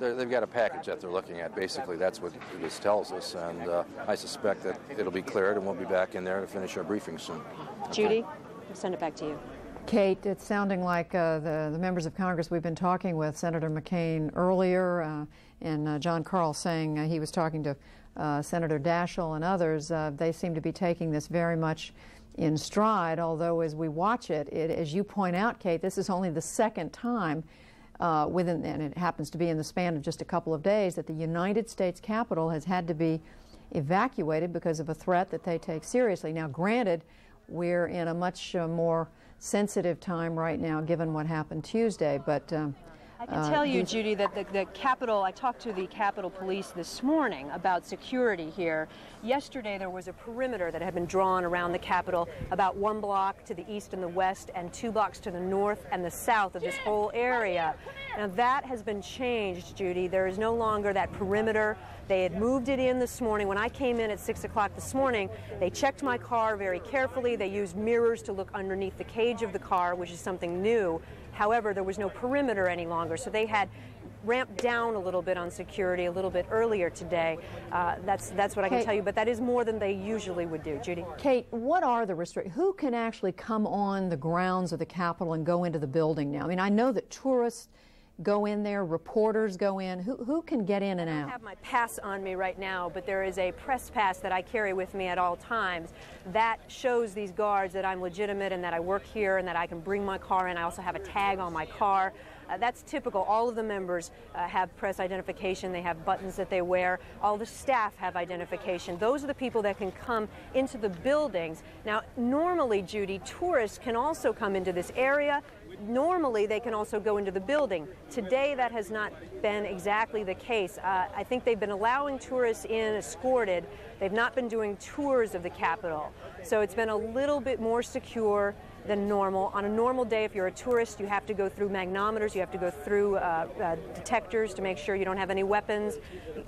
they've got a package that they're looking at. Basically, that's what this tells us, and I suspect that it'll be cleared, and we'll be back in there to finish our briefing soon. Judy, I'll send it back to you. Kate, it's sounding like the members of Congress we've been talking with, Senator McCain earlier, and John Carl saying he was talking to Senator Daschle and others, they seem to be taking this very much in stride, although as we watch it, as you point out, Kate, this is only the second time and it happens to be in the span of just a couple of days, that the United States Capitol has had to be evacuated because of a threat that they take seriously. Now, granted, we're in a much more sensitive time right now, given what happened Tuesday, but I can tell you, Judy, that the Capitol, I talked to the Capitol Police this morning about security here. Yesterday there was a perimeter that had been drawn around the Capitol, about 1 block to the east and the west and 2 blocks to the north and the south of this whole area. Now that has been changed, Judy. There is no longer that perimeter. They had moved it in this morning. When I came in at 6 o'clock this morning, they checked my car very carefully. They used mirrors to look underneath the cage of the car, which is something new. However, there was no perimeter any longer, so they had ramped down a little bit on security a little bit earlier today. That's what I can tell you, but that is more than they usually would do. Judy? Kate, what are the restrictions? Who can actually come on the grounds of the Capitol and go into the building now? I mean, I know that tourists go in there, reporters go in. Who can get in and out? I have my pass on me right now, but there is a press pass that I carry with me at all times that shows these guards that I'm legitimate and that I work here and that I can bring my car in. I also have a tag on my car. That's typical. All of the members have press identification. They have buttons that they wear. All the staff have identification. Those are the people that can come into the buildings. Now, normally, Judy, tourists can also come into this area. Normally, they can also go into the building. Today, that has not been exactly the case. I think they've been allowing tourists in escorted. They've not been doing tours of the Capitol. So it's been a little bit more secure than normal. On a normal day, if you're a tourist, you have to go through magnometers, you have to go through detectors to make sure you don't have any weapons.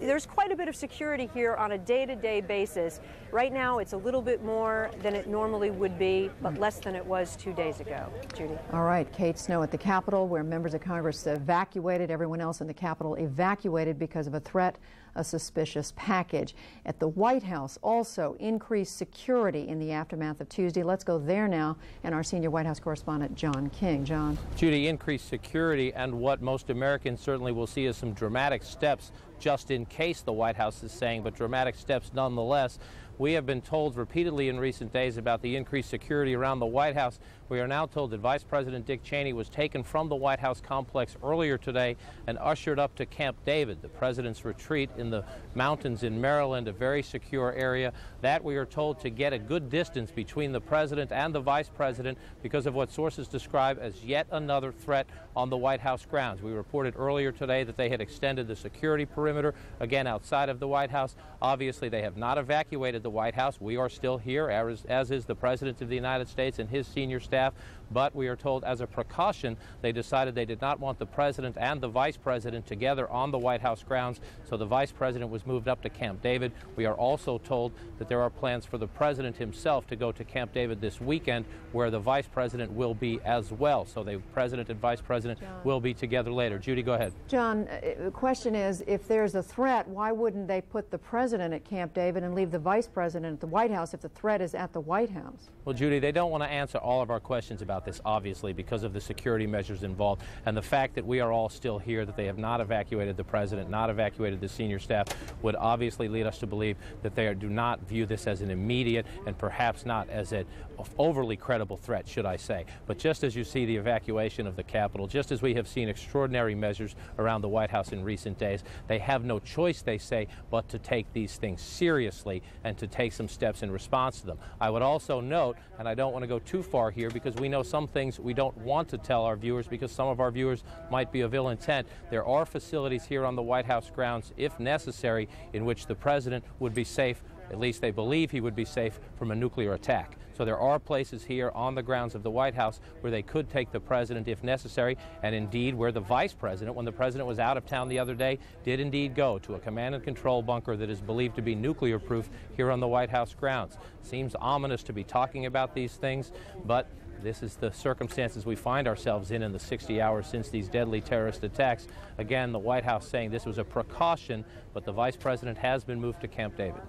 There's quite a bit of security here on a day-to-day basis. Right now, it's a little bit more than it normally would be, but less than it was 2 days ago. Judy? All right, Kate Snow at the Capitol, where members of Congress evacuated, everyone else in the Capitol evacuated because of a threat, a suspicious package. At the White House, also increased security in the aftermath of Tuesday. Let's go there now, and our senior White House correspondent, John King. John? Judy, increased security and what most Americans certainly will see as some dramatic steps, just in case, the White House is saying, but dramatic steps nonetheless. We have been told repeatedly in recent days about the increased security around the White House. We are now told that Vice President Dick Cheney was taken from the White House complex earlier today and ushered up to Camp David, the president's retreat in the mountains in Maryland, a very secure area. That, we are told, to get a good distance between the president and the vice president because of what sources describe as yet another threat on the White House grounds. We reported earlier today that they had extended the security perimeter, again, outside of the White House. Obviously, they have not evacuated the White House. We are still here, as is the President of the United States and his senior staff. But we are told, as a precaution, they decided they did not want the president and the vice president together on the White House grounds, so the vice president was moved up to Camp David. We are also told that there are plans for the president himself to go to Camp David this weekend, where the vice president will be as well. So the president and vice president will be together later. Judy, go ahead. John, the question is, if there's a threat, why wouldn't they put the president at Camp David and leave the vice president at the White House if the threat is at the White House? Well, Judy, they don't want to answer all of our questions about this, obviously, because of the security measures involved and the fact that we are all still here, that they have not evacuated the president, not evacuated the senior staff, would obviously lead us to believe that they do not view this as an immediate and perhaps not as an overly credible threat, should I say. But just as you see the evacuation of the Capitol, just as we have seen extraordinary measures around the White House in recent days, they have no choice, they say, but to take these things seriously and to take some steps in response to them. I would also note, and I don't want to go too far here because we know some things we don't want to tell our viewers because some of our viewers might be of ill intent. There are facilities here on the White House grounds, if necessary, in which the president would be safe, at least they believe he would be safe, from a nuclear attack. So there are places here on the grounds of the White House where they could take the president if necessary, and indeed where the vice president, when the president was out of town the other day, did indeed go to a command and control bunker that is believed to be nuclear proof here on the White House grounds. Seems ominous to be talking about these things, but This is the circumstances we find ourselves in the 60 hours since these deadly terrorist attacks. Again, the White House saying this was a precaution, but the Vice President has been moved to Camp David.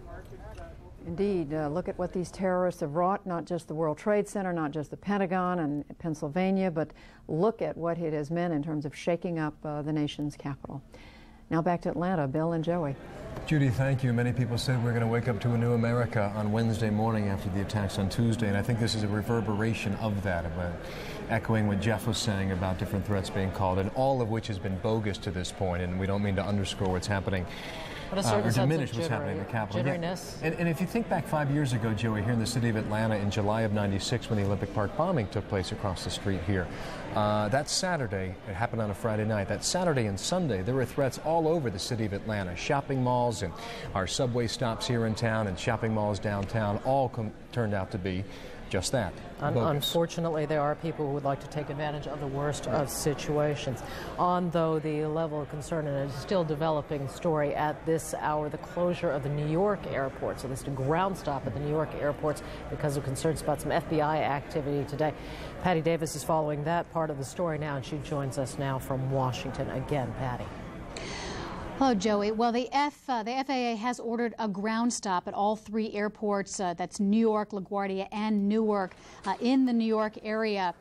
Indeed, look at what these terrorists have wrought, not just the World Trade Center, not just the Pentagon and Pennsylvania, but look at what it has meant in terms of shaking up the nation's capital. Now back to Atlanta, Bill and Joey. Judy, thank you. Many people said we're going to wake up to a new America on Wednesday morning after the attacks on Tuesday, and I think this is a reverberation of that, echoing what Jeff was saying about different threats being called, and all of which has been bogus to this point, and we don't mean to underscore what's happening. Or diminish what's happening in the Capitol. Yeah. And if you think back 5 years ago, Joey, here in the city of Atlanta in July of '96 when the Olympic Park bombing took place across the street here, that Saturday, it happened on a Friday night, that Saturday and Sunday there were threats all over the city of Atlanta. Shopping malls and our subway stops here in town and shopping malls downtown all turned out to be just that. Unfortunately, there are people who would like to take advantage of the worst of situations. On, though, the level of concern, and it's still developing story at this hour, the closure of the New York airport. So this is a ground stop at the New York airports because of concerns about some FBI activity today. Patty Davis is following that part of the story now, and she joins us now from Washington again. Patty. Hello, Joey. Well, the FAA has ordered a ground stop at all three airports. That's New York, LaGuardia, and Newark in the New York area.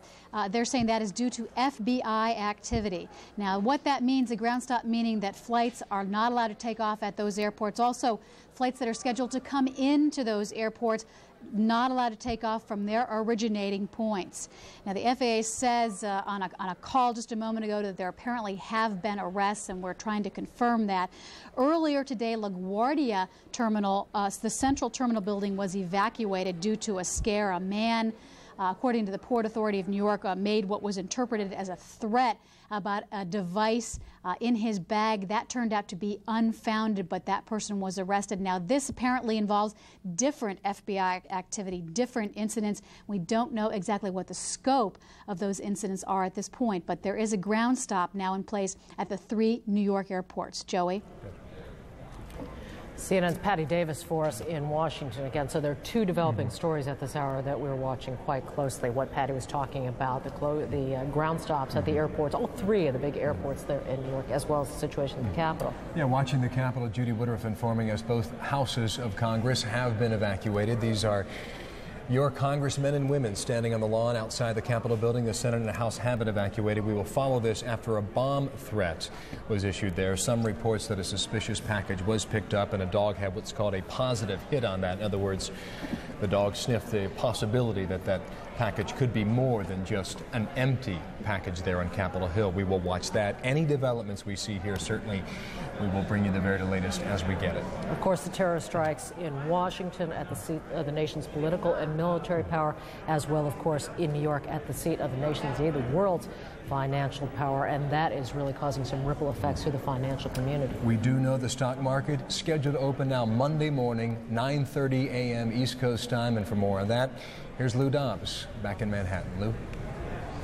They're saying that is due to FBI activity. Now, what that means, a ground stop meaning that flights are not allowed to take off at those airports. Also, flights that are scheduled to come into those airports not allowed to take off from their originating points. Now, the FAA says on a call just a moment ago that there apparently have been arrests, and we're trying to confirm that. Earlier today, LaGuardia Terminal, the central terminal building, was evacuated due to a scare. A man, according to the Port Authority of New York, made what was interpreted as a threat about a device in his bag. That turned out to be unfounded, but that person was arrested. Now, this apparently involves different FBI activity, different incidents. We don't know exactly what the scope of those incidents are at this point, but there is a ground stop now in place at the three New York airports. Joey? CNN's Patty Davis for us in Washington again. So there are two developing stories at this hour that we're watching quite closely. What Patty was talking about, the ground stops at the airports, all three of the big airports there in New York, as well as the situation in the Capitol. Yeah, watching the Capitol, Judy Woodruff informing us both houses of Congress have been evacuated. These are your congressmen and women standing on the lawn outside the Capitol building. The Senate and the House have been evacuated. We will follow this after a bomb threat was issued there. Some reports that a suspicious package was picked up and a dog had what's called a positive hit on that. In other words, the dog sniffed the possibility that that package could be more than just an empty package there on Capitol Hill. We will watch that. Any developments we see here, certainly we will bring you the very latest as we get it. Of course, the terror strikes in Washington at the seat of the nation's political and military power, as well, of course, in New York at the seat of the nation's, the world's financial power, and that is really causing some ripple effects through the financial community. We do know the stock market scheduled to open now Monday morning, 9:30 a.m. East Coast time, and for more on that, here's Lou Dobbs back in Manhattan. Lou?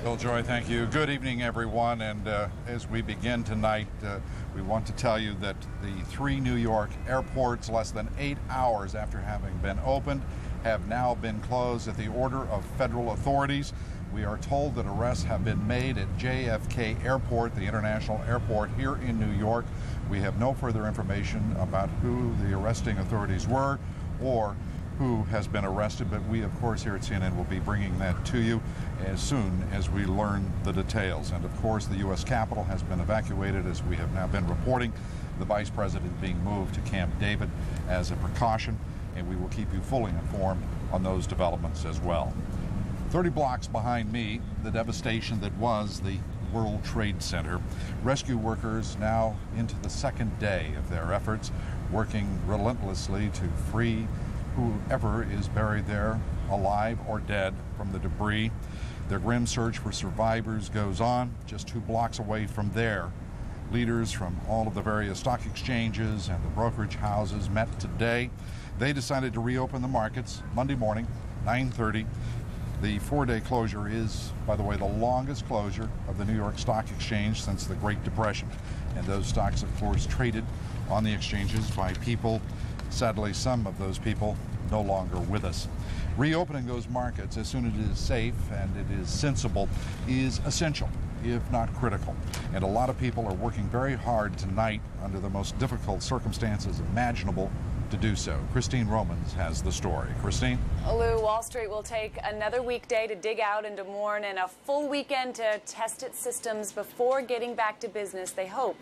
Bill Joy, thank you. Good evening, everyone. And as we begin tonight, we want to tell you that the three New York airports, less than 8 hours after having been opened, have now been closed at the order of federal authorities. We are told that arrests have been made at JFK Airport, the international airport here in New York. We have no further information about who the arresting authorities were or who has been arrested, but we, of course, here at CNN will be bringing that to you as soon as we learn the details. And, of course, the U.S. Capitol has been evacuated, as we have now been reporting, the Vice President being moved to Camp David as a precaution, and we will keep you fully informed on those developments as well. 30 blocks behind me, the devastation that was the World Trade Center. Rescue workers now into the second day of their efforts, working relentlessly to free whoever is buried there, alive or dead, from the debris. Their grim search for survivors goes on. Just 2 blocks away from there, leaders from all of the various stock exchanges and the brokerage houses met today. They decided to reopen the markets Monday morning, 9:30. The 4-day closure is, by the way, the longest closure of the New York Stock Exchange since the Great Depression. And those stocks, of course, traded on the exchanges by people. Sadly, some of those people no longer with us. Reopening those markets as soon as it is safe and it is sensible is essential, if not critical. And a lot of people are working very hard tonight under the most difficult circumstances imaginable to do so. Christine Romans has the story. Christine? Lou, Wall Street will take another weekday to dig out and to mourn and a full weekend to test its systems before getting back to business, they hope,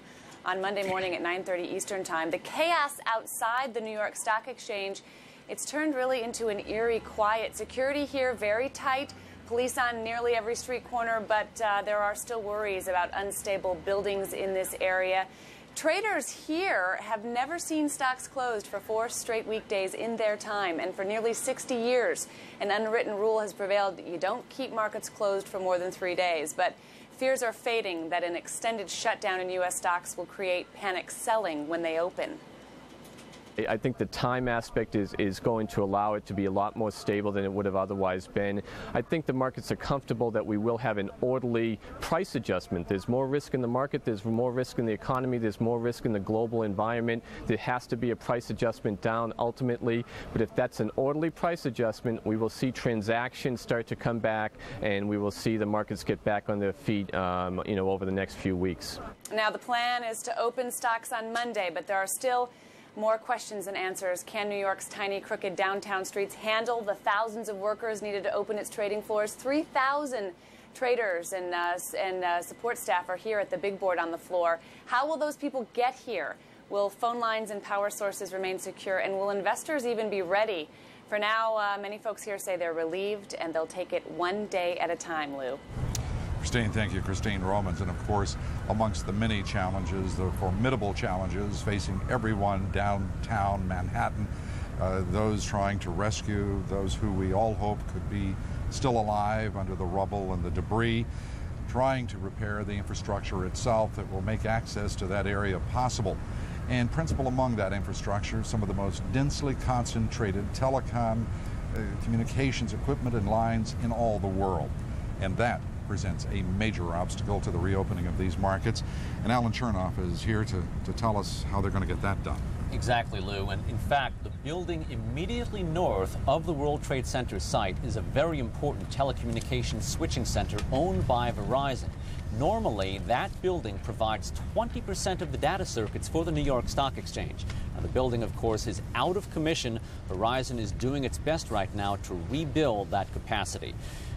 on Monday morning at 9:30 Eastern Time. The chaos outside the New York Stock Exchange, it's turned really into an eerie quiet. Security here very tight. Police on nearly every street corner, but there are still worries about unstable buildings in this area. Traders here have never seen stocks closed for 4 straight weekdays in their time, and for nearly 60 years, an unwritten rule has prevailed that you don't keep markets closed for more than 3 days. But fears are fading that an extended shutdown in U.S. stocks will create panic selling when they open. I think the time aspect is going to allow it to be a lot more stable than it would have otherwise been. I think the markets are comfortable that we will have an orderly price adjustment. There's more risk in the market, there's more risk in the economy, there's more risk in the global environment. There has to be a price adjustment down ultimately, but if that's an orderly price adjustment, we will see transactions start to come back and we will see the markets get back on their feet over the next few weeks. Now the plan is to open stocks on Monday, but there are still more questions than answers. Can New York's tiny, crooked downtown streets handle the thousands of workers needed to open its trading floors? 3,000 traders and support staff are here at the big board on the floor. How will those people get here? Will phone lines and power sources remain secure? And will investors even be ready? For now, many folks here say they're relieved and they'll take it one day at a time, Lou. Christine, thank you. Christine Romans. And of course, amongst the many challenges, the formidable challenges facing everyone downtown Manhattan, those trying to rescue those who we all hope could be still alive under the rubble and the debris, trying to repair the infrastructure itself that will make access to that area possible. And principal among that infrastructure, some of the most densely concentrated telecom communications equipment and lines in all the world. And that presents a major obstacle to the reopening of these markets. And Alan Chernoff is here to tell us how they're going to get that done. Exactly, Lou. And in fact, the building immediately north of the World Trade Center site is a very important telecommunications switching center owned by Verizon. Normally, that building provides 20% of the data circuits for the New York Stock Exchange. Now, the building, of course, is out of commission. Verizon is doing its best right now to rebuild that capacity.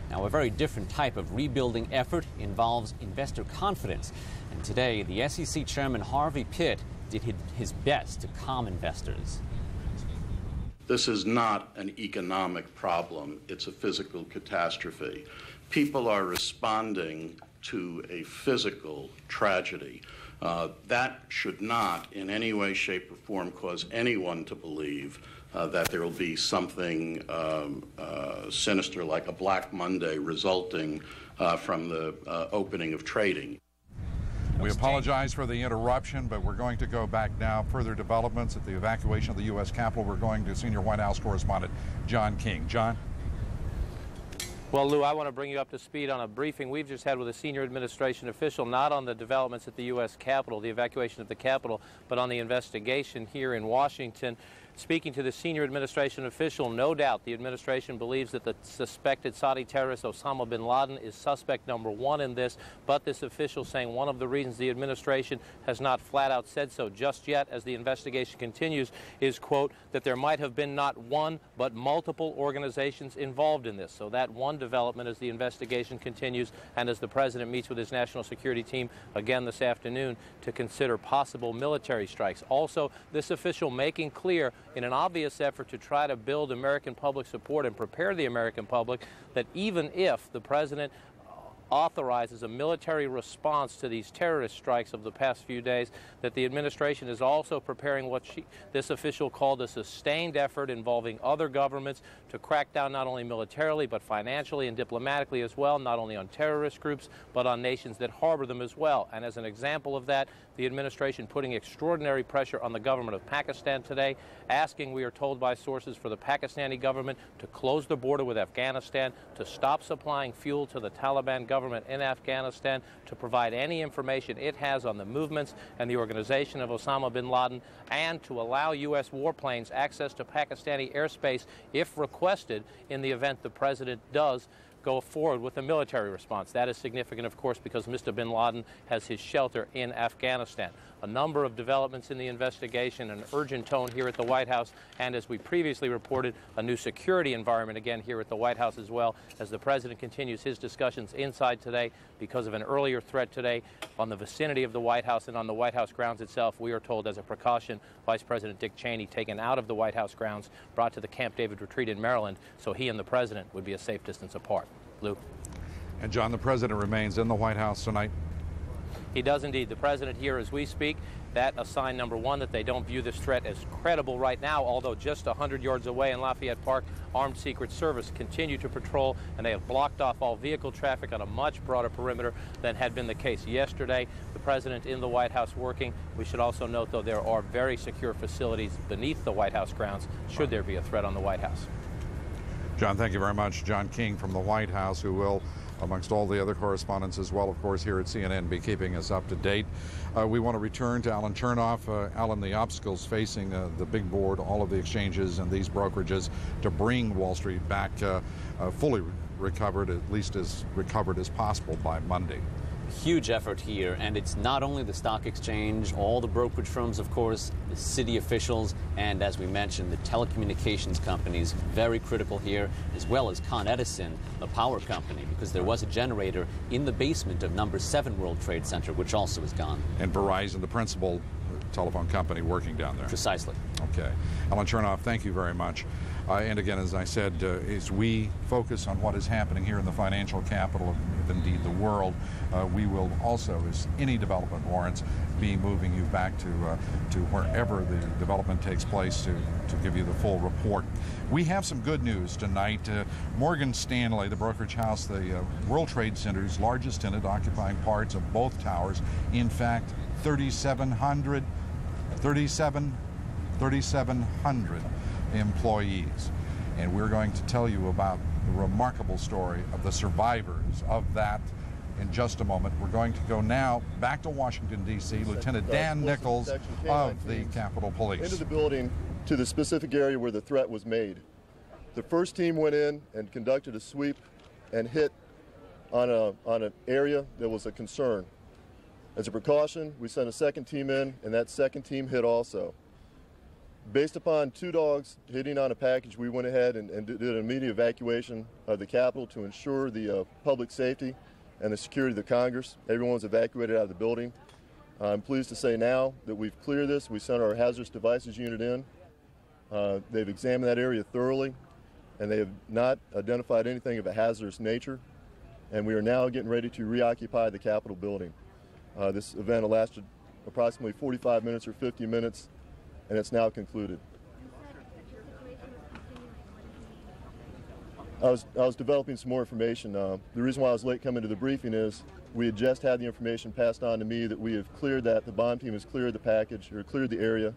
Now, a very different type of rebuilding effort involves investor confidence. And today, the SEC Chairman Harvey Pitt did his best to calm investors. This is not an economic problem. It's a physical catastrophe. People are responding to a physical tragedy. That should not in any way, shape, or form cause anyone to believe that there will be something sinister like a Black Monday resulting from the opening of trading. We apologize for the interruption, but we're going to go back now. Further developments at the evacuation of the U.S. Capitol. We're going to senior White House correspondent John King. John? Well, Lou, I want to bring you up to speed on a briefing we've just had with a senior administration official, not on the developments at the U.S. Capitol, the evacuation of the Capitol, but on the investigation here in Washington. Speaking to the senior administration official, no doubt the administration believes that the suspected Saudi terrorist Osama bin Laden is suspect number 1 in this, but this official saying one of the reasons the administration has not flat out said so just yet as the investigation continues is, quote, that there might have been not one but multiple organizations involved in this. So that one development as the investigation continues and as the president meets with his national security team again this afternoon to consider possible military strikes. Also, this official making clear in an obvious effort to try to build American public support and prepare the American public that even if the president authorizes a military response to these terrorist strikes of the past few days, that the administration is also preparing what this official called a sustained effort involving other governments to crack down not only militarily but financially and diplomatically as well, not only on terrorist groups but on nations that harbor them as well. And as an example of that, the administration putting extraordinary pressure on the government of Pakistan today, asking, we are told by sources, for the Pakistani government to close the border with Afghanistan, to stop supplying fuel to the Taliban government in Afghanistan, to provide any information it has on the movements and the organization of Osama bin Laden, and to allow U.S. warplanes access to Pakistani airspace if requested in the event the president does go forward with a military response. That is significant, of course, because Mr. bin Laden has his shelter in Afghanistan. A number of developments in the investigation, an urgent tone here at the White House, and as we previously reported, a new security environment again here at the White House as well, as the president continues his discussions inside today because of an earlier threat today on the vicinity of the White House and on the White House grounds itself. We are told, as a precaution, Vice President Dick Cheney taken out of the White House grounds, brought to the Camp David retreat in Maryland, so he and the president would be a safe distance apart. Lou. And John, the president remains in the White House tonight? He does indeed. The president here as we speak, that a sign number one that they don't view this threat as credible right now, although just 100 yards away in Lafayette Park, armed Secret Service continue to patrol, and they have blocked off all vehicle traffic on a much broader perimeter than had been the case yesterday. The president in the White House working. We should also note, though, there are very secure facilities beneath the White House grounds should there be a threat on the White House. John, thank you very much. John King from the White House, who will, amongst all the other correspondents as well, of course, here at CNN, be keeping us up to date. We want to return to Alan Chernoff. Alan, the obstacles facing the big board, all of the exchanges and these brokerages to bring Wall Street back fully recovered, at least as recovered as possible by Monday. Huge effort here, and it's not only the stock exchange, all the brokerage firms, of course, the city officials, and as we mentioned, the telecommunications companies, very critical here, as well as Con Edison, the power company, because there was a generator in the basement of number 7 World Trade Center, which also is gone. And Verizon, the principal telephone company working down there. Precisely. Okay. Alan Chernoff, thank you very much. And again, as I said, as we focus on what is happening here in the financial capital, if indeed the world, we will also, as any development warrants, be moving you back to wherever the development takes place to give you the full report. We have some good news tonight. Morgan Stanley, the brokerage house, the World Trade Center's largest tenant, occupying parts of both towers. In fact, 3,700 employees. And we're going to tell you about the remarkable story of the survivors of that in just a moment. We're going to go now back to Washington, D.C. Lieutenant Dan Nichols of the Capitol Police. Into the building to the specific area where the threat was made. The first team went in and conducted a sweep and hit on an area that was a concern. As a precaution, we sent a second team in, and that second team hit also. Based upon 2 dogs hitting on a package, we went ahead and did an immediate evacuation of the Capitol to ensure the public safety and the security of the Congress. Everyone was evacuated out of the building. I'm pleased to say now that we've cleared this. We sent our hazardous devices unit in. They've examined that area thoroughly, and they have not identified anything of a hazardous nature. And we are now getting ready to reoccupy the Capitol building. This event lasted approximately 45 minutes or 50 minutes. And it's now concluded. I was developing some more information. The reason why I was late coming to the briefing is we had just had the information passed on to me that we have cleared that, the bomb team has cleared the package, or cleared the area,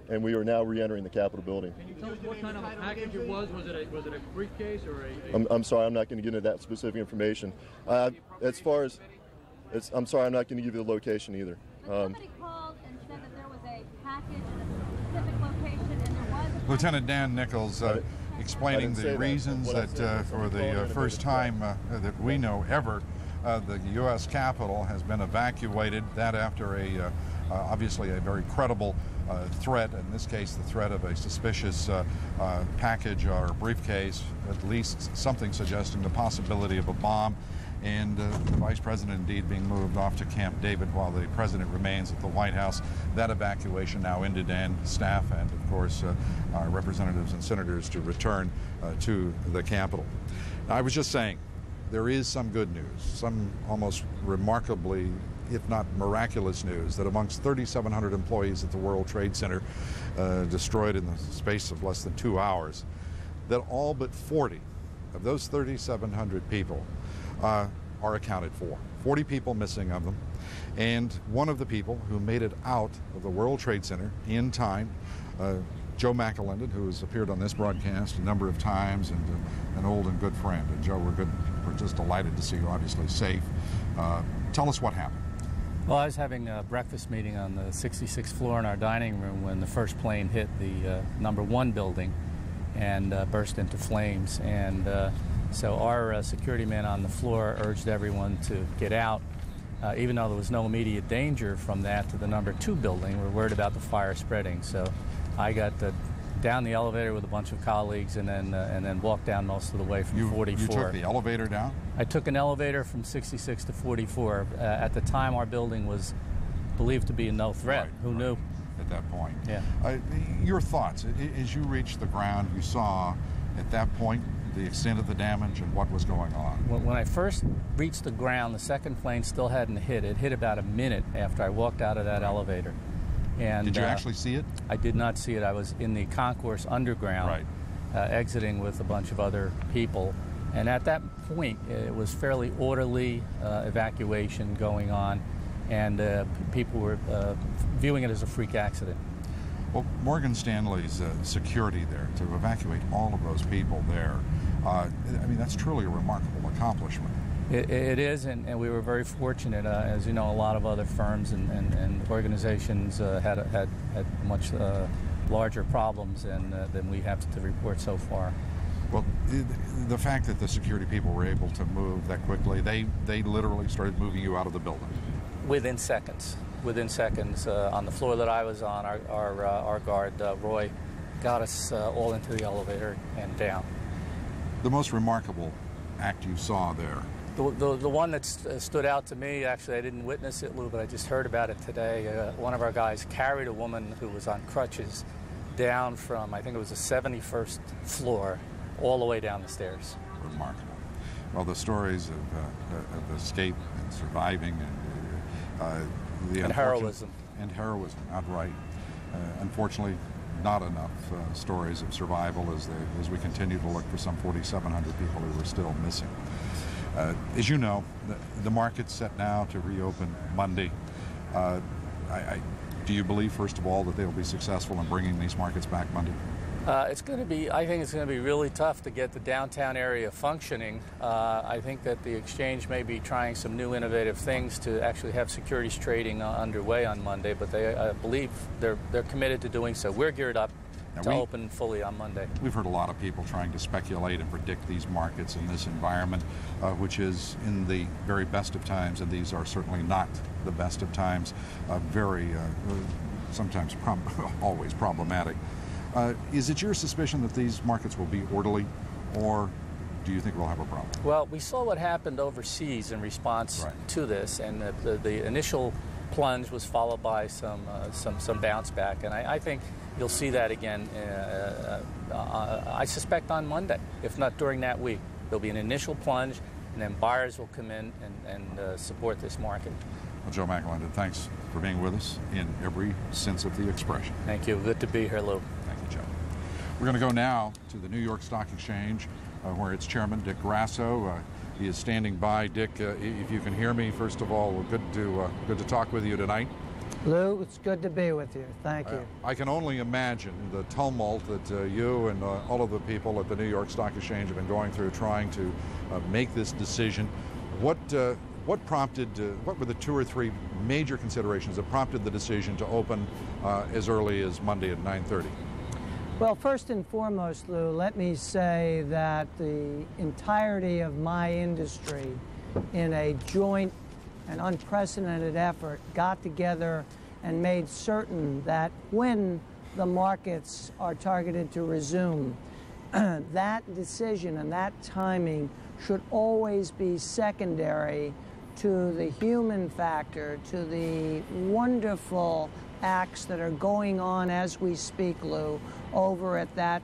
and we are now re-entering the Capitol building. Can you tell us what kind of a package it was? Was it a briefcase or a... I'm sorry, I'm not going to get into that specific information. As far as, I'm sorry, I'm not going to give you the location either. Somebody called and said that there was a package in a specific location, and there was a... Lieutenant Dan Nichols explaining the reasons that for the first time that we know ever, the U.S. Capitol has been evacuated. That after obviously a very credible threat, in this case the threat of a suspicious package or briefcase, at least something suggesting the possibility of a bomb. And the Vice President indeed being moved off to Camp David while the President remains at the White House. That evacuation now ended, and staff and, of course, our representatives and senators to return to the Capitol. I was just saying, there is some good news, some almost remarkably, if not miraculous news, that amongst 3,700 employees at the World Trade Center destroyed in the space of less than 2 hours, that all but 40 of those 3,700 people are accounted for. 40 people missing of them. And one of the people who made it out of the World Trade Center in time, Joe McAlinden, who has appeared on this broadcast a number of times, and an old and good friend. And Joe, we're just delighted to see you obviously safe. Tell us what happened. Well, I was having a breakfast meeting on the 66th floor in our dining room when the first plane hit the number 1 building and burst into flames. And so our security man on the floor urged everyone to get out. Even though there was no immediate danger from that to the number 2 building, we're worried about the fire spreading. So I got down the elevator with a bunch of colleagues and then walked down most of the way from 44. You took the elevator down? I took an elevator from 66 to 44. At the time, our building was believed to be a no threat. Right, Who knew? At that point. Yeah. Your thoughts, as you reached the ground, you saw at that point the extent of the damage and what was going on? When I first reached the ground, the second plane still hadn't hit. It hit about a minute after I walked out of that elevator. And did you actually see it? I did not see it. I was in the concourse underground, exiting with a bunch of other people. And at that point, it was fairly orderly evacuation going on, and people were viewing it as a freak accident. Well, Morgan Stanley's security there to evacuate all of those people there, I mean, that's truly a remarkable accomplishment. It is, and we were very fortunate. As you know, a lot of other firms and organizations had much larger problems than we have to report so far. Well, the fact that the security people were able to move that quickly, they literally started moving you out of the building. Within seconds. On the floor that I was on, our guard, Roy, got us all into the elevator and down. The most remarkable act you saw there? The one that stood out to me, actually I didn't witness it, Lou, but I just heard about it today. One of our guys carried a woman who was on crutches down from, I think it was the 71st floor, all the way down the stairs. Remarkable. Well, the stories of escape and surviving and heroism. And heroism, outright. Unfortunately, not enough stories of survival as we continue to look for some 4,700 people who are still missing. As you know, the market's set now to reopen Monday. Do you believe, first of all, that they'll be successful in bringing these markets back Monday? It's going to be, I think it's going to be really tough to get the downtown area functioning. I think that the exchange may be trying some new innovative things to actually have securities trading underway on Monday, but I believe they're committed to doing so. We're geared up to open fully on Monday. We've heard a lot of people trying to speculate and predict these markets in this environment, which is in the very best of times, and these are certainly not the best of times, very, sometimes always problematic. Is it your suspicion that these markets will be orderly, or do you think we'll have a problem? Well, we saw what happened overseas in response to this, and the initial plunge was followed by some bounce back, and I think you'll see that again, I suspect on Monday, if not during that week. There'll be an initial plunge, and then buyers will come in and support this market. Well, Joe McAlinden, thanks for being with us in every sense of the expression. Thank you. Good to be here, Lou. Thank you, Joe. We're going to go now to the New York Stock Exchange, where its chairman, Dick Grasso, he is standing by. Dick, if you can hear me, first of all, good to talk with you tonight. Lou, it's good to be with you. Thank you. I can only imagine the tumult that you and all of the people at the New York Stock Exchange have been going through trying to make this decision. What prompted, what were the 2 or 3 major considerations that prompted the decision to open as early as Monday at 9:30? Well, first and foremost, Lou, let me say that the entirety of my industry, in a joint and unprecedented effort, got together and made certain that when the markets are targeted to resume, that decision and that timing should always be secondary to the human factor, to the wonderful acts that are going on as we speak, Lou, over at that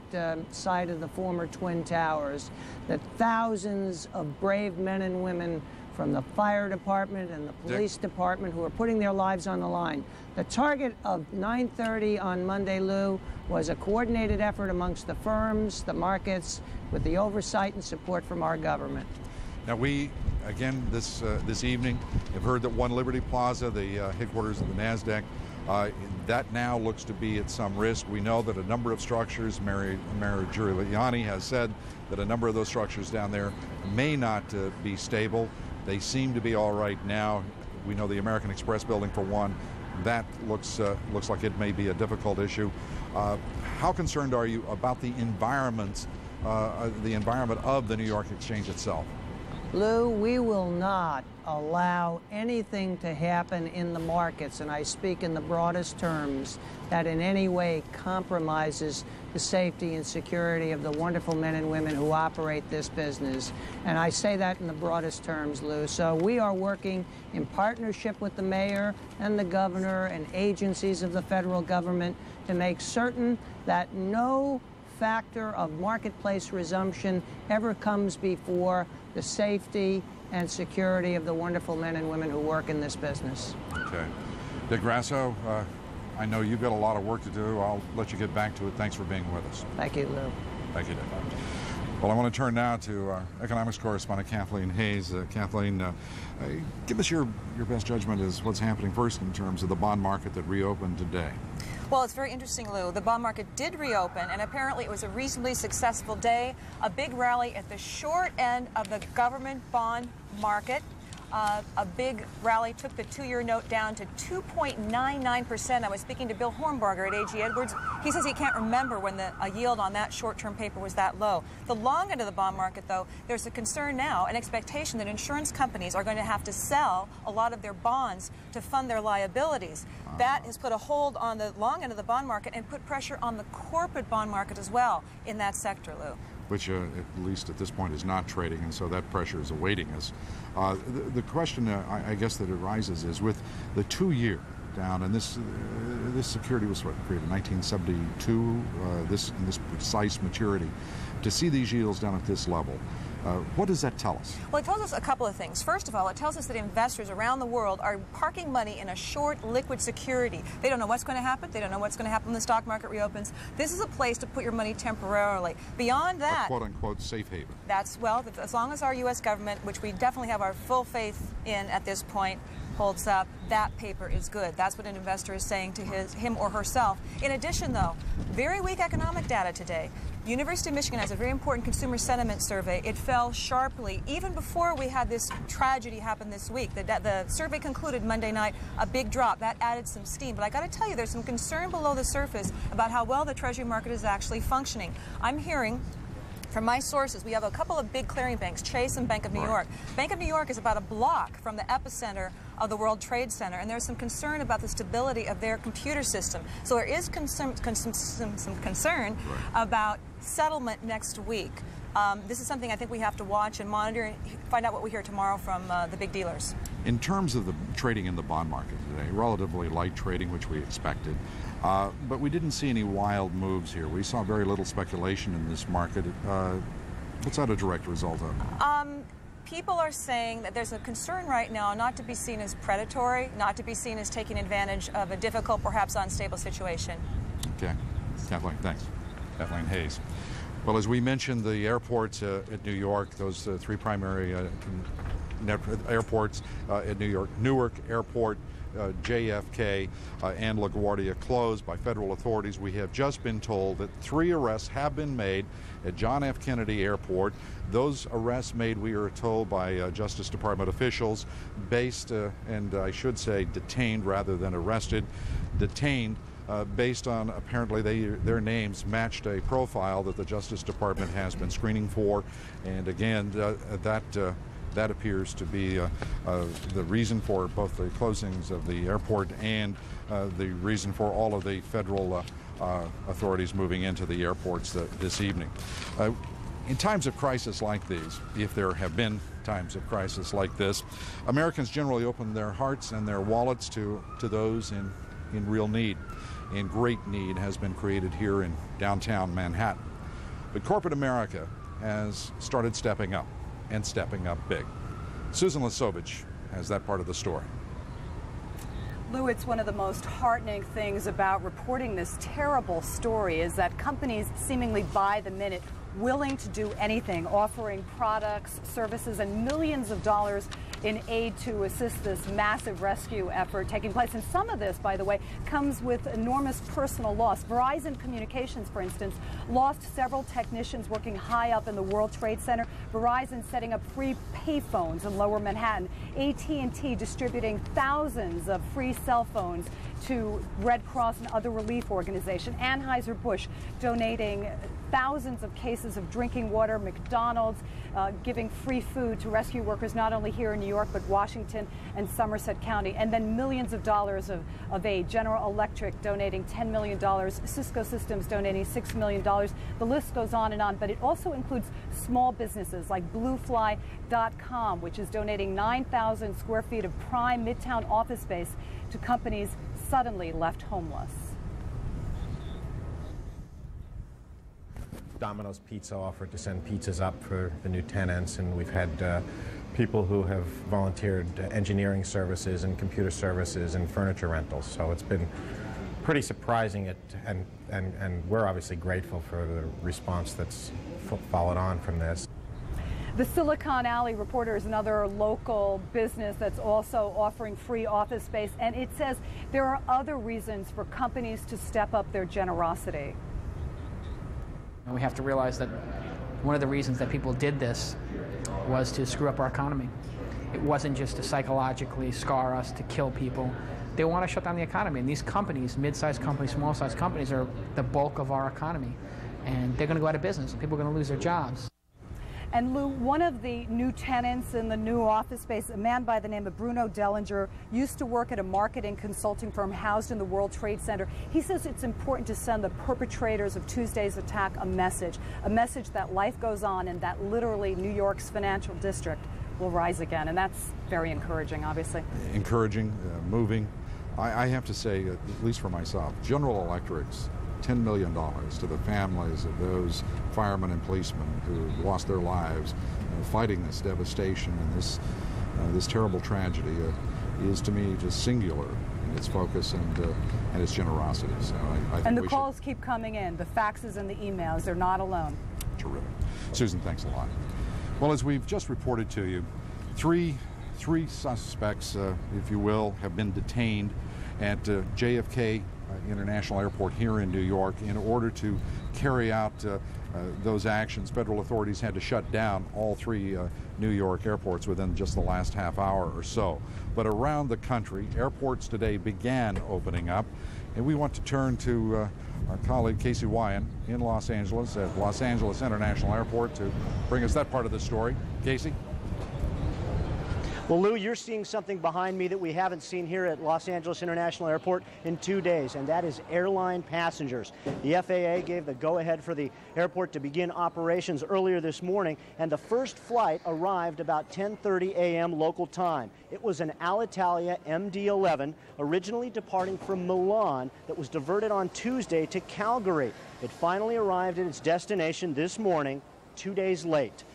site of the former Twin Towers, that thousands of brave men and women from the fire department and the police department who are putting their lives on the line. The target of 9:30 on Monday, Lou, was a coordinated effort amongst the firms, the markets, with the oversight and support from our government. Now, we again this evening. I've heard that One Liberty Plaza, the headquarters of the NASDAQ, that now looks to be at some risk. We know that a number of structures, Mayor Giuliani has said that a number of those structures down there may not be stable. They seem to be all right now. We know the American Express building, for one, that looks like it may be a difficult issue. How concerned are you about the environment of the New York Exchange itself? Lou, we will not allow anything to happen in the markets, and I speak in the broadest terms, that in any way compromises the safety and security of the wonderful men and women who operate this business. And I say that in the broadest terms, Lou. So we are working in partnership with the mayor and the governor and agencies of the federal government to make certain that no factor of marketplace resumption ever comes before the safety and security of the wonderful men and women who work in this business. Okay. Dick Grasso, I know you've got a lot of work to do. I'll let you get back to it. Thanks for being with us. Thank you, Lou. Thank you, Dick. Well, I want to turn now to our economics correspondent, Kathleen Hayes. Kathleen, give us your best judgment as what's happening first in terms of the bond market that reopened today. Well, it's very interesting, Lou. The bond market did reopen, and apparently it was a reasonably successful day. A big rally at the short end of the government bond market. A big rally took the two-year note down to 2.99%. I was speaking to Bill Hornberger at A.G. Edwards. He says he can't remember when a yield on that short-term paper was that low. The long end of the bond market, though, there's a concern now, an expectation that insurance companies are going to have to sell a lot of their bonds to fund their liabilities. That has put a hold on the long end of the bond market and put pressure on the corporate bond market as well in that sector, Lou. Which at least at this point is not trading, and so that pressure is awaiting us. The question I guess that arises is with the 2-year down, and this security was created in 1972, in this precise maturity, to see these yields down at this level. What does that tell us? Well, it tells us a couple of things. First of all, it tells us that investors around the world are parking money in a short liquid security. They don't know what's going to happen. They don't know what's going to happen when the stock market reopens. This is a place to put your money temporarily. Beyond that, a quote-unquote safe haven. That's, well, as long as our U.S. government, which we definitely have our full faith in at this point, holds up, that paper is good. That's what an investor is saying to him or herself. In addition, though, very weak economic data today. University of Michigan has a very important consumer sentiment survey. It fell sharply even before we had this tragedy happen this week. The survey concluded Monday night, a big drop. That added some steam. But I got to tell you, there's some concern below the surface about how well the Treasury market is actually functioning. I'm hearing from my sources, we have a couple of big clearing banks, Chase and Bank of New York. Bank of New York is about a block from the epicenter of the World Trade Center, and there's some concern about the stability of their computer system. So there is some concern about settlement next week. This is something I think we have to watch and monitor and find out what we hear tomorrow from the big dealers. In terms of the trading in the bond market today, relatively light trading, which we expected, but we didn't see any wild moves here. We saw very little speculation in this market. What's that a direct result of? People are saying that there's a concern right now not to be seen as predatory, not to be seen as taking advantage of a difficult, perhaps unstable situation. Okay. Kathleen, thanks. Kathleen Hayes. Well, as we mentioned, the airports at New York, those three primary airports at New York, Newark Airport, JFK, and LaGuardia closed by federal authorities. We have just been told that 3 arrests have been made at John F. Kennedy Airport. Those arrests made, we are told, by Justice Department officials, based, and I should say detained rather than arrested, detained based on apparently their names matched a profile that the Justice Department has been screening for, and again that appears to be the reason for both the closings of the airport and the reason for all of the federal authorities moving into the airports this evening. In times of crisis like these, if there have been times of crisis like this, Americans generally open their hearts and their wallets to those in real need. And great need has been created here in downtown Manhattan. But corporate America has started stepping up, and stepping up big. Susan Lesovich has that part of the story. Lou, it's one of the most heartening things about reporting this terrible story is that companies seemingly by the minute willing to do anything, offering products, services, and millions of dollars in aid to assist this massive rescue effort taking place. And some of this, by the way, comes with enormous personal loss. Verizon Communications, for instance, lost several technicians working high up in the World Trade Center. Verizon setting up free payphones in Lower Manhattan. AT&T distributing thousands of free cell phones to Red Cross and other relief organizations. Anheuser-Busch donating thousands of cases of drinking water. McDonald's giving free food to rescue workers not only here in New York, but Washington and Somerset County. And then millions of dollars of aid. General Electric donating $10 million. Cisco Systems donating $6 million. The list goes on, but it also includes small businesses like Bluefly.com, which is donating 9,000 square feet of prime midtown office space to companies suddenly left homeless. Domino's Pizza offered to send pizzas up for the new tenants, and we've had people who have volunteered engineering services and computer services and furniture rentals. So it's been pretty surprising, and we're obviously grateful for the response that's followed on from this. The Silicon Alley Reporter is another local business that's also offering free office space, and it says there are other reasons for companies to step up their generosity. We have to realize that one of the reasons that people did this was to screw up our economy. It wasn't just to psychologically scar us, to kill people. They want to shut down the economy, and these companies, mid-sized companies, small-sized companies, are the bulk of our economy, and they're going to go out of business, and people are going to lose their jobs. And Lou, one of the new tenants in the new office space, a man by the name of Bruno Dellinger, used to work at a marketing consulting firm housed in the World Trade Center. He says it's important to send the perpetrators of Tuesday's attack a message that life goes on and that literally New York's financial district will rise again. And that's very encouraging, obviously. Encouraging, moving. I have to say, at least for myself, General Electric's $10 million to the families of those firemen and policemen who lost their lives fighting this devastation and this terrible tragedy is, to me, just singular in its focus and its generosity. So I think and the calls keep coming in, the faxes and the emails. They're not alone. Terrific. Susan, thanks a lot. Well, as we've just reported to you, three suspects, if you will, have been detained at JFK International Airport here in New York. In order to carry out those actions, federal authorities had to shut down all three New York airports within just the last half hour or so. But around the country, airports today began opening up, and we want to turn to our colleague Casey Wyan in Los Angeles at Los Angeles International Airport to bring us that part of the story. Casey? Well, Lou, you're seeing something behind me that we haven't seen here at Los Angeles International Airport in 2 days, and that is airline passengers. The FAA gave the go-ahead for the airport to begin operations earlier this morning, and the first flight arrived about 10:30 a.m. local time. It was an Alitalia MD-11, originally departing from Milan, that was diverted on Tuesday to Calgary. It finally arrived at its destination this morning, 2 days late.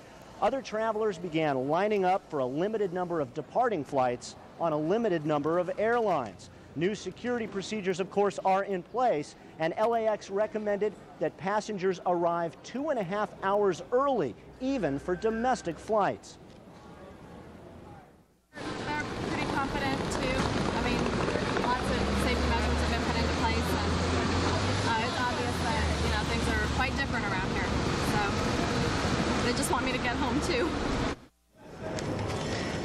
Other travelers began lining up for a limited number of departing flights on a limited number of airlines. New security procedures, of course, are in place, and LAX recommended that passengers arrive 2.5 hours early, even for domestic flights. They're pretty confident, too. I mean, lots of safety measures have been put into place, and it's obvious that, things are quite different around here. So they just want me to get home, too.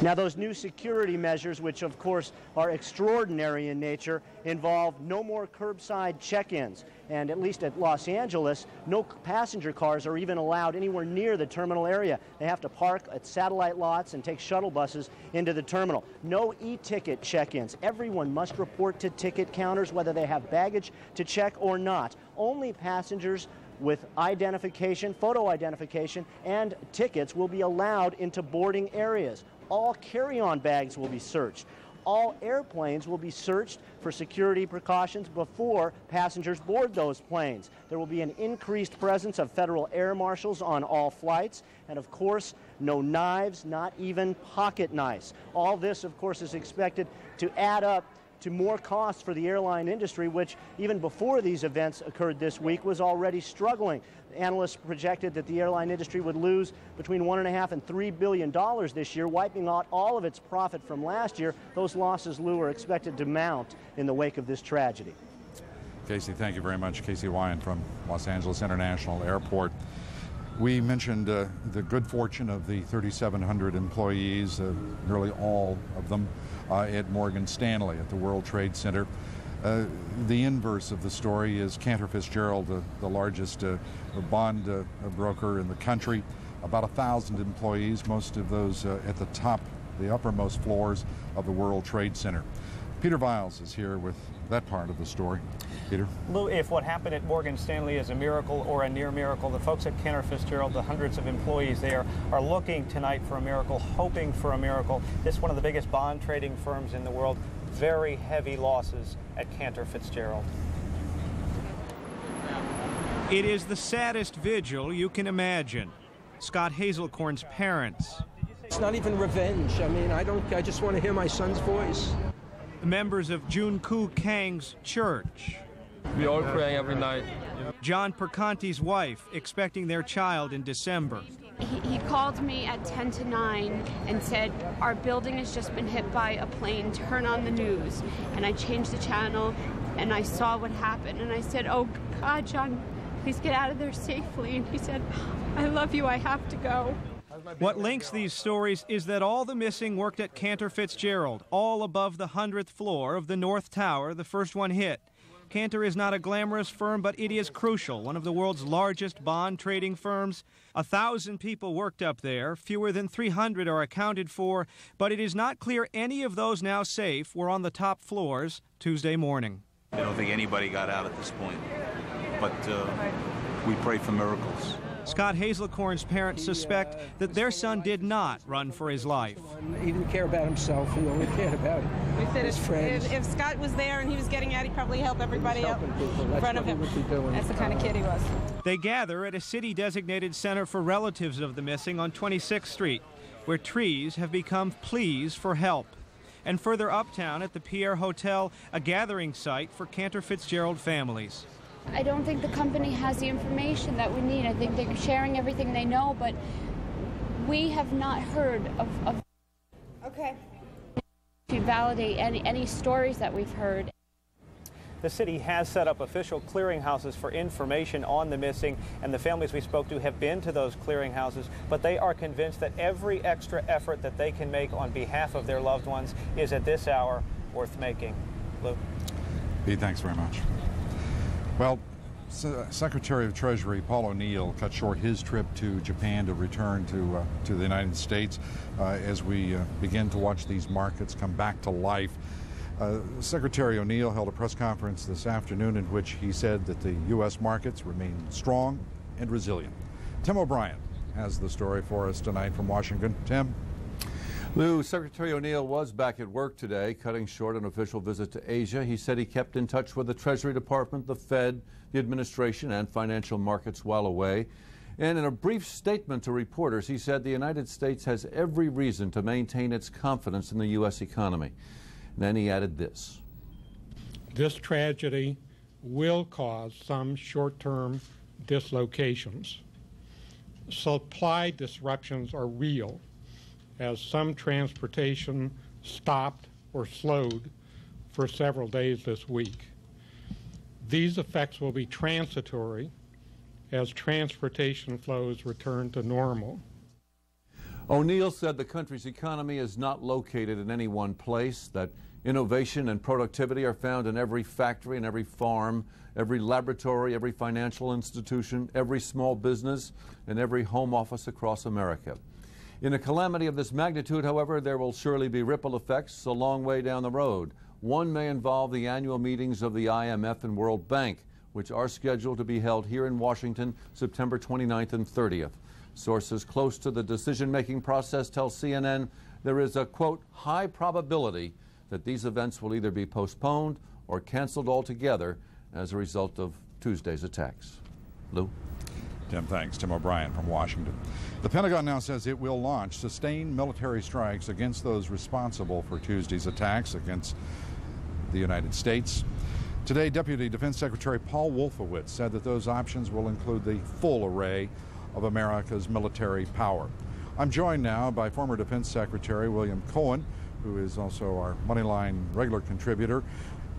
Now, those new security measures, which of course are extraordinary in nature, involve no more curbside check-ins. And at least at Los Angeles, no passenger cars are even allowed anywhere near the terminal area. They have to park at satellite lots and take shuttle buses into the terminal. No e-ticket check-ins. Everyone must report to ticket counters whether they have baggage to check or not. Only passengers with identification, photo identification, and tickets will be allowed into boarding areas. All carry-on bags will be searched. All airplanes will be searched for security precautions before passengers board those planes. There will be an increased presence of federal air marshals on all flights, and of course, no knives, not even pocket knives. All this, of course, is expected to add up to more costs for the airline industry, which even before these events occurred this week was already struggling. Analysts projected that the airline industry would lose between $1.5 and $3 billion this year, wiping out all of its profit from last year. Those losses, Lou, are expected to mount in the wake of this tragedy. Casey, thank you very much. Casey Wyan from Los Angeles International Airport. We mentioned the good fortune of the 3,700 employees, nearly all of them at Morgan Stanley at the World Trade Center. The inverse of the story is Cantor Fitzgerald, the largest bond broker in the country. About 1,000 employees, most of those at the top, the uppermost floors of the World Trade Center. Peter Viles is here with that part of the story. Peter? Lou, if what happened at Morgan Stanley is a miracle or a near miracle, the folks at Cantor Fitzgerald, the hundreds of employees there, are looking tonight for a miracle, hoping for a miracle. This is one of the biggest bond trading firms in the world. Very heavy losses at Cantor Fitzgerald. It is the saddest vigil you can imagine. Scott Hazelcorn's parents. It's not even revenge. I mean, I just want to hear my son's voice. The members of Jun Koo Kang's church. We all pray every night. John Perconti's wife, expecting their child in December. He called me at 10 to 9 and said, our building has just been hit by a plane, turn on the news. And I changed the channel and I saw what happened. And I said, oh God, John, please get out of there safely. And he said, I love you, I have to go. What links these stories is that all the missing worked at Cantor Fitzgerald, all above the 100th floor of the North Tower, the first one hit. Cantor is not a glamorous firm, but it is crucial, one of the world's largest bond trading firms. 1,000 people worked up there, fewer than 300 are accounted for, but it is not clear any of those now safe were on the top floors Tuesday morning. I don't think anybody got out at this point, but we pray for miracles. Scott Hazelcorn's parents suspect that their son did not run for his life. He didn't care about himself. He only cared about his friends. If Scott was there and he was getting out, he'd probably help everybody up in front of him. That's the kind of kid he was. They gather at a city-designated center for relatives of the missing on 26th Street, where trees have become pleas for help. And further uptown at the Pierre Hotel, a gathering site for Cantor Fitzgerald families. I don't think the company has the information that we need. I think they're sharing everything they know, but we have not heard of okay. to validate any stories that we've heard. The city has set up official clearinghouses for information on the missing, and the families we spoke to have been to those clearinghouses, but they are convinced that every extra effort that they can make on behalf of their loved ones is at this hour worth making. Lou? Pete, thanks very much. Well, Secretary of Treasury Paul O'Neill cut short his trip to Japan to return to the United States as we begin to watch these markets come back to life. Secretary O'Neill held a press conference this afternoon in which he said that the U.S. markets remain strong and resilient. Tim O'Brien has the story for us tonight from Washington. Tim? Lou, Secretary O'Neill was back at work today, cutting short an official visit to Asia. He said he kept in touch with the Treasury Department, the Fed, the administration, and financial markets while away. And in a brief statement to reporters, he said the United States has every reason to maintain its confidence in the U.S. economy. And then he added this. This tragedy will cause some short-term dislocations. Supply disruptions are real, as some transportation stopped or slowed for several days this week. These effects will be transitory as transportation flows return to normal. O'Neill said the country's economy is not located in any one place, that innovation and productivity are found in every factory and every farm, every laboratory, every financial institution, every small business, and every home office across America. In a calamity of this magnitude, however, there will surely be ripple effects a long way down the road. One may involve the annual meetings of the IMF and World Bank, which are scheduled to be held here in Washington September 29th and 30th. Sources close to the decision-making process tell CNN there is a, quote, high probability that these events will either be postponed or canceled altogether as a result of Tuesday's attacks. Lou? Tim, thanks. Tim O'Brien from Washington. The Pentagon now says it will launch sustained military strikes against those responsible for Tuesday's attacks against the United States. Today, Deputy Defense Secretary Paul Wolfowitz said that those options will include the full array of America's military power. I'm joined now by former Defense Secretary William Cohen, who is also our Moneyline regular contributor.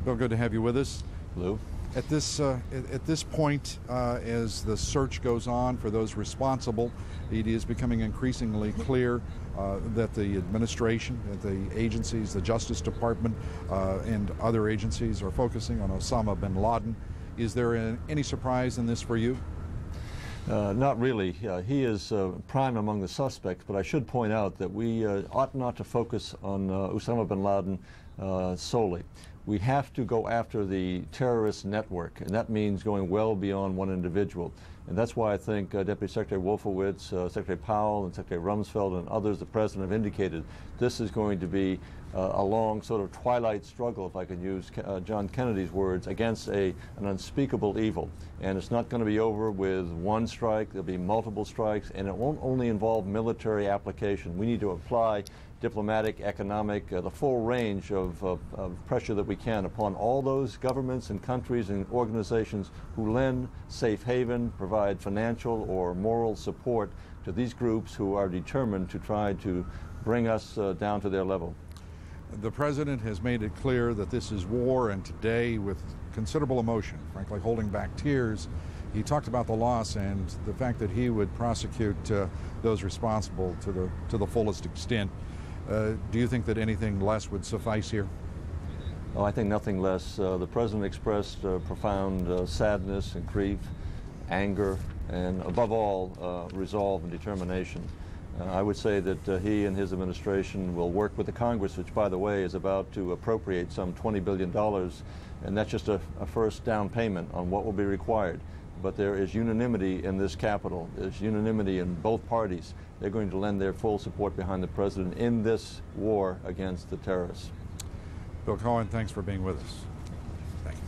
Bill, good to have you with us. Lou. At this point, as the search goes on for those responsible, it is becoming increasingly clear that the administration, that the agencies, the Justice Department, and other agencies are focusing on Osama bin Laden. Is there any surprise in this for you? Not really. He is prime among the suspects, but I should point out that we ought not to focus on Osama bin Laden solely. We have to go after the terrorist network, and that means going well beyond one individual. And that's why I think Deputy Secretary Wolfowitz, Secretary Powell, and Secretary Rumsfeld and others, the President, have indicated this is going to be a long sort of twilight struggle, if I can use John Kennedy's words, against an unspeakable evil. And it's not going to be over with one strike. There'll be multiple strikes, and it won't only involve military application. We need to apply diplomatic, economic, the full range of pressure that we can upon all those governments and countries and organizations who lend safe haven, provide financial or moral support to these groups who are determined to try to bring us down to their level. The President has made it clear that this is war, and today, with considerable emotion, frankly holding back tears, he talked about the loss and the fact that he would prosecute those responsible to the fullest extent. Do you think that anything less would suffice here? Oh, I think nothing less. The President expressed profound sadness and grief, anger, and above all, resolve and determination. I would say that he and his administration will work with the Congress, which, by the way, is about to appropriate some $20 billion, and that's just a first down payment on what will be required. But there is unanimity in this Capitol. There's unanimity in both parties. They're going to lend their full support behind the President in this war against the terrorists. Bill Cohen, thanks for being with us. Thank you.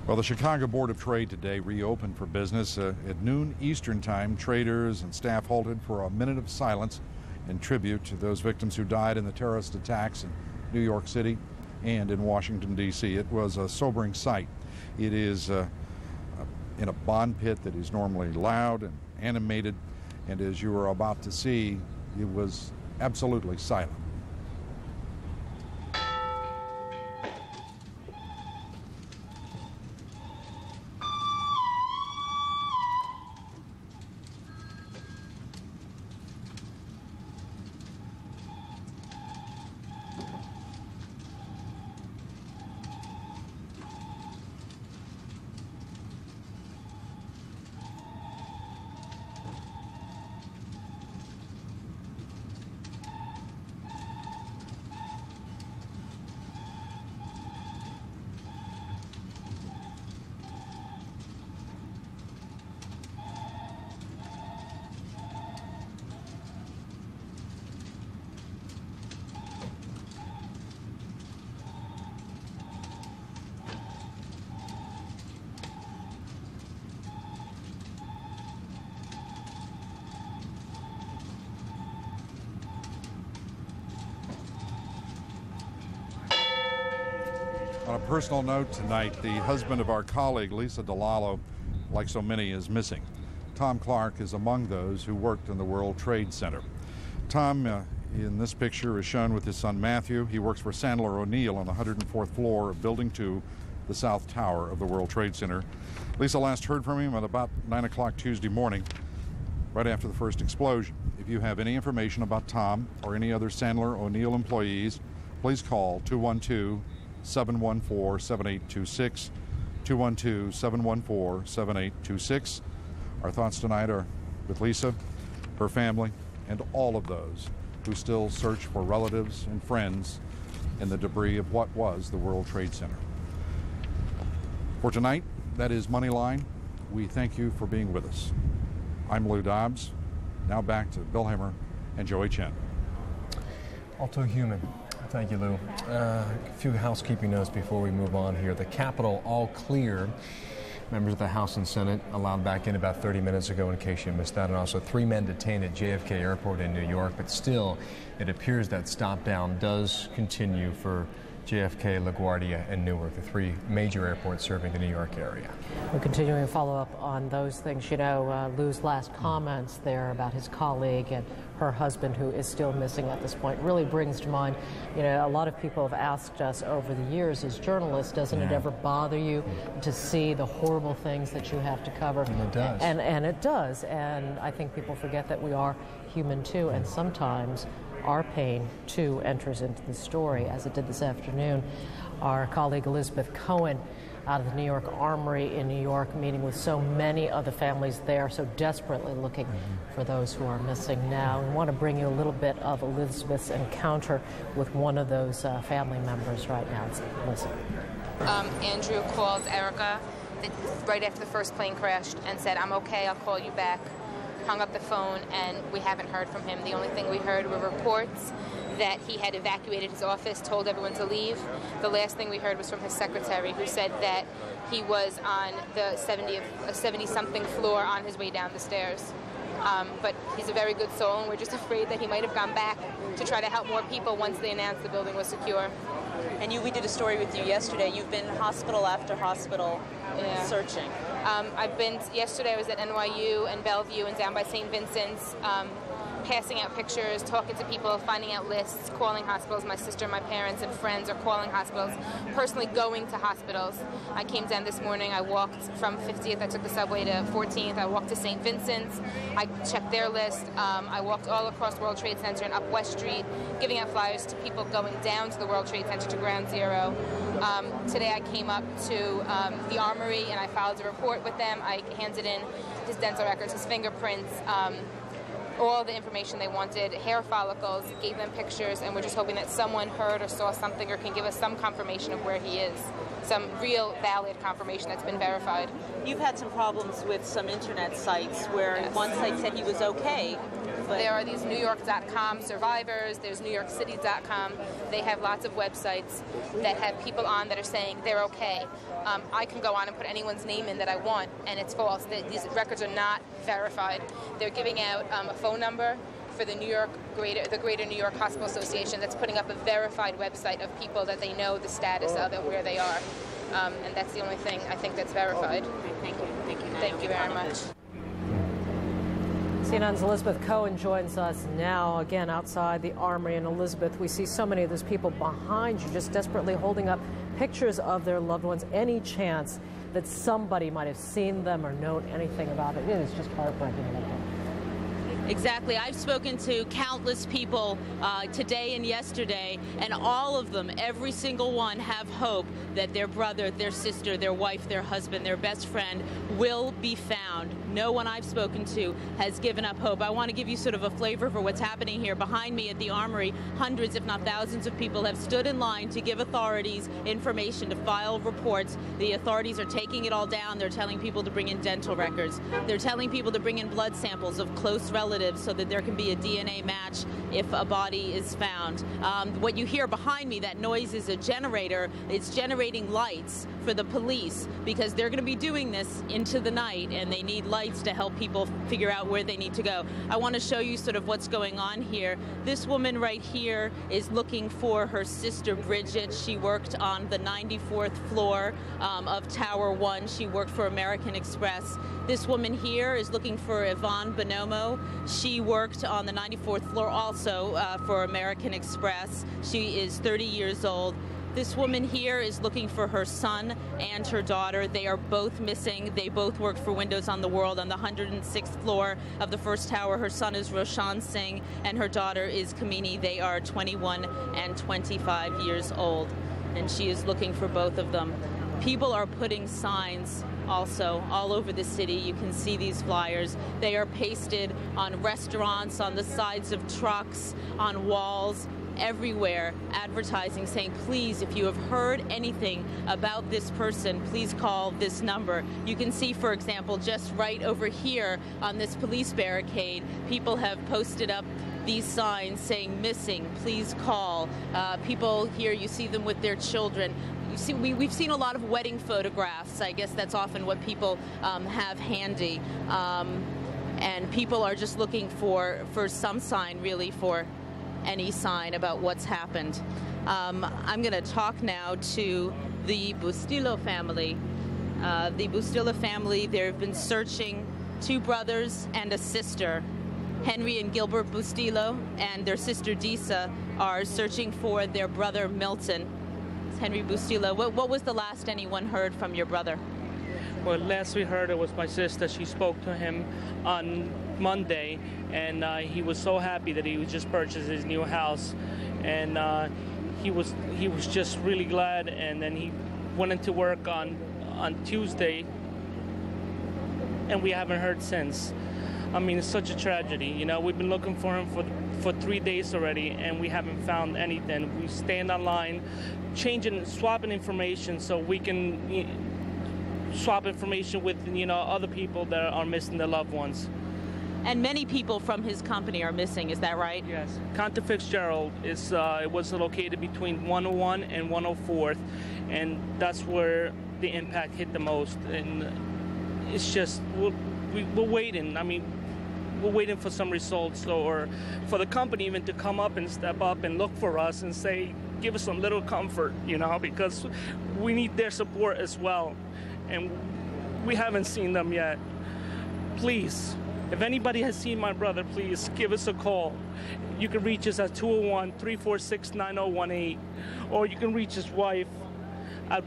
Well, the Chicago Board of Trade today reopened for business. At noon Eastern Time, traders and staff halted for a minute of silence in tribute to those victims who died in the terrorist attacks in New York City and in Washington, D.C. It was a sobering sight. It is in a bond pit that is normally loud and animated, and as you are about to see, it was absolutely silent. On a personal note tonight, the husband of our colleague, Lisa DeLallo, like so many, is missing. Tom Clark is among those who worked in the World Trade Center. Tom, in this picture, is shown with his son Matthew. He works for Sandler O'Neill on the 104th floor of Building 2, the South Tower of the World Trade Center. Lisa last heard from him at about 9 o'clock Tuesday morning, right after the first explosion. If you have any information about Tom or any other Sandler O'Neill employees, please call 212-714-7826, 212-714-7826. Our thoughts tonight are with Lisa, her family, and all of those who still search for relatives and friends in the debris of what was the World Trade Center. For tonight, that is Moneyline. We thank you for being with us. I'm Lou Dobbs. Now back to Bill Hemmer and Joey Chen. All too human. Thank you, Lou. A few housekeeping notes before we move on here. The Capitol all clear. Members of the House and Senate allowed back in about 30 minutes ago, in case you missed that, and also 3 men detained at JFK Airport in New York. But still, it appears that stop down does continue for JFK, LaGuardia, and Newark, the three major airports serving the New York area. We're continuing to follow up on those things. You know, Lou's last comments there about his colleague and her husband, who is still missing at this point, really brings to mind, you know, a lot of people have asked us over the years as journalists, doesn't it ever bother you to see the horrible things that you have to cover? And it does. And it does. And I think people forget that we are human too, and sometimes our pain too enters into the story, as it did this afternoon. Our colleague Elizabeth Cohen out of the New York Armory in New York, meeting with so many of the families there, so desperately looking for those who are missing now. We want to bring you a little bit of Elizabeth's encounter with one of those family members right now. Let's listen. Andrew called Erica right after the first plane crashed and said, "I'm okay, I'll call you back." Hung up the phone, and we haven't heard from him. The only thing we heard were reports that he had evacuated his office, told everyone to leave. The last thing we heard was from his secretary, who said that he was on the 70-something floor on his way down the stairs. But he's a very good soul, and we're just afraid that he might have gone back to try to help more people once they announced the building was secure. And we did a story with you yesterday. You've been hospital after hospital searching. Yesterday I was at NYU and Bellevue and down by St. Vincent's, passing out pictures, talking to people, finding out lists, calling hospitals. My sister, my parents, and friends are calling hospitals, personally going to hospitals. I came down this morning, I walked from 50th, I took the subway to 14th, I walked to St. Vincent's, I checked their list, I walked all across World Trade Center and up West Street, giving out flyers to people going down to the World Trade Center to Ground Zero. Today I came up to the Armory and I filed a report with them. I handed in his dental records, his fingerprints, all the information they wanted, hair follicles, gave them pictures, and we're just hoping that someone heard or saw something or can give us some confirmation of where he is, some real valid confirmation that's been verified. You've had some problems with some internet sites where one site said he was okay. But there are these NewYork.com survivors, there's NewYorkCity.com. They have lots of websites that have people on that are saying they're okay. I can go on and put anyone's name in that I want, and it's false. These records are not verified. They're giving out a phone number for the Greater New York Hospital Association that's putting up a verified website of people that they know the status of and where they are. And that's the only thing I think that's verified. Thank you. Thank you very much. CNN's Elizabeth Cohen joins us now, again, outside the Armory. And Elizabeth, we see so many of those people behind you just desperately holding up pictures of their loved ones. Any chance that somebody might have seen them or known anything about it? It is just heartbreaking. Exactly. I've spoken to countless people today and yesterday, and all of them, every single one, have hope that their brother, their sister, their wife, their husband, their best friend will be found. No one I've spoken to has given up hope. I want to give you sort of a flavor for what's happening here. Behind me at the Armory, hundreds, if not thousands of people have stood in line to give authorities information, to file reports. The authorities are taking it all down. They're telling people to bring in dental records. They're telling people to bring in blood samples of close relatives so that there can be a DNA match if a body is found. What you hear behind me, that noise, is a generator. It's generating lights for the police because they're going to be doing this into the night, and they need lights to help people figure out where they need to go. I want to show you sort of what's going on here. This woman right here is looking for her sister Bridget. She worked on the 94th floor of Tower 1. She worked for American Express. This woman here is looking for Yvonne Bonomo. She worked on the 94th floor also for American Express. She is 30 years old. This woman here is looking for her son and her daughter. They are both missing. They both work for Windows on the World on the 106th floor of the first tower. Her son is Roshan Singh and her daughter is Kamini. They are 21 and 25 years old, and she is looking for both of them. People are putting signs also all over the city. You can see these flyers. They are pasted on restaurants, on the sides of trucks, on walls, everywhere, advertising saying, please, if you have heard anything about this person, please call this number. You can see, for example, just right over here on this police barricade, people have posted up these signs saying missing, please call. People here, you see them with their children. You see, we've seen a lot of wedding photographs. I guess that's often what people have handy. And people are just looking for some sign, really, for any sign about what's happened. I'm going to talk now to the Bustillo family. The Bustillo family, they've been searching 2 brothers and a sister. Henry and Gilbert Bustillo and their sister Disa are searching for their brother Milton. Henry Bustillo, what was the last anyone heard from your brother? Well, last we heard it was my sister. She spoke to him on Monday, and he was so happy that he just purchased his new house, and he was just really glad. And then he went into work on Tuesday, and we haven't heard since. I mean, it's such a tragedy. You know, we've been looking for him for 3 days already, and we haven't found anything. We stand online, swapping information so we can swap information with, other people that are missing their loved ones. And many people from his company are missing, is that right? Yes. Cantor Fitzgerald it was located between 101 and 104th, and that's where the impact hit the most. And it's just, we're waiting. I mean, we're waiting for some results, or for the company even to come up and step up and look for us and say, give us a little comfort, because we need their support as well. And we haven't seen them yet. Please, if anybody has seen my brother, please give us a call. You can reach us at 201-346-9018, or you can reach his wife at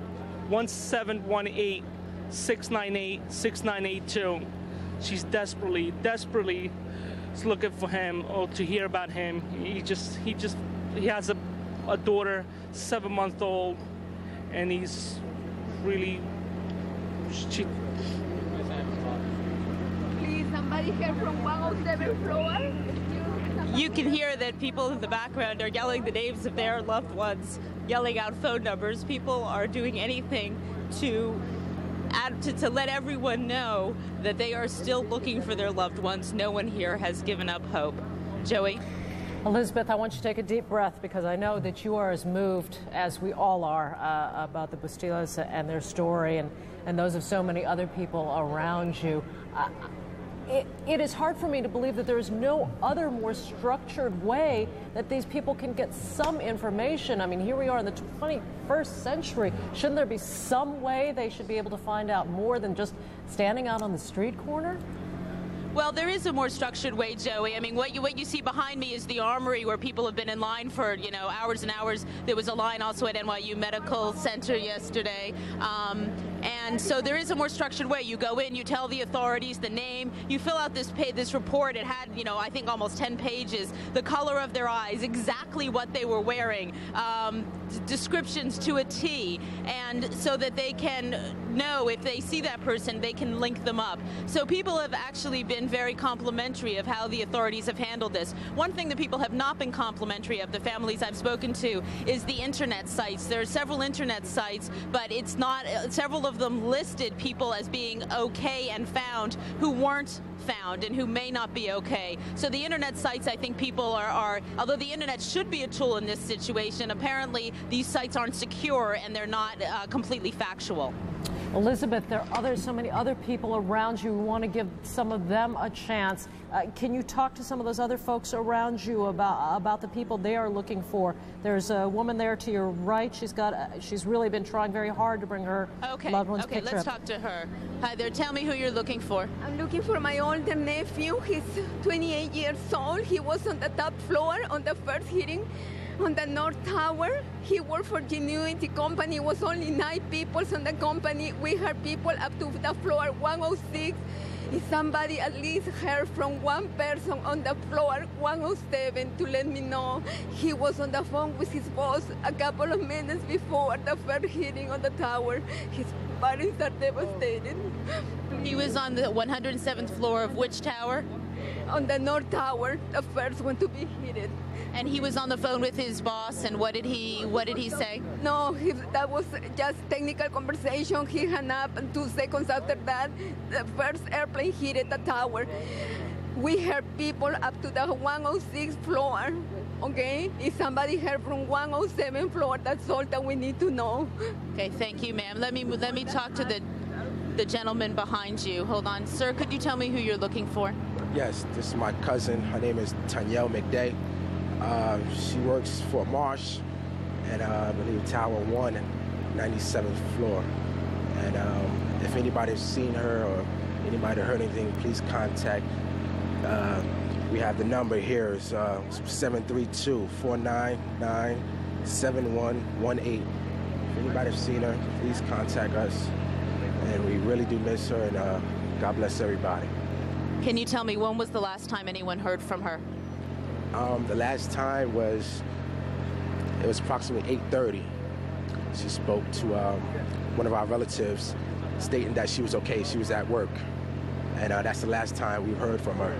1718-698-6982. She's desperately looking for him, or to hear about him. He has a daughter, 7-month-old, and he's really. Please, somebody here from 107 floor. You can hear that people in the background are yelling the names of their loved ones, yelling out phone numbers. People are doing anything to let everyone know that they are still looking for their loved ones. No one here has given up hope. Joey? Elizabeth, I want you to take a deep breath, because I know that you are as moved as we all are about the Bustillos and their story, and those of so many other people around you. It is hard for me to believe that there is no other more structured way that these people can get some information. I mean, here we are in the 21st century. Shouldn't there be some way they should be able to find out more than just standing out on the street corner? Well, there is a more structured way, Joey. I mean, what you see behind me is the armory, where people have been in line for, hours and hours. There was a line also at NYU Medical Center yesterday. And so there is a more structured way. You go in, you tell the authorities the name, you fill out this report. It had, I think almost 10 pages, the color of their eyes, exactly what they were wearing, descriptions to a T, and so that they can know if they see that person, they can link them up. So people have actually been very complimentary of how the authorities have handled this. One thing that people have not been complimentary of, the families I've spoken to, is the internet sites. There are several internet sites, but it's not, several of them listed people as being okay and found who weren't found and who may not be okay. So the internet sites, I think people are although the internet should be a tool in this situation, apparently these sites aren't secure and they're not completely factual. Elizabeth, there are so many other people around you who want to give some of them a chance. Can you talk to some of those other folks around you about the people they are looking for? There's a woman there to your right. She's really been trying very hard to bring her loved one's picture. Okay, let's talk to her. Hi there. Tell me who you're looking for. I'm looking for my older nephew. He's 28 years old. He was on the top floor on the first hearing on the North Tower. He worked for Genuity Company. It was only 9 people on the company. We heard people up to the floor 106. If somebody at least heard from one person on the floor 107 to let me know. He was on the phone with his boss a couple of minutes before the first hearing on the tower. His parents are devastated. He was on the 107th floor of which tower? On the North Tower, the first one to be hit. And he was on the phone with his boss, and what did he say? No, that was just technical conversation. He hung up, and 2 seconds after that, the first airplane hit the tower. We heard people up to the 106th floor, okay? If somebody heard from 107th floor, that's all that we need to know. Okay, thank you, ma'am. Let me talk to the gentleman behind you. Hold on. Sir, could you tell me who you're looking for? Yes, this is my cousin. Her name is Tanyelle McDay. She works for Marsh at, I believe, Tower 1, 97th floor. And if anybody's seen her or anybody heard anything, please contact. We have the number here. It's 732-499-7118. If anybody's seen her, please contact us. And we really do miss her, and God bless everybody. Can you tell me when was the last time anyone heard from her? The last time was, it was approximately 8:30. She spoke to one of our relatives stating that she was okay, she was at work. And that's the last time we've heard from her.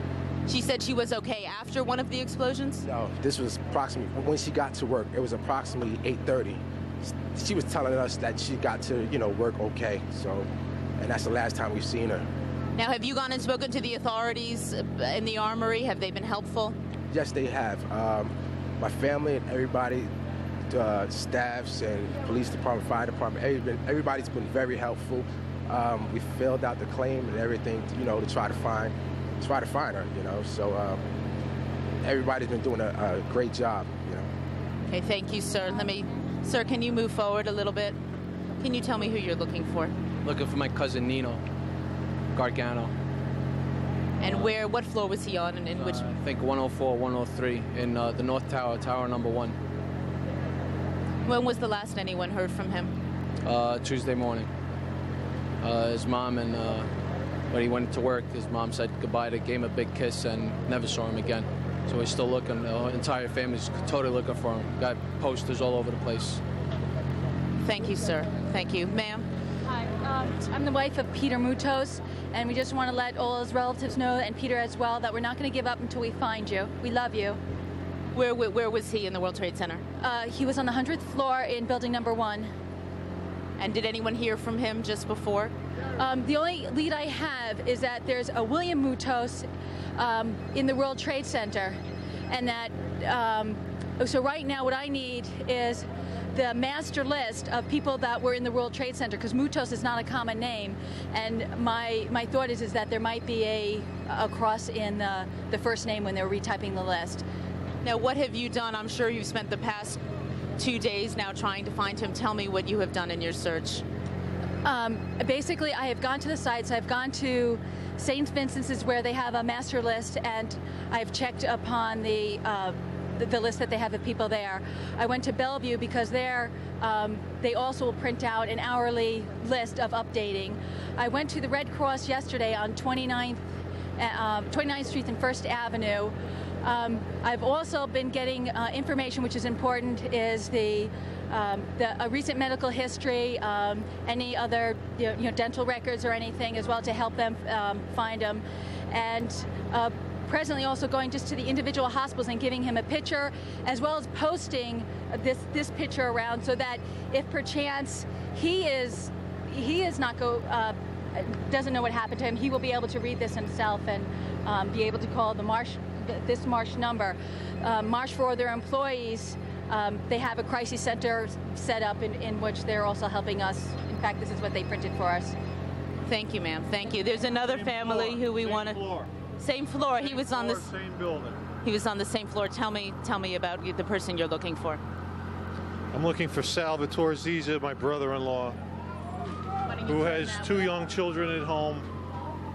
She said she was okay after one of the explosions? No, this was approximately, when she got to work, it was approximately 8:30. She was telling us that she got to, work okay, so, and that's the last time we've seen her. Now, have you gone and spoken to the authorities in the Armory? Have they been helpful? Yes, they have. My family and everybody, staffs and police department, fire department, everybody's been very helpful. We filled out the claim and everything, to try to find her, So everybody's been doing a great job, Okay, thank you, sir. Sir, can you move forward a little bit? Can you tell me who you're looking for? Looking for my cousin Nino Gargano. And what floor was he on, and in which? I think 104, 103 in the North Tower, Tower number 1. When was the last anyone heard from him? Tuesday morning. His mom and when he went to work, his mom said goodbye, gave him a big kiss, and never saw him again. So we're still looking. The entire family's totally looking for him. Got posters all over the place. Thank you, sir. Thank you. Ma'am? Hi. I'm the wife of Peter Mutos, and we just want to let all his relatives know, and Peter as well, that we're not going to give up until we find you. We love you. Where was he in the World Trade Center? He was on the 100th floor in building number 1. And did anyone hear from him just before? The only lead I have is that there's a William Mutos in the World Trade Center, and that so right now what I need is the master list of people that were in the World Trade Center, because Mutos is not a common name, and my thought is that there might be a cross in the first name when they were retyping the list. Now, what have you done? I'm sure you've spent the past 2 days now trying to find him. Tell me what you have done in your search. Basically, I have gone to the sites. I've gone to St. Vincent's, where they have a master list, and I've checked upon the list that they have of people there. I went to Bellevue because there they also will print out an hourly list of updating. I went to the Red Cross yesterday on 29th Street and 1st Avenue. I've also been getting information, which is important, is a recent medical history, any other dental records or anything as well, to help them find them, and presently also going just to the individual hospitals and giving him a picture, as well as posting this picture around, so that if perchance he is not doesn't know what happened to him, he will be able to read this himself and be able to call this Marsh number. Marsh, for their employees, they have a crisis center set up in which they're also helping us. In fact, this is what they printed for us. Thank you, ma'am. Thank you. There's another family who we want to. Same floor. He was on the same building. He was on the same floor. Tell me about the person you're looking for. I'm looking for Salvatore Ziza, my brother-in-law, who has 2 young children at home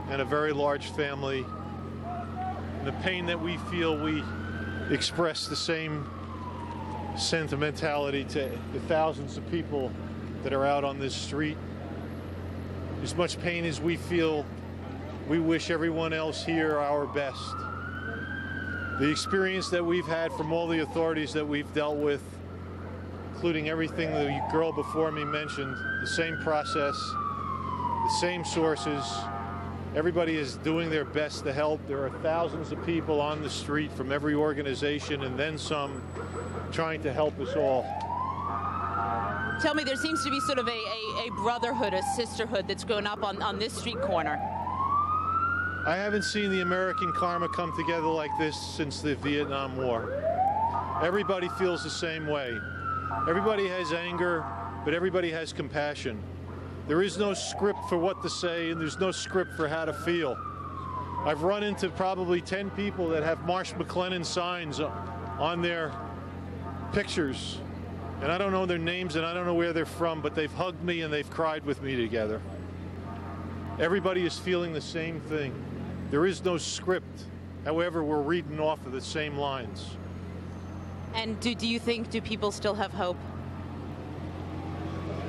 and a very large family. And the pain that we feel, we express the same sentimentality to the thousands of people that are out on this street. As much pain as we feel, we wish everyone else here our best. The experience that we've had from all the authorities that we've dealt with, including everything the girl before me mentioned, the same process, the same sources. Everybody is doing their best to help. There are thousands of people on the street from every organization and then some trying to help us all. Tell me, there seems to be sort of a brotherhood, a sisterhood that's grown up on this street corner. I haven't seen the American karma come together like this since the Vietnam War. Everybody feels the same way. Everybody has anger, but everybody has compassion. There is no script for what to say, and there's no script for how to feel. I've run into probably 10 people that have Marsh McLennan signs on their pictures. And I don't know their names and I don't know where they're from, but they've hugged me and they've cried with me together. Everybody is feeling the same thing. There is no script. However, we're reading off of the same lines. And do people still have hope?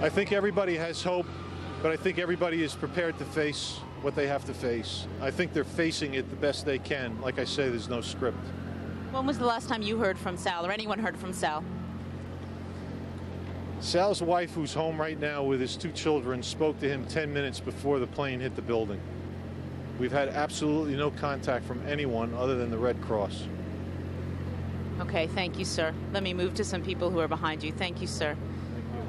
I think everybody has hope, but I think everybody is prepared to face what they have to face. I think they're facing it the best they can. Like I say, there's no script. When was the last time you heard from Sal, or anyone heard from Sal? Sal's wife, who's home right now with his 2 children, spoke to him 10 minutes before the plane hit the building. We've had absolutely no contact from anyone other than the Red Cross. Okay, thank you, sir. Let me move to some people who are behind you. Thank you, sir.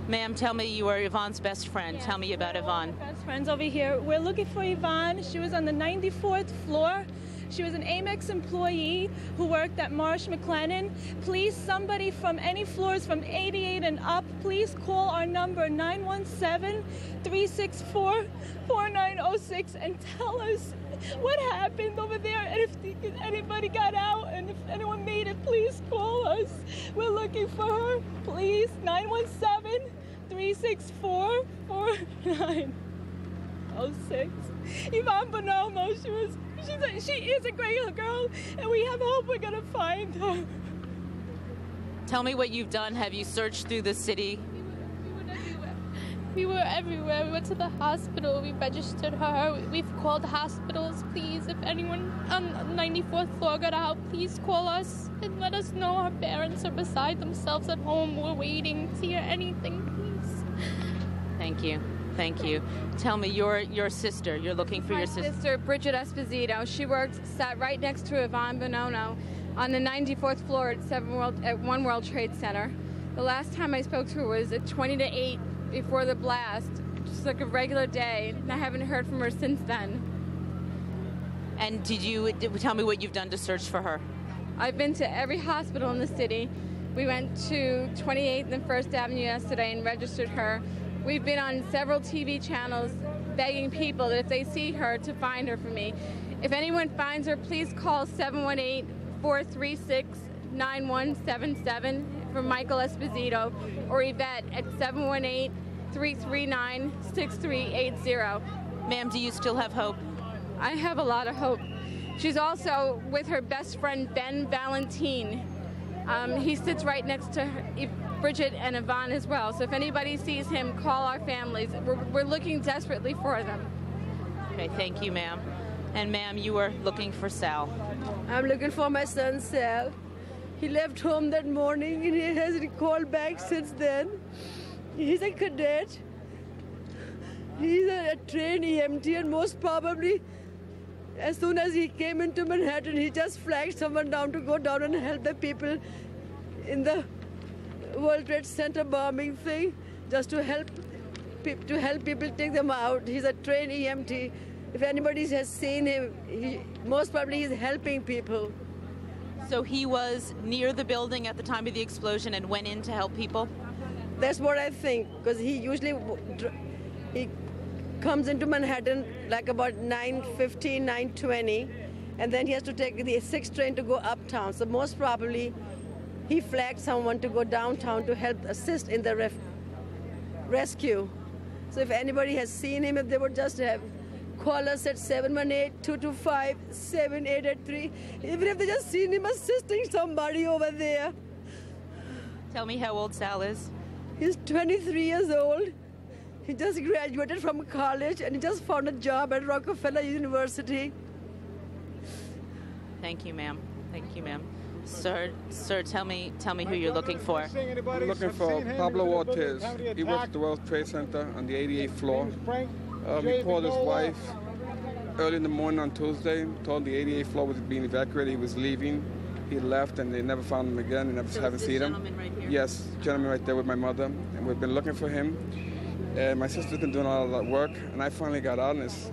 Ma'am, tell me, you are Yvonne's best friend. Yes. Tell me about Yvonne. Best friends over here. We're looking for Yvonne. She was on the 94th floor. She was an Amex employee who worked at Marsh McLennan. Please, somebody from any floors from 88 and up, please call our number 917-364-4906 and tell us what happened over there, and if anybody got out, and if anyone made it, please call us. We're looking for her. Please, 917-364-4906. Yvonne Bonomo, she is a great girl, and we have hope we're gonna find her. Tell me what you've done. Have you searched through the city? We were everywhere. We went to the hospital. We registered her. We've called hospitals. Please, if anyone on the 94th floor got out, please call us and let us know our parents are beside themselves at home. We're waiting to hear anything, please. Thank you. Thank you. Tell me, your sister. You're looking for your sister. My sister, Bridget Esposito. She sat right next to Yvonne Bonomo on the 94th floor at One World Trade Center. The last time I spoke to her was at 20 to 8 before the blast, just like a regular day, and I haven't heard from her since then. And tell me what you've done to search for her? I've been to every hospital in the city. We went to 28th and 1st Avenue yesterday and registered her. We've been on several TV channels begging people that if they see her, to find her for me. If anyone finds her, please call 718-436-9177 for Michael Esposito, or Yvette at 718-339-6380. Ma'am, do you still have hope? I have a lot of hope. She's also with her best friend, Ben Valentine. He sits right next to Bridget and Yvonne as well. So if anybody sees him, call our families. We're looking desperately for them. Okay, thank you, ma'am. And ma'am, you were looking for Sal. I'm looking for my son, Sal. He left home that morning and he hasn't called back since then. He's a cadet. He's a trained EMT, and most probably, as soon as he came into Manhattan, he just flagged someone down to go down and help the people in the World Trade Center bombing thing, just to help people take them out. He's a trained EMT. If anybody has seen him, most probably he's helping people. So he was near the building at the time of the explosion and went in to help people? That's what I think, because he usually comes into Manhattan like about 9:15, 9:20, and then he has to take the 6 train to go uptown. So most probably he flagged someone to go downtown to help assist in the rescue. So if anybody has seen him, if they would just call us at 718-225-7883, even if they just seen him assisting somebody over there. Tell me how old Sal is. He's 23 years old. He just graduated from college and he just found a job at Rockefeller University. Thank you, ma'am. Thank you, ma'am. Sir, tell me who you're looking for. I'm looking for Pablo Ortiz. He works at the World Trade Center on the 88th floor. He called his wife early in the morning on Tuesday, told the 88th floor was being evacuated. He was leaving. He left, and they never found him again. They never haven't seen him. Right here? Yes, gentleman right there with my mother, and we've been looking for him. And my sister's been doing all of that work, and I finally got out, and it's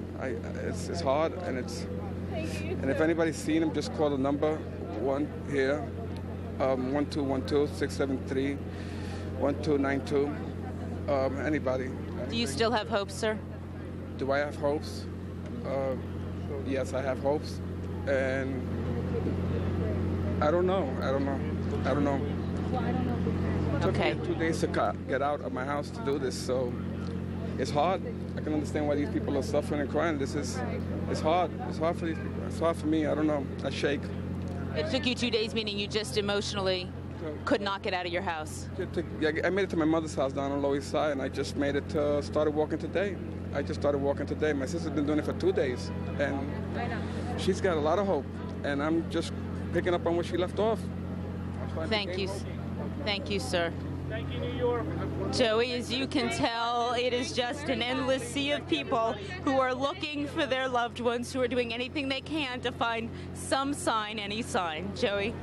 hard, and and if anybody's seen him, just call the number one here, 1212-673-1292. Anybody. Do you still have hope, sir? Do I have hopes? Yes, I have hopes, and I don't know. Okay. It took me 2 days to get out of my house to do this, so it's hard. I can understand why these people are suffering and crying. It's hard. It's hard for these people. It's hard for me. I don't know. I shake. It took you 2 days, meaning you just emotionally could not get out of your house. I made it to my mother's house down on Lower East Side, and I just made it started walking today. I just started walking today. My sister's been doing it for 2 days, and she's got a lot of hope, and I'm just picking up on where she left off. Thank you. Thank you, sir. Thank you, New York. Joey, as you can tell, it is just an endless sea of people who are looking for their loved ones, who are doing anything they can to find some sign, any sign. Joey?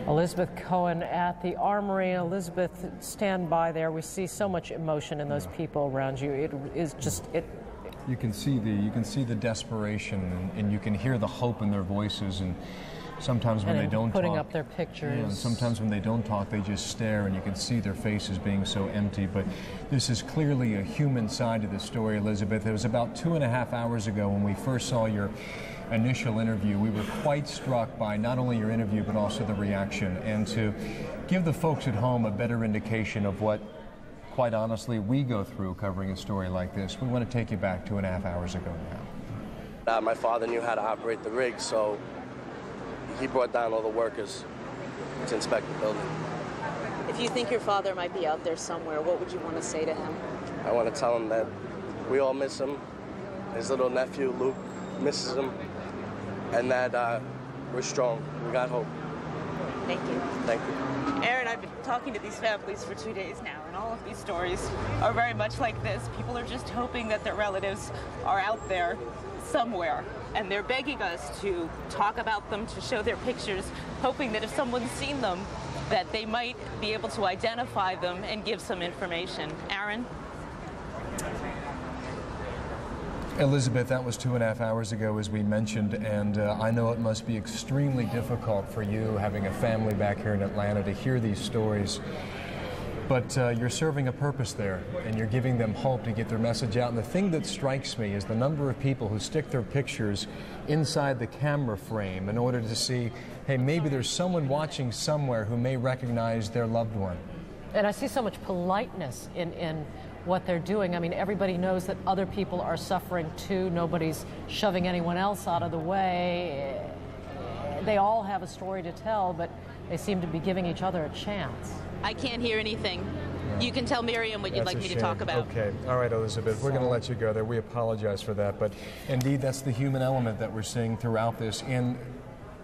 Elizabeth Cohen at the Armory. Elizabeth, stand by there. We see so much emotion in those people around you. It is just You can see the desperation, and you can hear the hope in their voices, and sometimes when they don't putting talk, up their pictures. and sometimes when they don't talk, they just stare, and you can see their faces being so empty. But this is clearly a human side to the story, Elizabeth. It was about 2.5 hours ago when we first saw your initial interview. We were quite struck by not only your interview but also the reaction, and to give the folks at home a better indication of what, quite honestly, we go through covering a story like this. We want to take you back 2.5 hours ago now. My father knew how to operate the rig, so he brought down all the workers to inspect the building. If you think your father might be out there somewhere, what would you want to say to him? I want to tell him that we all miss him. His little nephew, Luke, misses him. And that we're strong. We got hope. Thank you. Thank you. Aaron, I've been talking to these families for 2 days now, and all of these stories are very much like this. People are just hoping that their relatives are out there somewhere, and they're begging us to talk about them, to show their pictures, hoping that if someone's seen them, that they might be able to identify them and give some information. Aaron? Elizabeth, that was 2.5 hours ago, as we mentioned, and I know it must be extremely difficult for you, having a family back here in Atlanta, to hear these stories. But you're serving a purpose there, and you're giving them hope to get their message out. And the thing that strikes me is the number of people who stick their pictures inside the camera frame in order to see, hey, maybe there's someone watching somewhere who may recognize their loved one. And I see so much politeness in what they're doing. I mean, everybody knows that other people are suffering too. Nobody's shoving anyone else out of the way. They all have a story to tell, but they seem to be giving each other a chance. I can't hear anything. You can tell Miriam what you'd like me to talk about. Okay. All right, Elizabeth, we're going to let you go there. We apologize for that, but indeed that's the human element that we're seeing throughout this. And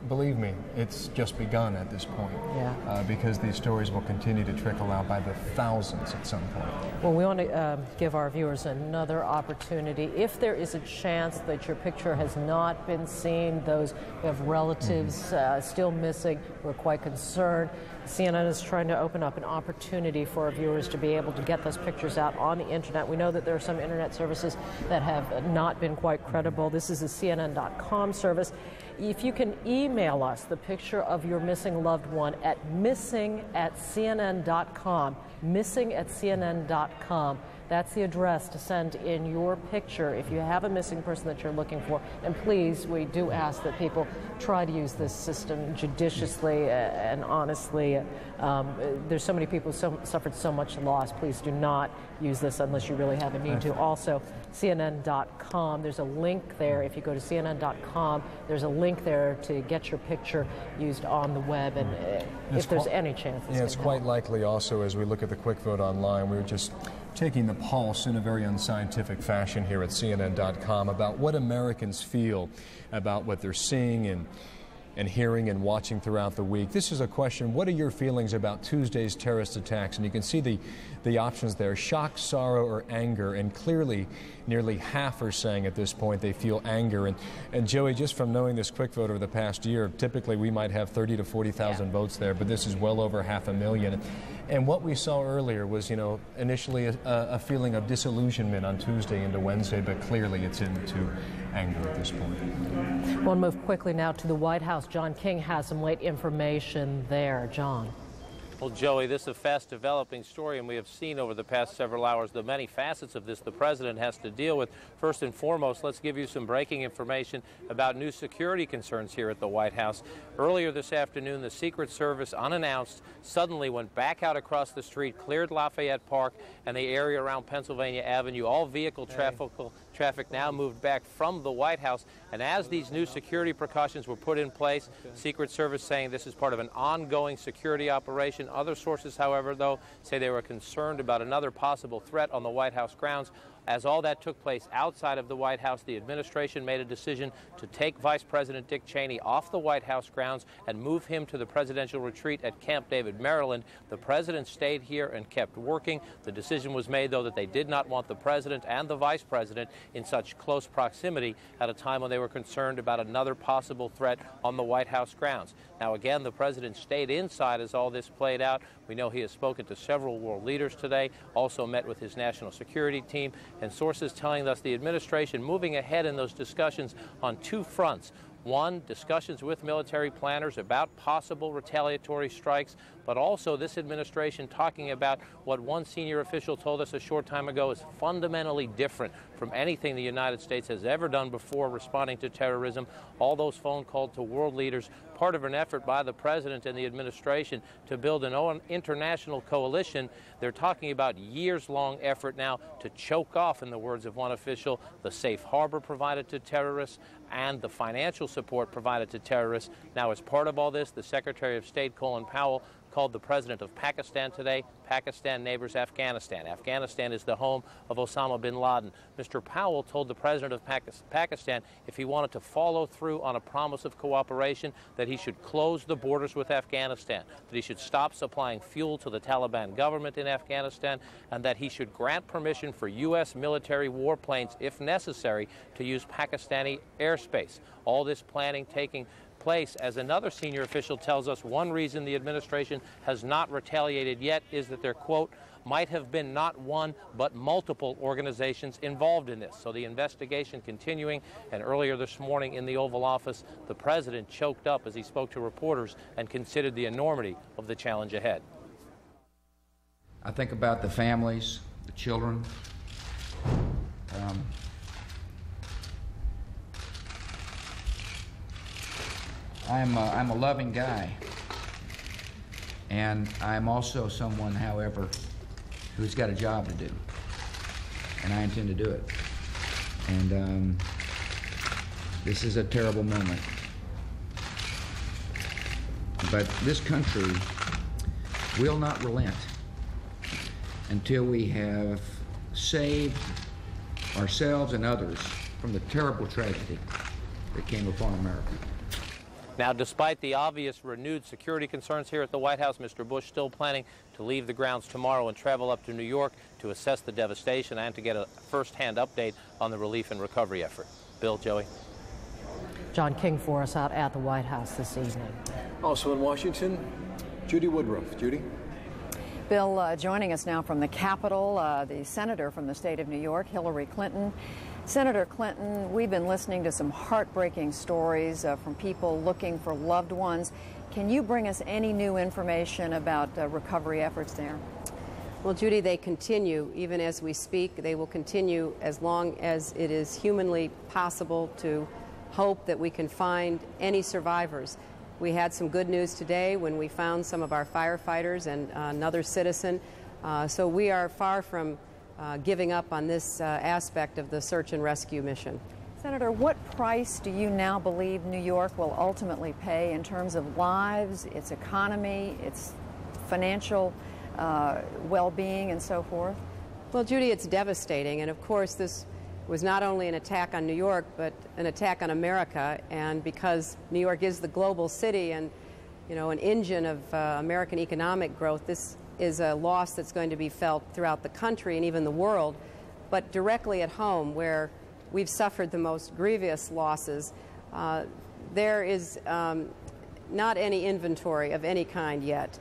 believe me, it's just begun at this point. Yeah. Because these stories will continue to trickle out by the thousands at some point. Well, we want to give our viewers another opportunity. If there is a chance that your picture has not been seen, those who have relatives still missing, we're quite concerned. CNN is trying to open up an opportunity for our viewers to be able to get those pictures out on the internet. We know that there are some internet services that have not been quite credible. This is a CNN.com service. If you can email us the picture of your missing loved one at missing@cnn.com, missing@cnn.com. That's the address to send in your picture if you have a missing person that you're looking for. And please, we do ask that people try to use this system judiciously and honestly. There's so many people who suffered so much loss. Please do not use this unless you really have a need to. Also, CNN.com, there's a link there. If you go to CNN.com, there's a link there to get your picture used on the web. And if there's any chance, it's quite likely also, as we look at the quick vote online, we're just taking the pulse in a very unscientific fashion here at CNN.com about what Americans feel about what they're seeing and hearing and watching throughout the week. This is a question: what are your feelings about Tuesday's terrorist attacks? And you can see the options there: shock, sorrow, or anger. And clearly, nearly half are saying at this point they feel anger. And Joey, just from knowing this quick vote over the past year, typically we might have 30,000 to 40,000 votes there, but this is well over 500,000. And what we saw earlier was, initially a feeling of disillusionment on Tuesday into Wednesday, but clearly it's into anger at this point. We'll move quickly now to the White House. John King has some late information there. John. Well, Joey, this is a fast-developing story, and we have seen over the past several hours the many facets of this the president has to deal with. First and foremost, let's give you some breaking information about new security concerns here at the White House. Earlier this afternoon, the Secret Service, unannounced, suddenly went back out across the street, cleared Lafayette Park and the area around Pennsylvania Avenue. All vehicle traffic now moved back from the White House. And as these new security precautions were put in place, Secret Service saying this is part of an ongoing security operation. Other sources, however, though, say they were concerned about another possible threat on the White House grounds. As all that took place outside of the White House, the administration made a decision to take Vice President Dick Cheney off the White House grounds and move him to the presidential retreat at Camp David, Maryland. The president stayed here and kept working. The decision was made, though, that they did not want the president and the vice president in such close proximity at a time when they were concerned about another possible threat on the White House grounds. Now, again, the president stayed inside as all this played out. We know he has spoken to several world leaders today, also met with his national security team, and sources telling us the administration moving ahead in those discussions on two fronts. One, discussions with military planners about possible retaliatory strikes, but also this administration talking about what one senior official told us a short time ago is fundamentally different from anything the United States has ever done before responding to terrorism. All those phone calls to world leaders, part of an effort by the president and the administration to build an international coalition. They're talking about years-long effort now to choke off, in the words of one official, the safe harbor provided to terrorists and the financial support provided to terrorists. Now, as part of all this, the Secretary of State, Colin Powell, called the president of Pakistan today. Pakistan neighbors Afghanistan. Afghanistan is the home of Osama bin Laden. Mr. Powell told the president of Pakistan if he wanted to follow through on a promise of cooperation that he should close the borders with Afghanistan, that he should stop supplying fuel to the Taliban government in Afghanistan, and that he should grant permission for U.S. military warplanes, if necessary, to use Pakistani airspace. All this planning taking place, as another senior official tells us, one reason the administration has not retaliated yet is that there, quote, might have been not one but multiple organizations involved in this. So the investigation continuing, and earlier this morning in the Oval Office, the president choked up as he spoke to reporters and considered the enormity of the challenge ahead. I think about the families, the children. I'm a loving guy, and I'm also someone, however, who's got a job to do, and I intend to do it. And this is a terrible moment, but this country will not relent until we have saved ourselves and others from the terrible tragedy that came upon America. Now, despite the obvious renewed security concerns here at the White House, Mr. Bush still planning to leave the grounds tomorrow and travel up to New York to assess the devastation and to get a first-hand update on the relief and recovery effort. Bill, Joey. John King for us out at the White House this evening. Also in Washington, Judy Woodruff. Judy? Bill, joining us now from the Capitol, the senator from the state of New York, Hillary Clinton. Senator Clinton, we've been listening to some heartbreaking stories from people looking for loved ones. Can you bring us any new information about recovery efforts there? Well, Judy, they continue. Even as we speak, they will continue as long as it is humanly possible to hope that we can find any survivors. We had some good news today when we found some of our firefighters and another citizen. So we are far from giving up on this aspect of the search and rescue mission. Senator, what price do you now believe New York will ultimately pay in terms of lives, its economy, its financial well-being, and so forth? Well, Judy, it's devastating, and of course this was not only an attack on New York, but an attack on America, and because New York is the global city and, you know, an engine of American economic growth, this is a loss that's going to be felt throughout the country and even the world, but directly at home where we've suffered the most grievous losses, there is not any inventory of any kind yet.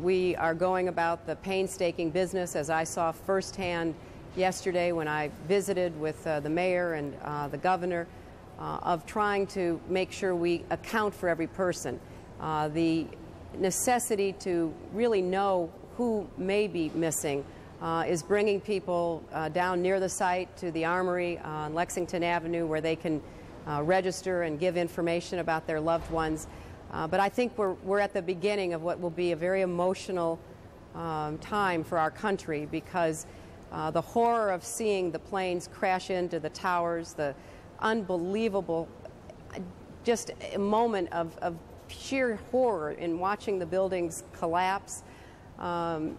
We are going about the painstaking business, as I saw firsthand yesterday when I visited with the mayor and the governor, of trying to make sure we account for every person. The necessity to really know who may be missing is bringing people down near the site to the Armory on Lexington Avenue, where they can register and give information about their loved ones. But I think we're at the beginning of what will be a very emotional time for our country, because the horror of seeing the planes crash into the towers, the unbelievable, just a moment of sheer horror in watching the buildings collapse,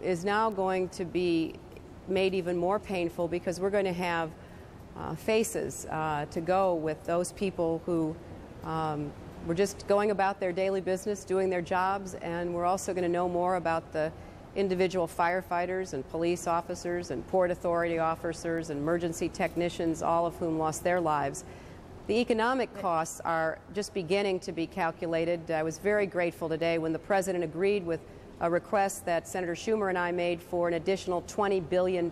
is now going to be made even more painful, because we're going to have faces to go with those people who were just going about their daily business, doing their jobs, and we're also going to know more about the individual firefighters and police officers and Port Authority officers and emergency technicians, all of whom lost their lives. The economic costs are just beginning to be calculated. I was very grateful today when the President agreed with a request that Senator Schumer and I made for an additional $20 billion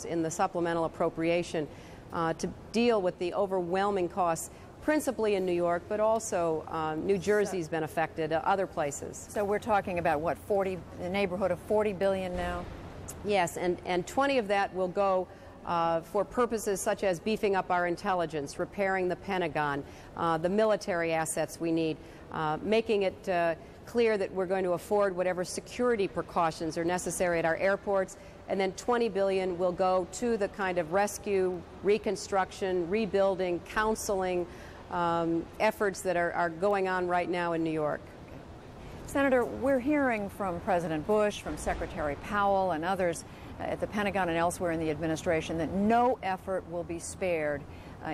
in the supplemental appropriation to deal with the overwhelming costs, principally in New York, but also New Jersey's been affected, other places. So we're talking about, what, the neighborhood of $40 billion now? Yes, and 20 of that will go for purposes such as beefing up our intelligence, repairing the Pentagon, the military assets we need, making it clear that we're going to afford whatever security precautions are necessary at our airports, and then $20 billion will go to the kind of rescue, reconstruction, rebuilding, counseling efforts that are going on right now in New York. Senator, we're hearing from President Bush, from Secretary Powell and others at the Pentagon and elsewhere in the administration that no effort will be spared,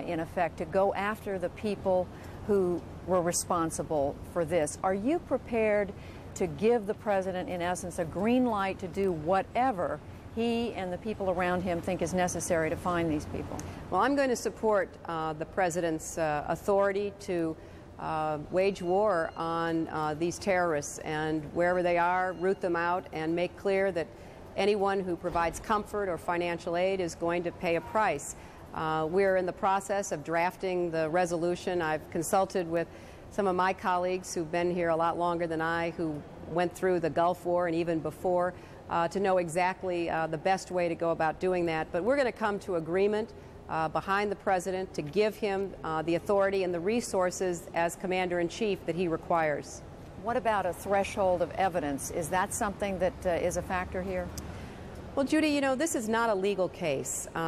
in effect, to go after the people who were responsible for this. Are you prepared to give the President, in essence, a green light to do whatever he and the people around him think is necessary to find these people? Well, I'm going to support the President's authority to wage war on these terrorists, and wherever they are, root them out and make clear that anyone who provides comfort or financial aid is going to pay a price. We're in the process of drafting the resolution. I've consulted with some of my colleagues who've been here a lot longer than I, who went through the Gulf War and even before, to know exactly the best way to go about doing that. But we're going to come to agreement behind the President to give him the authority and the resources as Commander-in-Chief that he requires. What about a threshold of evidence? Is that something that is a factor here? Well, Judy, you know, this is not a legal case. You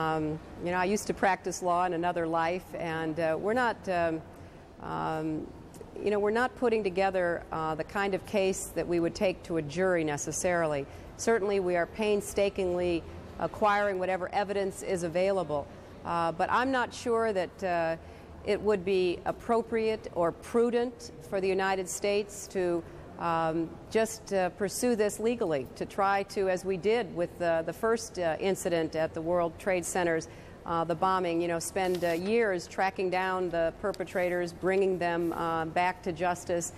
know, I used to practice law in another life, and we're not, you know, we're not putting together the kind of case that we would take to a jury necessarily. Certainly, we are painstakingly acquiring whatever evidence is available. But I'm not sure that it would be appropriate or prudent for the United States to just pursue this legally, to try to, as we did with the first incident at the World Trade Centers, the bombing, you know, spend years tracking down the perpetrators, bringing them back to justice.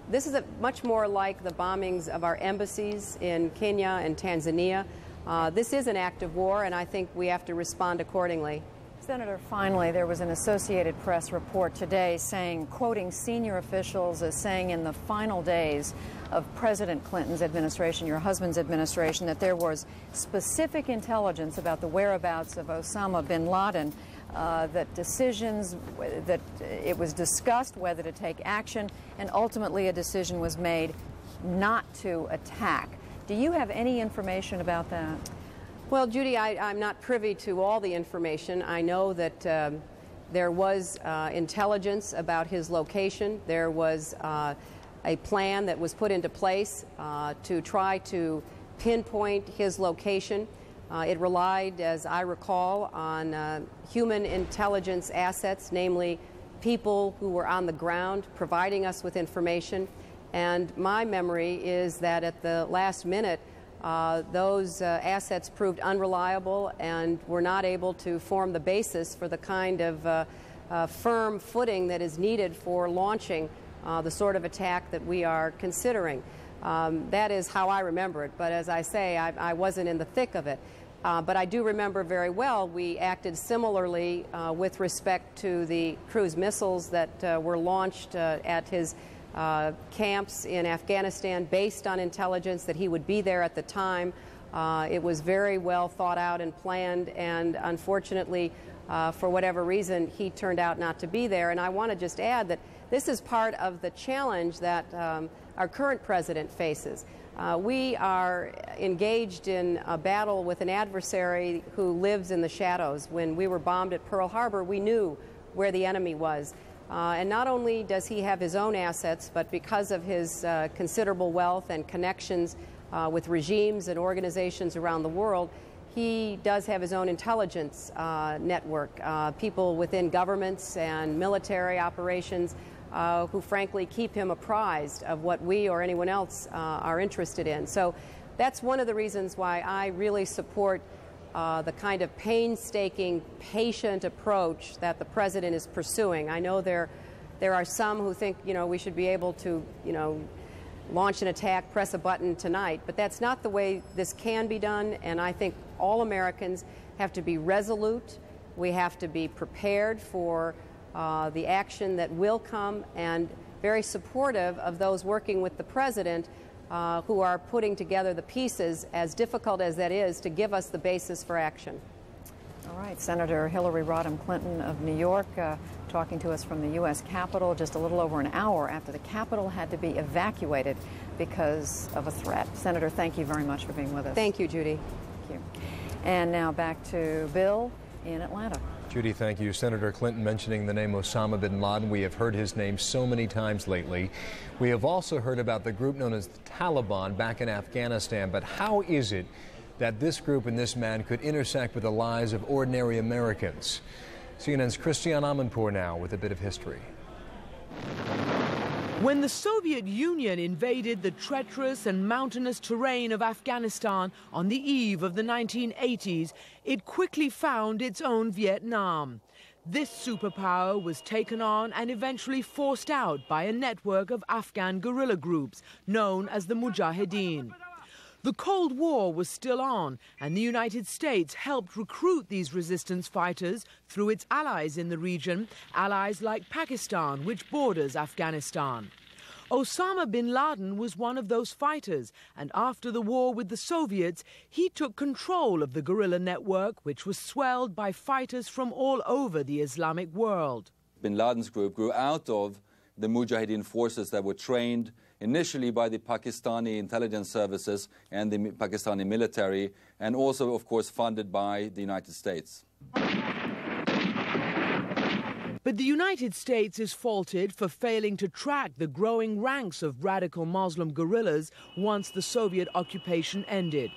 This is much more like the bombings of our embassies in Kenya and Tanzania. This is an act of war, and I think we have to respond accordingly. Senator, finally, there was an Associated Press report today saying, quoting senior officials as saying in the final days of President Clinton's administration, your husband's administration, that there was specific intelligence about the whereabouts of Osama bin Laden, that it was discussed whether to take action, and ultimately a decision was made not to attack. Do you have any information about that? Well, Judy, I'm not privy to all the information. I know that there was intelligence about his location. There was a plan that was put into place to try to pinpoint his location. It relied, as I recall, on human intelligence assets, namely people who were on the ground providing us with information. And my memory is that at the last minute, those assets proved unreliable and were not able to form the basis for the kind of firm footing that is needed for launching the sort of attack that we are considering. That is how I remember it, but as I say, I wasn't in the thick of it. But I do remember very well we acted similarly with respect to the cruise missiles that were launched at his camps in Afghanistan based on intelligence that he would be there at the time. It was very well thought out and planned, and unfortunately, for whatever reason, he turned out not to be there. And I want to just add that this is part of the challenge that our current president faces. We are engaged in a battle with an adversary who lives in the shadows. When we were bombed at Pearl Harbor, we knew where the enemy was. And not only does he have his own assets, but because of his considerable wealth and connections with regimes and organizations around the world, he does have his own intelligence network, people within governments and military operations who frankly keep him apprised of what we or anyone else are interested in. So that's one of the reasons why I really support the kind of painstaking, patient approach that the president is pursuing. I know there are some who think, we should be able to, launch an attack, press a button tonight, but that's not the way this can be done, and I think all Americans have to be resolute. We have to be prepared for the action that will come, and very supportive of those working with the president who are putting together the pieces, as difficult as that is, to give us the basis for action. All right, Senator Hillary Rodham Clinton of New York talking to us from the U.S. Capitol just a little over an hour after the Capitol had to be evacuated because of a threat. Senator, thank you very much for being with us. Thank you, Judy. Thank you. And now back to Bill in Atlanta. Judy, thank you. Senator Clinton mentioning the name Osama bin Laden. We have heard his name so many times lately. We have also heard about the group known as the Taliban back in Afghanistan. But how is it that this group and this man could intersect with the lives of ordinary Americans? CNN's Christiane Amanpour now with a bit of history. When the Soviet Union invaded the treacherous and mountainous terrain of Afghanistan on the eve of the 1980s, it quickly found its own Vietnam. This superpower was taken on and eventually forced out by a network of Afghan guerrilla groups known as the Mujahideen. The Cold War was still on, and the United States helped recruit these resistance fighters through its allies in the region, allies like Pakistan, which borders Afghanistan. Osama bin Laden was one of those fighters, and after the war with the Soviets, he took control of the guerrilla network, which was swelled by fighters from all over the Islamic world. Bin Laden's group grew out of the Mujahideen forces that were trained initially by the Pakistani intelligence services and the Pakistani military, and also, of course, funded by the United States. But the United States is faulted for failing to track the growing ranks of radical Muslim guerrillas once the Soviet occupation ended.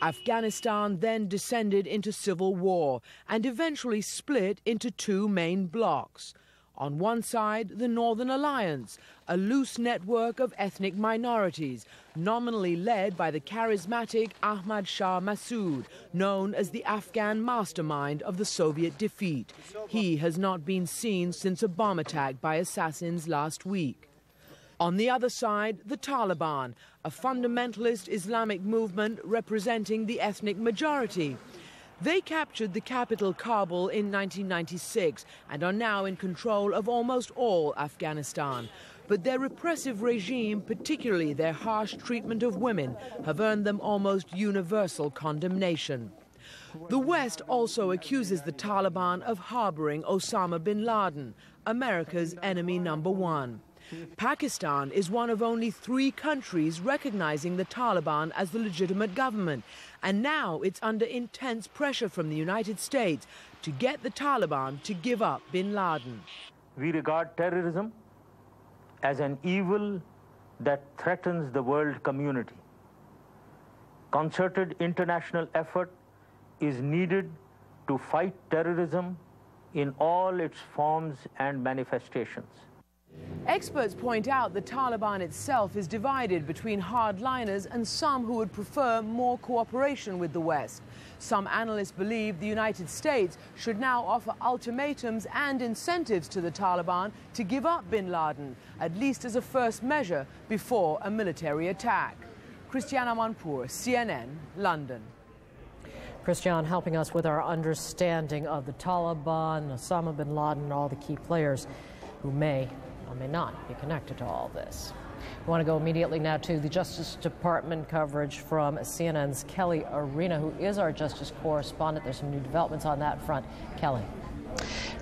Afghanistan then descended into civil war and eventually split into two main blocs. On one side, the Northern Alliance, a loose network of ethnic minorities, nominally led by the charismatic Ahmad Shah Massoud, known as the Afghan mastermind of the Soviet defeat. He has not been seen since a bomb attack by assassins last week. On the other side, the Taliban, a fundamentalist Islamic movement representing the ethnic majority. They captured the capital, Kabul, in 1996 and are now in control of almost all Afghanistan. But their repressive regime, particularly their harsh treatment of women, have earned them almost universal condemnation. The West also accuses the Taliban of harboring Osama bin Laden, America's enemy number one. Pakistan is one of only 3 countries recognizing the Taliban as the legitimate government, and now it's under intense pressure from the United States to get the Taliban to give up bin Laden. We regard terrorism as an evil that threatens the world community. Concerted international effort is needed to fight terrorism in all its forms and manifestations. Experts point out the Taliban itself is divided between hardliners and some who would prefer more cooperation with the West. Some analysts believe the United States should now offer ultimatums and incentives to the Taliban to give up bin Laden, at least as a first measure before a military attack. Christiane Amanpour, CNN, London. Christiane helping us with our understanding of the Taliban, Osama bin Laden, and all the key players who may or may not be connected to all this. We want to go immediately now to the Justice Department coverage from CNN's Kelly Arena, who is our Justice correspondent. There's some new developments on that front. Kelly.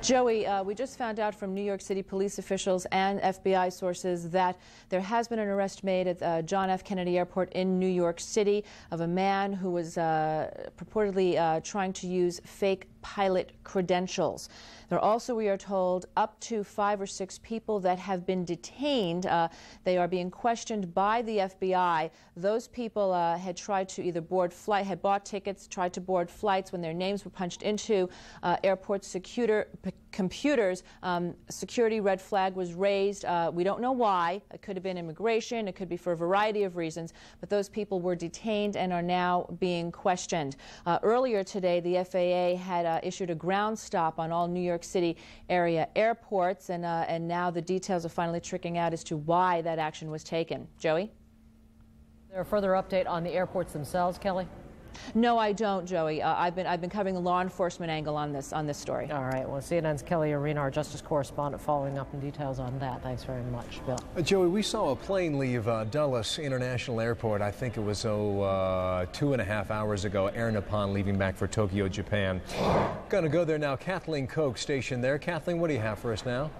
Joey, we just found out from New York City police officials and FBI sources that there has been an arrest made at John F. Kennedy Airport in New York City of a man who was purportedly trying to use fake pilot credentials. There are also, we are told, up to 5 or 6 people that have been detained. They are being questioned by the FBI. Those people had tried to either board flight, had bought tickets, tried to board flights when their names were punched into airport computers. Security red flag was raised. We don't know why. It could have been immigration. It could be for a variety of reasons. But those people were detained and are now being questioned. Earlier today, the FAA had issued a ground stop on all New York City area airports, and now the details are finally trickling out as to why that action was taken. Joey? Is there a further update on the airports themselves, Kelly? No, I don't, Joey. I've been covering the law enforcement angle on this story. All right. Well, CNN's Kelly Arena, our Justice correspondent, following up in details on that. Thanks very much, Bill. Joey, we saw a plane leave Dulles International Airport. I think it was 2.5 hours ago. Air Nippon leaving back for Tokyo, Japan. Going to go there now. Kathleen Koch stationed there. Kathleen, what do you have for us now?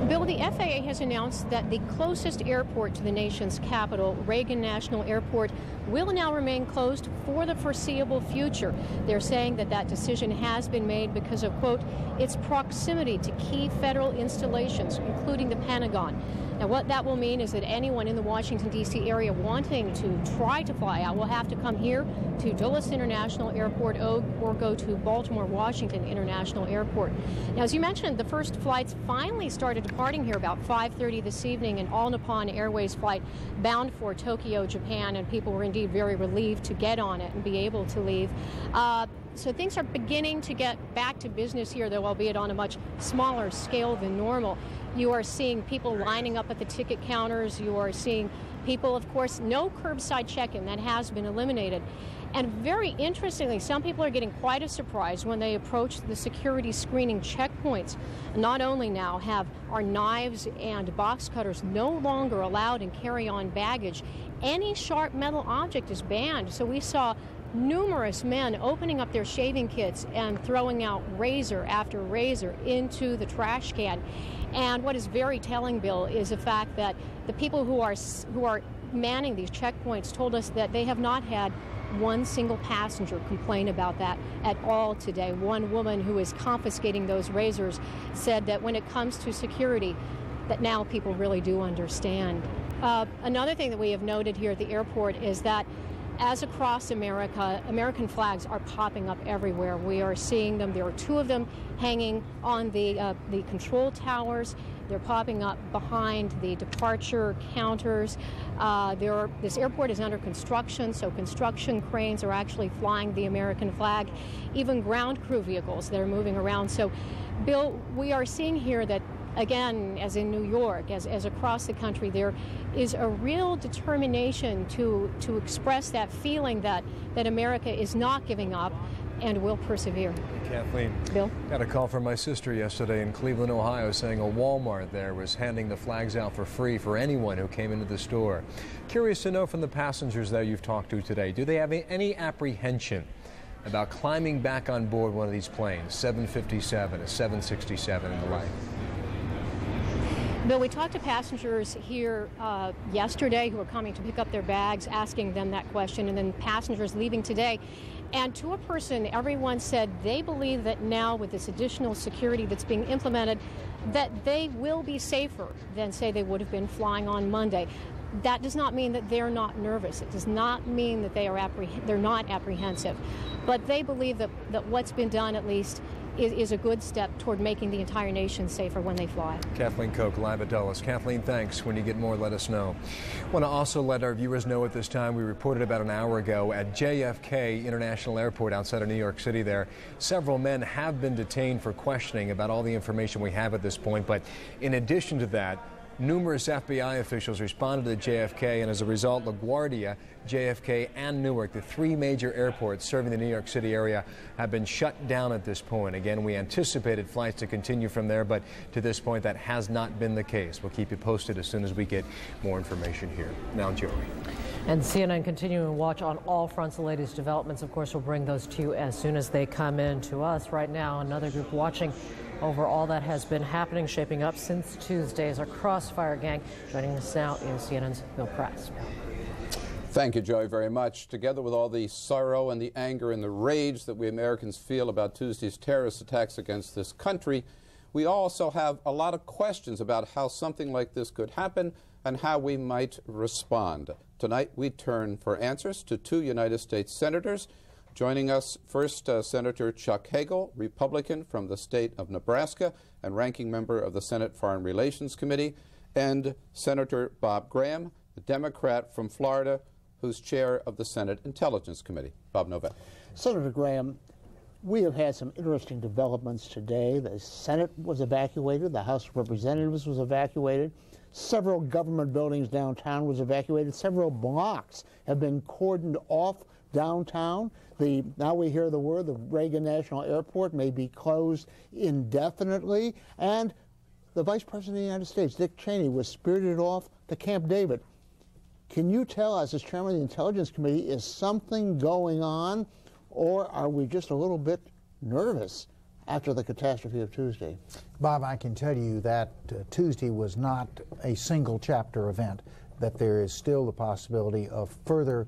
Bill, the FAA has announced that the closest airport to the nation's capital, Reagan National Airport, will now remain closed for the foreseeable future. They're saying that that decision has been made because of, quote, its proximity to key federal installations, including the Pentagon. Now, what that will mean is that anyone in the Washington, D.C. area wanting to try to fly out will have to come here to Dulles International Airport or go to Baltimore, Washington International Airport. Now, as you mentioned, the first flights finally started departing here about 5:30 this evening, an All Nippon Airways flight bound for Tokyo, Japan, and people were indeed very relieved to get on it and be able to leave. So things are beginning to get back to business here, though albeit on a much smaller scale than normal. You are seeing people lining up at the ticket counters. You are seeing people, of course, no curbside check-in. That has been eliminated. And very interestingly, some people are getting quite a surprise when they approach the security screening checkpoints. Not only now are knives and box cutters no longer allowed in carry-on baggage, any sharp metal object is banned. So we saw numerous men opening up their shaving kits and throwing out razor after razor into the trash can. And what is very telling, Bill, is the fact that the people who are manning these checkpoints told us that they have not had one single passenger complain about that at all today. One woman who is confiscating those razors said that when it comes to security, that now people really do understand. Another thing that we have noted here at the airport is that as across America, American flags are popping up everywhere. We are seeing them. There are 2 of them hanging on the control towers. They're popping up behind the departure counters. This airport is under construction, so construction cranes are actually flying the American flag. Even ground crew vehicles that are moving around. So, Bill, we are seeing here that, again, as in New York, as across the country, there is a real determination to express that feeling that America is not giving up and will persevere. Kathleen, Bill? Got a call from my sister yesterday in Cleveland, Ohio, saying a Walmart there was handing the flags out for free for anyone who came into the store. Curious to know from the passengers that you've talked to today, do they have any apprehension about climbing back on board one of these planes, 757, a 767 and the like? Bill, we talked to passengers here yesterday who are coming to pick up their bags, asking them that question, and then passengers leaving today. And to a person, everyone said they believe that now with this additional security that's being implemented, that they will be safer than, say, they would have been flying on Monday. That does not mean that they're not nervous. It does not mean that they're not apprehensive. But they believe that what's been done, at least, is a good step toward making the entire nation safer when they fly. Kathleen Koch, live at Dulles. Kathleen, thanks. When you get more, let us know. I want to also let our viewers know at this time, we reported about an hour ago at JFK International Airport outside of New York City there. Several men have been detained for questioning about all the information we have at this point. But in addition to that, Numerous FBI officials responded to JFK, and as a result, LaGuardia, JFK, and Newark, the three major airports serving the New York City area, have been shut down at this point. Again, we anticipated flights to continue from there, but to this point, that has not been the case. We'll keep you posted as soon as we get more information here. Now, Joey. And CNN continuing to watch on all fronts. The latest developments, of course, we'll bring those to you as soon as they come in to us. Right now, another group watching over all that has been happening, shaping up since Tuesday, is our Crossfire gang. Joining us now is CNN's Bill Press. Thank you, Joey, very much. Together with all the sorrow and the anger and the rage that we Americans feel about Tuesday's terrorist attacks against this country, we also have a lot of questions about how something like this could happen and how we might respond. Tonight, we turn for answers to two United States senators. Joining us first, Senator Chuck Hagel, Republican from the state of Nebraska and ranking member of the Senate Foreign Relations Committee, and Senator Bob Graham, the Democrat from Florida, who's chair of the Senate Intelligence Committee. Bob Novak. Senator Graham, we have had some interesting developments today. The Senate was evacuated, the House of Representatives was evacuated, several government buildings downtown was evacuated, several blocks have been cordoned off downtown. Now we hear the word the Reagan National Airport may be closed indefinitely, and the Vice President of the United States, Dick Cheney, was spirited off to Camp David. Can you tell us, as chairman of the Intelligence Committee, is something going on, or are we just a little bit nervous after the catastrophe of Tuesday? Bob, I can tell you that Tuesday was not a single chapter event, that there is still the possibility of further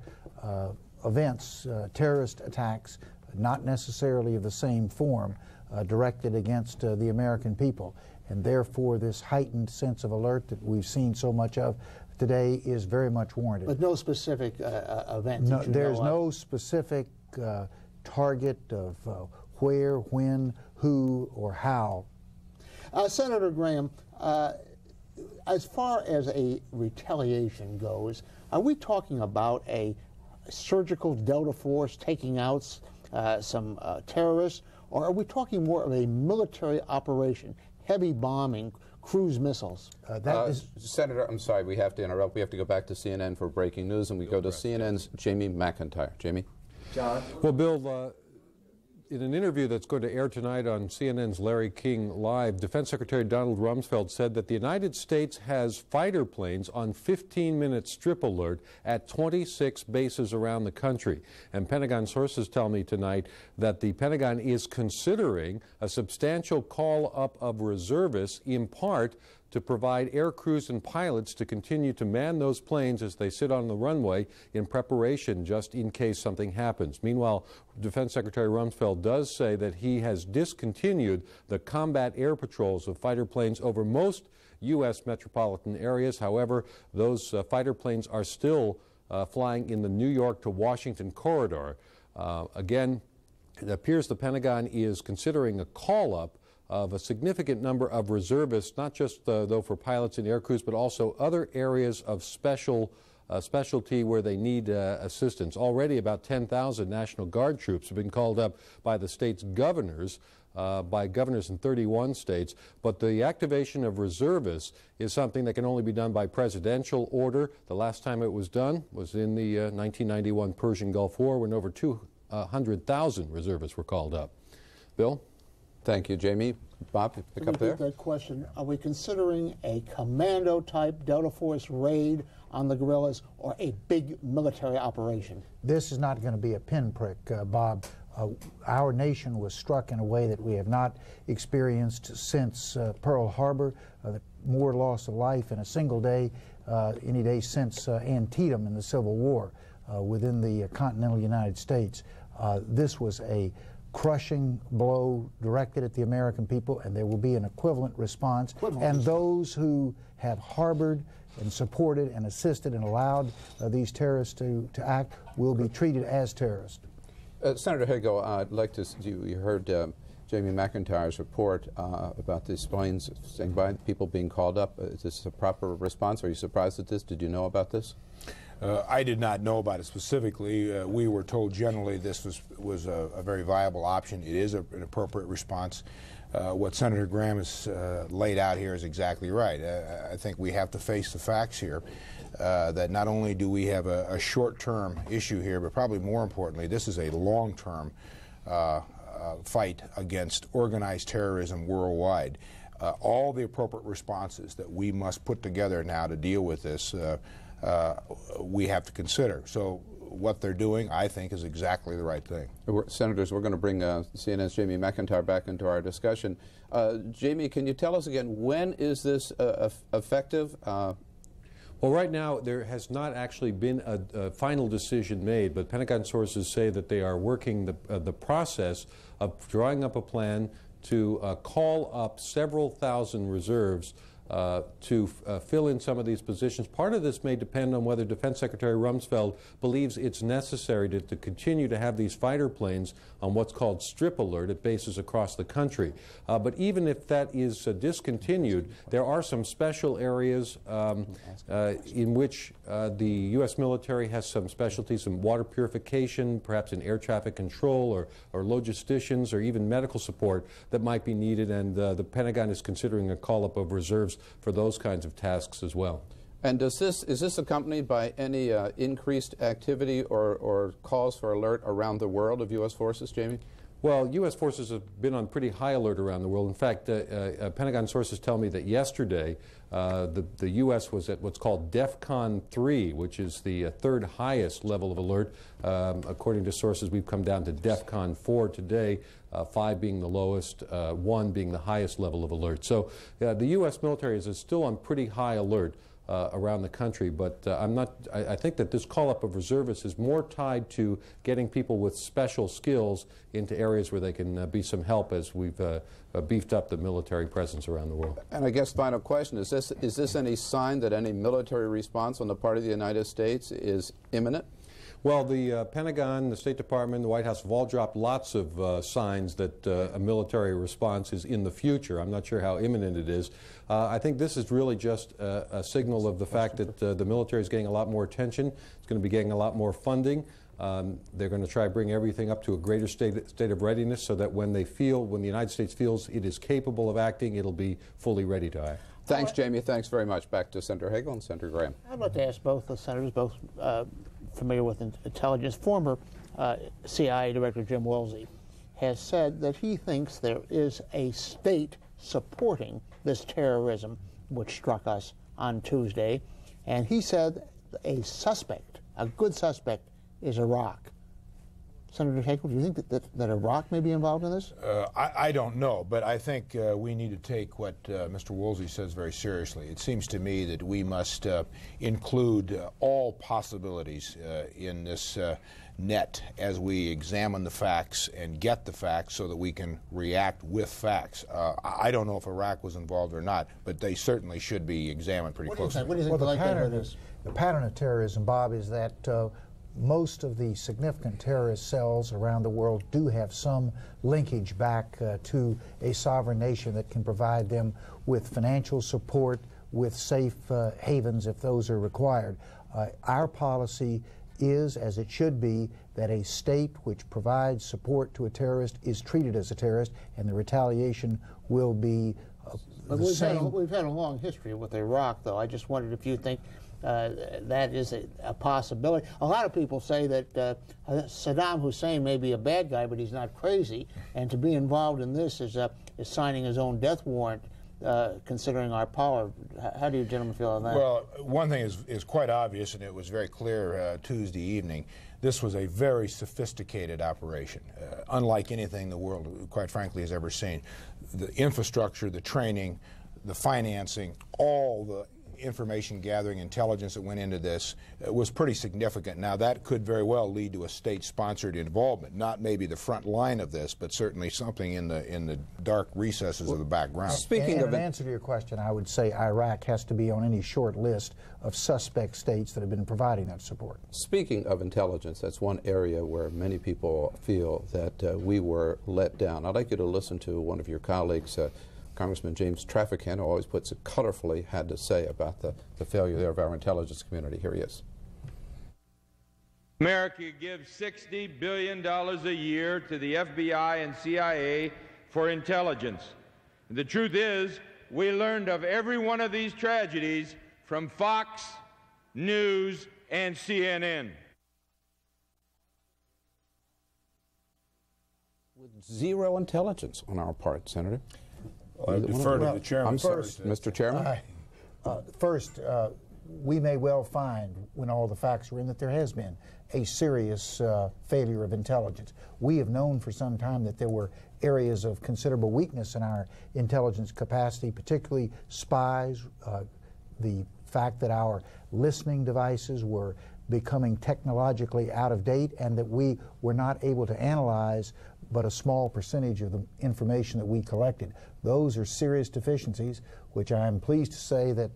events, terrorist attacks, not necessarily of the same form, directed against the American people. And therefore, this heightened sense of alert that we've seen so much of today is very much warranted. But no specific events? No, there's no specific target of where, when, who, or how. Senator Graham, as far as a retaliation goes, are we talking about a surgical Delta Force taking out some terrorists, or are we talking more of a military operation, heavy bombing, cruise missiles? Senator, I'm sorry, we have to interrupt. We have to go back to CNN for breaking news, and we go to CNN's Jamie McIntyre. Jamie? John? Well, Bill, in an interview that's going to air tonight on CNN's Larry King Live, Defense Secretary Donald Rumsfeld said that the United States has fighter planes on 15-minute strip alert at 26 bases around the country. And Pentagon sources tell me tonight that the Pentagon is considering a substantial call-up of reservists, in part to provide air crews and pilots to continue to man those planes as they sit on the runway in preparation just in case something happens. Meanwhile, Defense Secretary Rumsfeld does say that he has discontinued the combat air patrols of fighter planes over most U.S. metropolitan areas. However, those fighter planes are still flying in the New York to Washington corridor. Again, it appears the Pentagon is considering a call-up of a significant number of reservists, not just though for pilots and air crews, but also other areas of specialty where they need assistance. Already about 10,000 National Guard troops have been called up by the state's governors, by governors in 31 states, but the activation of reservists is something that can only be done by presidential order. The last time it was done was in the 1991 Persian Gulf War, when over 200,000 reservists were called up. Bill? Thank you, Jamie. Bob, pick up there. That question. Are we considering a commando-type Delta Force raid on the guerrillas or a big military operation? This is not going to be a pinprick, Bob. Our nation was struck in a way that we have not experienced since Pearl Harbor, more loss of life in a single day, any day since Antietam in the Civil War within the continental United States. This was a crushing blow directed at the American people, and there will be an equivalent response. And those who have harbored and supported and assisted and allowed these terrorists to act will be treated as terrorists. Senator Hagel, I'd like to, you heard Jamie McIntyre's report about these planes saying by people being called up. Is this a proper response? Are you surprised at this? Did you know about this? I did not know about it specifically. We were told generally this was a very viable option. It is an appropriate response. what Senator Graham has laid out here is exactly right. I think we have to face the facts here, that not only do we have a short-term issue here, but probably more importantly, this is a long-term fight against organized terrorism worldwide. All the appropriate responses that we must put together now to deal with this, we have to consider. So what they're doing, I think, is exactly the right thing. Senators, we're going to bring CNN's Jamie McIntyre back into our discussion. Jamie, can you tell us again, when is this effective? Well, right now, there has not actually been a final decision made, but Pentagon sources say that they are working the process of drawing up a plan to call up several thousand reserves to fill in some of these positions. Part of this may depend on whether Defense Secretary Rumsfeld believes it's necessary to continue to have these fighter planes on what's called strip alert at bases across the country. But even if that is discontinued, there are some special areas in which the U.S. military has some specialties in water purification, perhaps in air traffic control or logisticians or even medical support that might be needed, and the Pentagon is considering a call-up of reserves for those kinds of tasks as well. And is this accompanied by any increased activity or calls for alert around the world of U.S. forces, Jamie? Well, U.S. forces have been on pretty high alert around the world. In fact, Pentagon sources tell me that yesterday the U.S. was at what's called DEFCON 3, which is the third highest level of alert. According to sources, we've come down to DEFCON 4 today, 5 being the lowest, 1 being the highest level of alert. So the U.S. military is still on pretty high alert around the country, but I think that this call-up of reservists is more tied to getting people with special skills into areas where they can be some help as we've beefed up the military presence around the world. And I guess final question, is this any sign that any military response on the part of the United States is imminent? Well, the Pentagon, the State Department, the White House have all dropped lots of signs that a military response is in the future. I'm not sure how imminent it is. I think this is really just a signal of the fact that the military is getting a lot more attention. It's going to be getting a lot more funding. They're going to try to bring everything up to a greater state of readiness so that when the United States feels it is capable of acting, it'll be fully ready to act. Thanks, Jamie. Thanks very much. Back to Senator Hagel and Senator Graham. I'd like to ask both the senators, both familiar with intelligence. Former CIA Director Jim Woolsey has said that he thinks there is a state supporting this terrorism which struck us on Tuesday, and he said a suspect, a good suspect, is Iraq. Senator Hagel, do you think that Iraq may be involved in this? I don't know, but I think we need to take what Mr. Woolsey says very seriously. It seems to me that we must include all possibilities in this net as we examine the facts and get the facts so that we can react with facts. I don't know if Iraq was involved or not, but they certainly should be examined pretty closely. What do you think the pattern of terrorism, Bob, is that most of the significant terrorist cells around the world do have some linkage back to a sovereign nation that can provide them with financial support, with safe havens if those are required. Our policy is, as it should be, that a state which provides support to a terrorist is treated as a terrorist, and the retaliation will be the same. We've had a long history with Iraq, though. I just wondered if you think that is a possibility. A lot of people say that Saddam Hussein may be a bad guy, but he's not crazy, and to be involved in this is signing his own death warrant, considering our power. How do you gentlemen feel on that? Well, one thing is quite obvious, and it was very clear Tuesday evening. This was a very sophisticated operation, unlike anything the world, quite frankly, has ever seen. The infrastructure, the training, the financing, all the information gathering, intelligence that went into this was pretty significant. Now, that could very well lead to a state-sponsored involvement, not maybe the front line of this, but certainly something in the dark recesses of the background. Speaking of an answer to your question, I would say Iraq has to be on any short list of suspect states that have been providing that support. Speaking of intelligence, that's one area where many people feel that we were let down. I'd like you to listen to one of your colleagues, Congressman James Traficant, who always puts it colorfully, had to say about the failure there of our intelligence community. Here he is. America gives $60 billion a year to the FBI and CIA for intelligence. The truth is, we learned of every one of these tragedies from Fox News and CNN. With zero intelligence on our part, Senator. I defer to the chairman. First, Mr. Chairman. First, we may well find, when all the facts are in, that there has been a serious failure of intelligence. We have known for some time that there were areas of considerable weakness in our intelligence capacity, particularly spies, the fact that our listening devices were becoming technologically out of date and that we were not able to analyze but a small percentage of the information that we collected. Those are serious deficiencies, which I am pleased to say that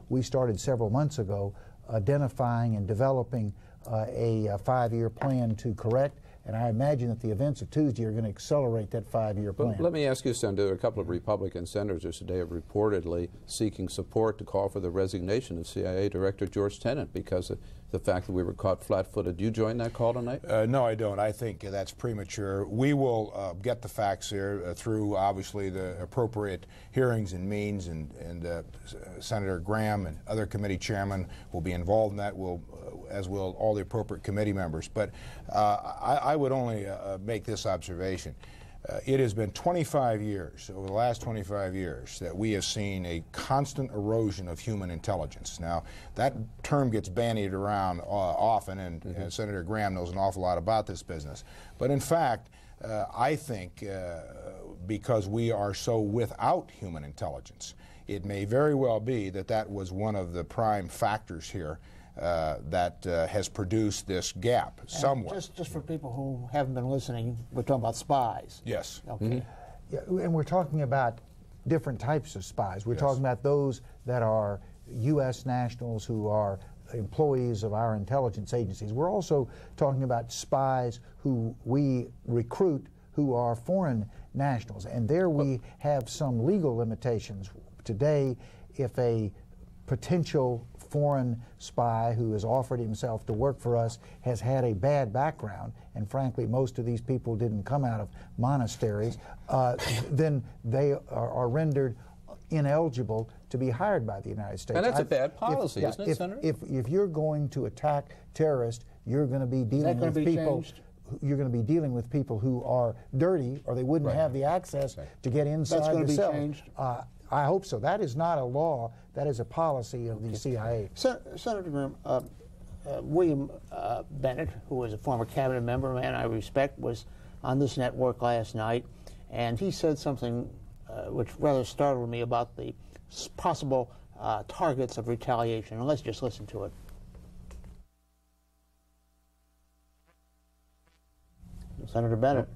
we started several months ago identifying and developing a 5-year plan to correct. And I imagine that the events of Tuesday are going to accelerate that 5-year plan. Let me ask you, Senator, a couple of Republican senators today are reportedly seeking support to call for the resignation of CIA Director George Tenet because of the fact that we were caught flat-footed. Do you join that call tonight? No, I don't. I think that's premature. We will get the facts here through, obviously, the appropriate hearings and means, and Senator Graham and other committee chairmen will be involved in that, as will all the appropriate committee members. But I would only make this observation. It has been 25 years, over the last 25 years, that we have seen a constant erosion of human intelligence. Now, that term gets bandied around often, and Senator Graham knows an awful lot about this business. But in fact, I think because we are so without human intelligence, it may very well be that that was one of the prime factors here that has produced this gap somewhere. Just for people who haven't been listening, we're talking about spies. Yes. Okay. Yeah, and we're talking about different types of spies. We're talking about those that are U.S. nationals who are employees of our intelligence agencies. We're also talking about spies who we recruit who are foreign nationals. And there we have some legal limitations. Today, if a potential foreign spy who has offered himself to work for us has had a bad background, and frankly most of these people didn't come out of monasteries, then they are rendered ineligible to be hired by the United States. And that's a bad policy, isn't it, Senator? If you're going to attack terrorists, you're going to be dealing with people. You're going to be dealing with people who are dirty, or they wouldn't have the access to get inside That's going the to be cell. changed. I hope so. That is not a law. That is a policy of the CIA. Senator Graham, William Bennett, who was a former cabinet member, a man I respect, was on this network last night, and he said something which rather startled me about the possible targets of retaliation. And let's just listen to it. Senator Bennett.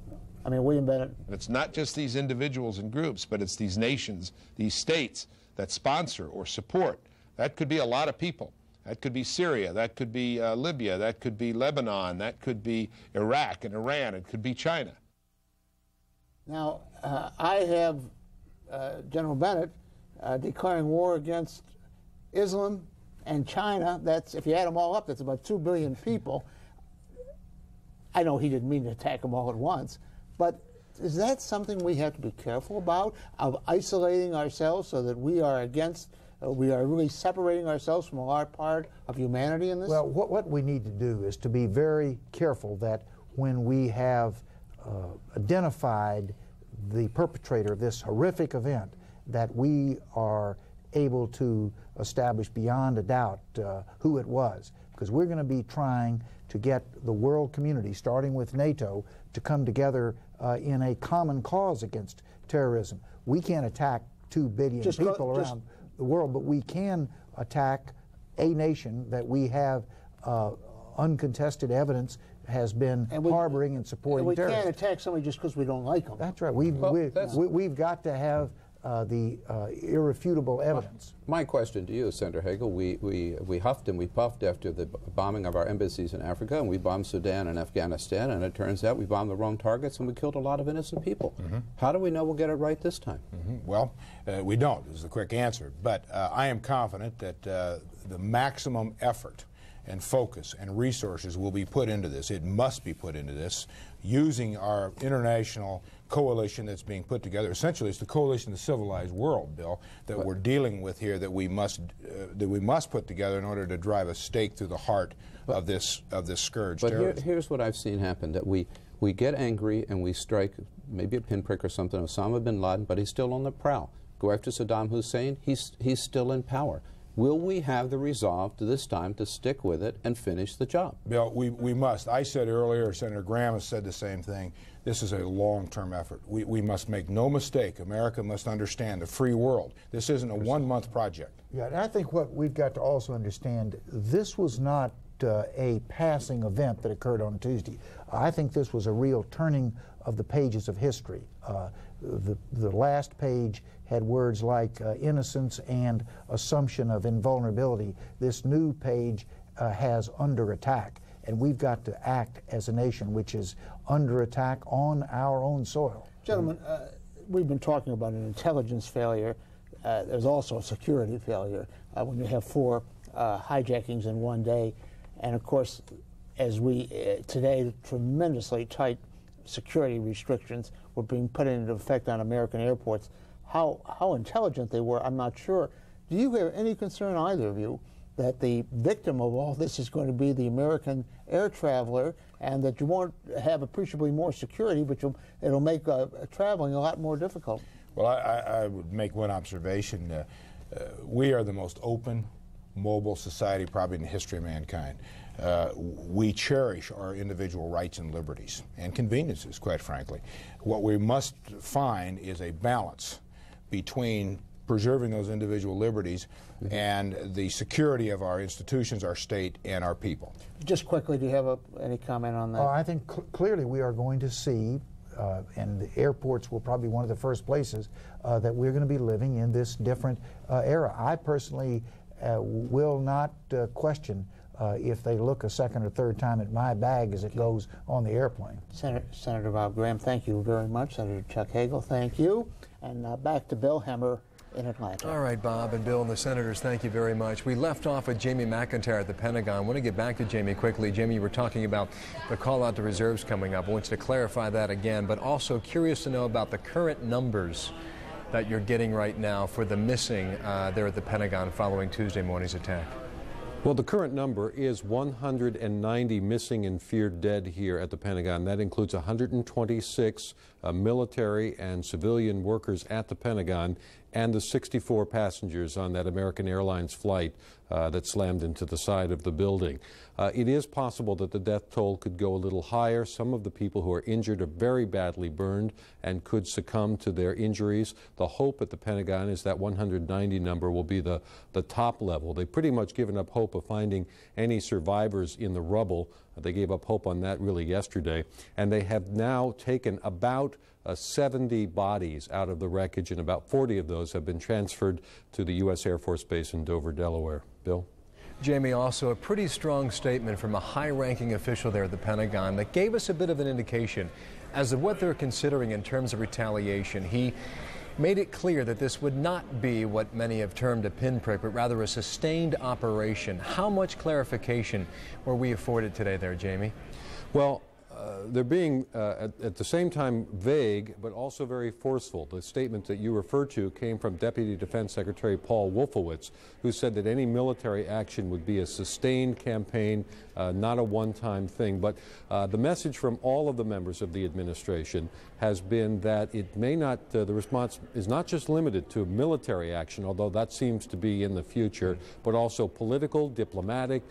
William Bennett. It's not just these individuals and groups, but it's these nations, these states that sponsor or support. That could be a lot of people. That could be Syria. That could be Libya. That could be Lebanon. That could be Iraq and Iran. It could be China. Now, I have General Bennett declaring war against Islam and China. That's, if you add them all up, that's about 2 billion people. I know he didn't mean to attack them all at once, but is that something we have to be careful about, of isolating ourselves so that we are against, we are really separating ourselves from a large part of humanity in this? Well, what we need to do is to be very careful that when we have identified the perpetrator of this horrific event, that we are able to establish beyond a doubt who it was, because we're going to be trying to get the world community, starting with NATO, to come together in a common cause against terrorism. We can't attack 2 billion people around the world, but we can attack a nation that we have uncontested evidence has been harboring and supporting terrorists. We can't attack somebody just because we don't like them. That's right. We've got to have the irrefutable evidence. My question to you, Senator Hagel, we huffed and we puffed after the bombing of our embassies in Africa, and we bombed Sudan and Afghanistan, and it turns out we bombed the wrong targets and we killed a lot of innocent people. How do we know we'll get it right this time? Well, we don't, is the quick answer. But I am confident that the maximum effort and focus and resources will be put into this. It must be put into this, using our international coalition that's being put together. Essentially, it's the coalition of the civilized world, Bill, that we're dealing with here, that we must put together in order to drive a stake through the heart of this scourge. But here's what I've seen happen: that we get angry and we strike maybe a pinprick or something, Osama bin Laden, but he's still on the prowl. Go after Saddam Hussein, he's still in power. Will we have the resolve to this time to stick with it and finish the job? Bill, we must. I said earlier, Senator Graham has said the same thing. This is a long-term effort. We must make no mistake. America must understand the free world. This isn't a one-month project. Yeah, and I think what we've got to also understand, this was not a passing event that occurred on Tuesday. I think this was a real turning of the pages of history. The last page had words like innocence and assumption of invulnerability. This new page has under attack, and we've got to act as a nation which is under attack on our own soil. Gentlemen, we've been talking about an intelligence failure. There's also a security failure when you have 4 hijackings in one day. And of course, as we today, tremendously tight security restrictions were being put into effect on American airports. How intelligent they were, I'm not sure. Do you have any concern, either of you, that the victim of all this is going to be the American air traveler, and that you won't have appreciably more security, but it'll make traveling a lot more difficult? Well, I would make one observation. We are the most open, mobile society probably in the history of mankind. We cherish our individual rights and liberties and conveniences, quite frankly. What we must find is a balance between preserving those individual liberties and the security of our institutions, our state, and our people. Just quickly, do you have any comment on that? I think clearly we are going to see, and the airports will probably be one of the first places that we're going to be living in this different era. I personally will not question if they look a second or third time at my bag as it goes on the airplane. Senator Bob Graham, thank you very much. Senator Chuck Hagel, thank you. And back to Bill Hemmer in Atlanta. All right, Bob and Bill and the senators, thank you very much. We left off with Jamie McIntyre at the Pentagon. I want to get back to Jamie quickly. Jamie, you were talking about the call out to reserves coming up. I want you to clarify that again, but also curious to know about the current numbers that you're getting right now for the missing there at the Pentagon following Tuesday morning's attack. Well, the current number is 190 missing and feared dead here at the Pentagon. That includes 126 military and civilian workers at the Pentagon and the 64 passengers on that American Airlines flight that slammed into the side of the building. It is possible that the death toll could go a little higher. Some of the people who are injured are very badly burned and could succumb to their injuries. The hope at the Pentagon is that 190 number will be the top level. They've pretty much given up hope of finding any survivors in the rubble. They gave up hope on that really yesterday. And they have now taken about 70 bodies out of the wreckage, and about 40 of those have been transferred to the U.S. Air Force Base in Dover, Delaware. Bill? Jamie, also a pretty strong statement from a high-ranking official there at the Pentagon that gave us a bit of an indication as to what they're considering in terms of retaliation. He made it clear that this would not be what many have termed a pinprick, but rather a sustained operation. How much clarification were we afforded today there, Jamie? Well, they're being at the same time vague, but also very forceful. The statement that you referred to came from Deputy Defense Secretary Paul Wolfowitz, who said that any military action would be a sustained campaign, not a one-time thing. But the message from all of the members of the administration has been that it may not, the response is not just limited to military action, although that seems to be in the future, but also political, diplomatic,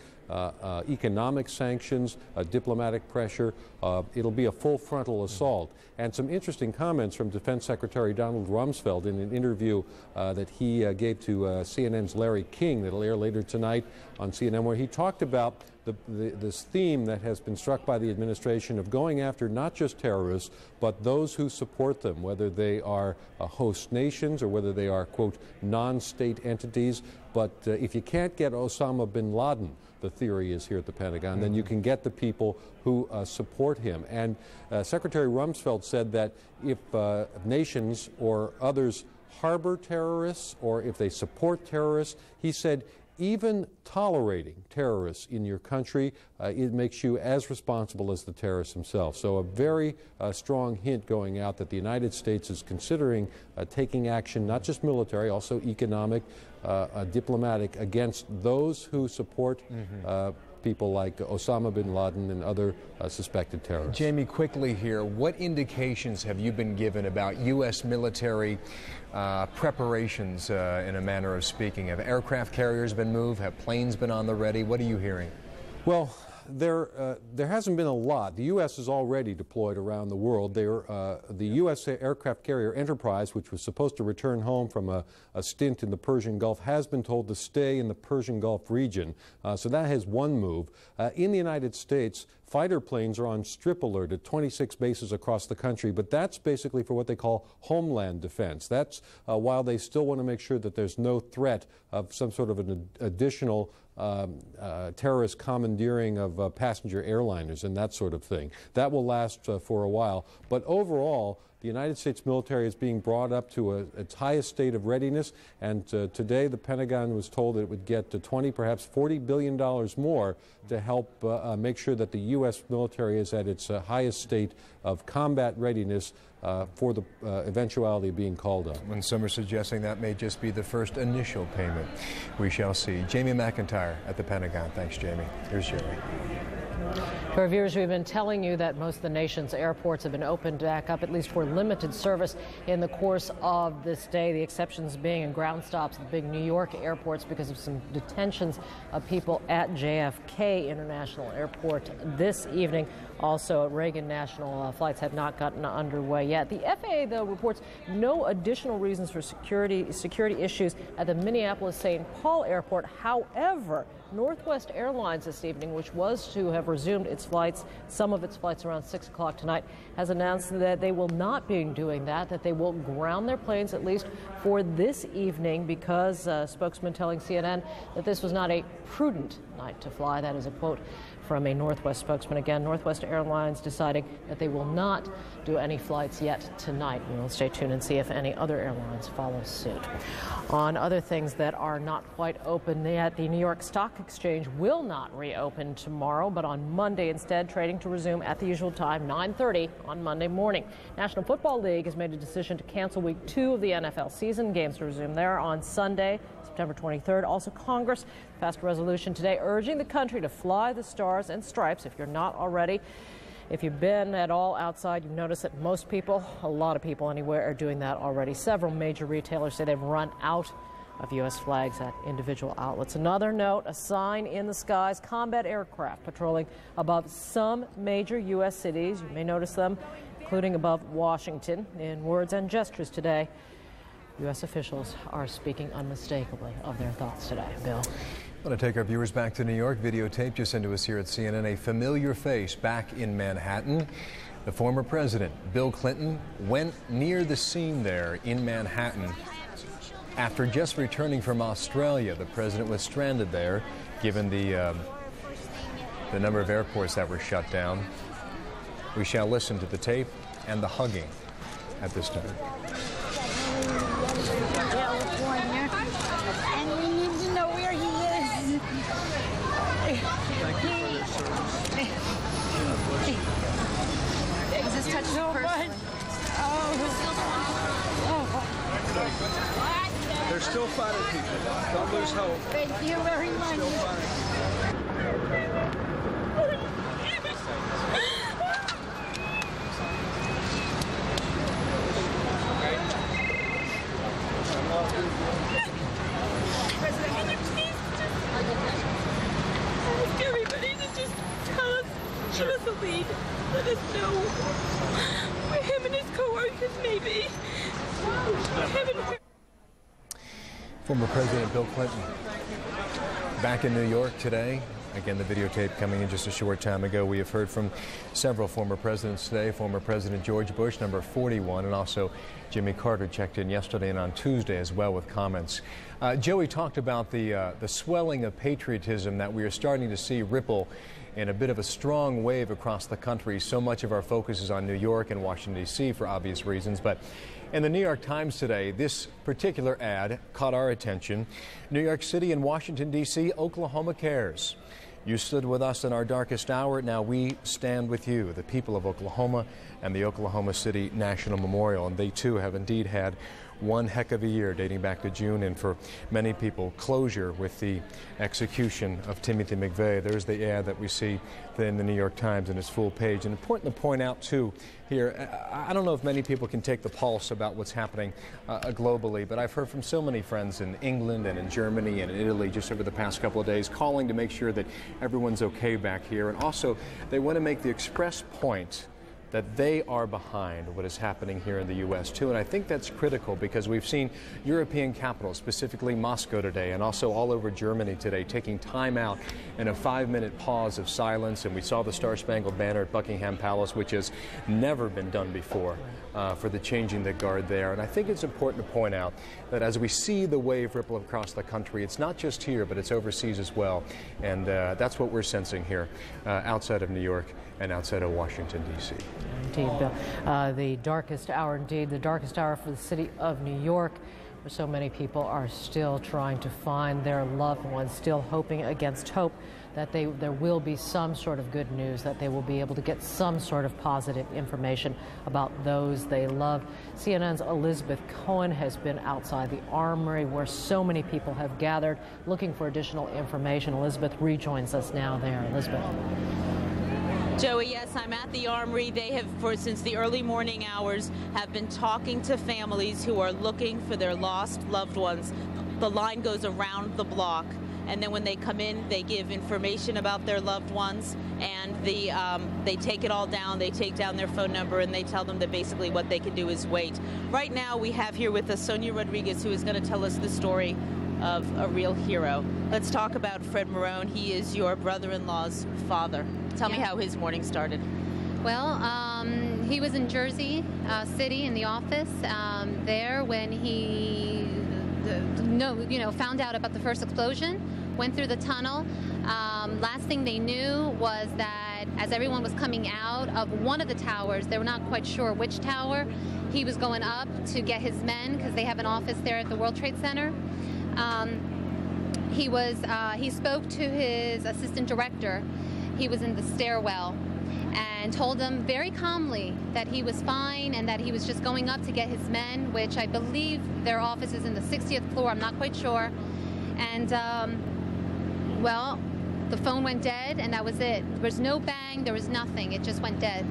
economic sanctions, diplomatic pressure. It'll be a full frontal assault. And some interesting comments from Defense Secretary Donald Rumsfeld in an interview that he gave to CNN's Larry King that'll air later tonight on CNN, where he talked about this theme that has been struck by the administration of going after not just terrorists, but those who support them, whether they are host nations or whether they are, quote, non-state entities. But if you can't get Osama bin Laden, the theory is here at the Pentagon, then you can get the people who support him. And Secretary Rumsfeld said that if nations or others harbor terrorists or if they support terrorists, he said even tolerating terrorists in your country, it makes you as responsible as the terrorists themselves. So a very strong hint going out that the United States is considering taking action, not just military, also economic, diplomatic, against those who support people like Osama bin Laden and other suspected terrorists. Jamie, quickly here, what indications have you been given about U.S. military preparations, in a manner of speaking? Have aircraft carriers been moved? Have planes been on the ready? What are you hearing? Well, there hasn't been a lot. The U.S. is already deployed around the world. The U.S. aircraft carrier Enterprise, which was supposed to return home from a stint in the Persian Gulf, has been told to stay in the Persian Gulf region. So that has one move. In the United States, fighter planes are on strip alert at 26 bases across the country, but that's basically for what they call homeland defense. That's while they still want to make sure that there's no threat of some sort of an additional terrorist commandeering of passenger airliners and that sort of thing. That will last for a while. But overall, the United States military is being brought up to its highest state of readiness, and today the Pentagon was told that it would get to $20, perhaps $40 billion more to help make sure that the U.S. military is at its highest state of combat readiness for the eventuality of being called on. And some are suggesting that may just be the first initial payment. We shall see. Jamie McIntyre at the Pentagon. Thanks, Jamie. Here's Jerry. For our viewers, we've been telling you that most of the nation's airports have been opened back up, at least for limited service in the course of this day. The exceptions being in ground stops at the big New York airports because of some detentions of people at JFK International Airport this evening. Also at Reagan National, flights have not gotten underway yet. The FAA, though, reports no additional reasons for security issues at the Minneapolis-St. Paul Airport. However, Northwest Airlines this evening, which was to have resumed its flights, some of its flights around 6 o'clock tonight, has announced that they will not be doing that they will ground their planes at least for this evening because spokesman telling CNN that this was not a prudent night to fly. That is a quote from a Northwest spokesman. Again, Northwest Airlines deciding that they will not do any flights yet tonight. We will stay tuned and see if any other airlines follow suit. On other things that are not quite open yet, the New York Stock Exchange will not reopen tomorrow, but on Monday instead, trading to resume at the usual time, 9:30 on Monday morning. National Football League has made a decision to cancel Week 2 of the NFL season. Games to resume there on Sunday, September 23rd. Also, Congress passed a resolution today urging the country to fly the stars and stripes if you're not already. If you've been at all outside, you've noticed that most people, a lot of people anywhere, are doing that already. Several major retailers say they've run out of U.S. flags at individual outlets. Another note, a sign in the skies, combat aircraft patrolling above some major U.S. cities. You may notice them, including above Washington. In words and gestures today, U.S. officials are speaking unmistakably of their thoughts today. Bill. I want to take our viewers back to New York. Videotape just sent to us here at CNN. A familiar face back in Manhattan. The former president, Bill Clinton, went near the scene there in Manhattan. After just returning from Australia, the president was stranded there, given the number of airports that were shut down. We shall listen to the tape and the hugging at this time. And we need to know where he is. Was this touch so personally? They're still fighting people. Don't lose hope. Thank you very much. President, can you please ask everybody to just tell us, give us a lead, let us know where him and his co-workers may be. Former President Bill Clinton back in New York today. Again, the videotape coming in just a short time ago. We have heard from several former presidents today. Former President George Bush, number 41, and also Jimmy Carter checked in yesterday and on Tuesday as well with comments. Joey talked about the swelling of patriotism that we are starting to see ripple in a bit of a strong wave across the country. So much of our focus is on New York and Washington, D.C. for obvious reasons, but In the New York Times today, this particular ad caught our attention. New York City and Washington, D.C., Oklahoma cares. You stood with us in our darkest hour. Now we stand with you, the people of Oklahoma and the Oklahoma City National Memorial. And they, too, have indeed had one heck of a year dating back to June, and for many people, closure with the execution of Timothy McVeigh. There's the ad that we see in the New York Times in its full page. And important to point out, too, here, I don't know if many people can take the pulse about what's happening globally, but I've heard from so many friends in England and in Germany and in Italy just over the past couple of days calling to make sure that everyone's okay back here. And also, they want to make the express point that they are behind what is happening here in the U.S. too. And I think that's critical because we've seen European capitals, specifically Moscow today, and also all over Germany today, taking time out in a 5-minute pause of silence. And we saw the Star-Spangled Banner at Buckingham Palace, which has never been done before, for the changing the guard there. And I think it's important to point out that as we see the wave ripple across the country, it's not just here, but it's overseas as well. And that's what we're sensing here outside of New York and outside of Washington, D.C. Indeed, Bill. The darkest hour, indeed, the darkest hour for the city of New York, where so many people are still trying to find their loved ones, still hoping against hope that there will be some sort of good news, that they will be able to get some sort of positive information about those they love. CNN's Elizabeth Cohen has been outside the Armory, where so many people have gathered looking for additional information. Elizabeth rejoins us now there. Elizabeth. Joey, yes, I'm at the Armory. They have, since the early morning hours, have been talking to families who are looking for their lost loved ones. The line goes around the block, and then when they come in, they give information about their loved ones, and they take it all down. They take down their phone number, and they tell them that basically what they can do is wait. Right now, we have here with us Sonia Rodriguez, who is going to tell us the story of a real hero. Let's talk about Fred Marone. He is your brother-in-law's father. Tell me how his morning started. Well, he was in Jersey City in the office there when he found out about the first explosion, went through the tunnel. Last thing they knew was that as everyone was coming out of one of the towers, they were not quite sure which tower, he was going up to get his men because they have an office there at the World Trade Center. He spoke to his assistant director. He was in the stairwell and told them very calmly that he was fine and that he was just going up to get his men, which I believe their office is in the 60th floor. I'm not quite sure. And, well, the phone went dead, and that was it. There was no bang. There was nothing. It just went dead.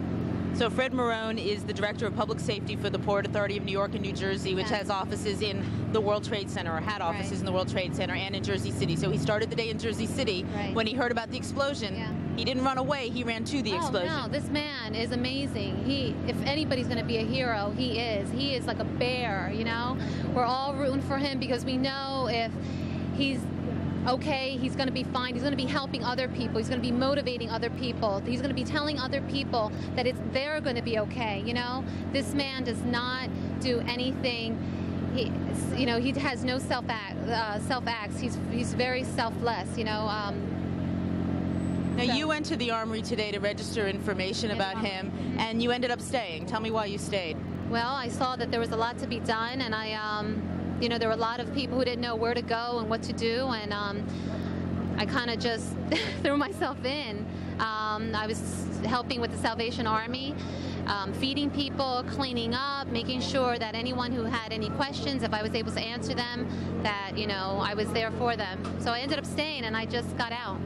So Fred Marone is the Director of Public Safety for the Port Authority of New York and New Jersey, which has offices in the World Trade Center, or had offices in the World Trade Center and in Jersey City. So he started the day in Jersey City. When he heard about the explosion, he didn't run away, he ran to the explosion. No, this man is amazing. If anybody's going to be a hero, he is. He is like a bear, you know? We're all rooting for him because we know if he's okay, he's going to be fine. He's going to be helping other people. He's going to be motivating other people. He's going to be telling other people that they're going to be okay, you know? This man does not do anything. He has no self-acts. He's very selfless, you know? Now, you went to the Armory today to register information about him, and you ended up staying. Tell me why you stayed. Well, I saw that there was a lot to be done, and there were a lot of people who didn't know where to go and what to do, and I kind of just threw myself in. I was helping with the Salvation Army, feeding people, cleaning up, making sure that anyone who had any questions, if I was able to answer them, that, I was there for them. So I ended up staying, and I just got out.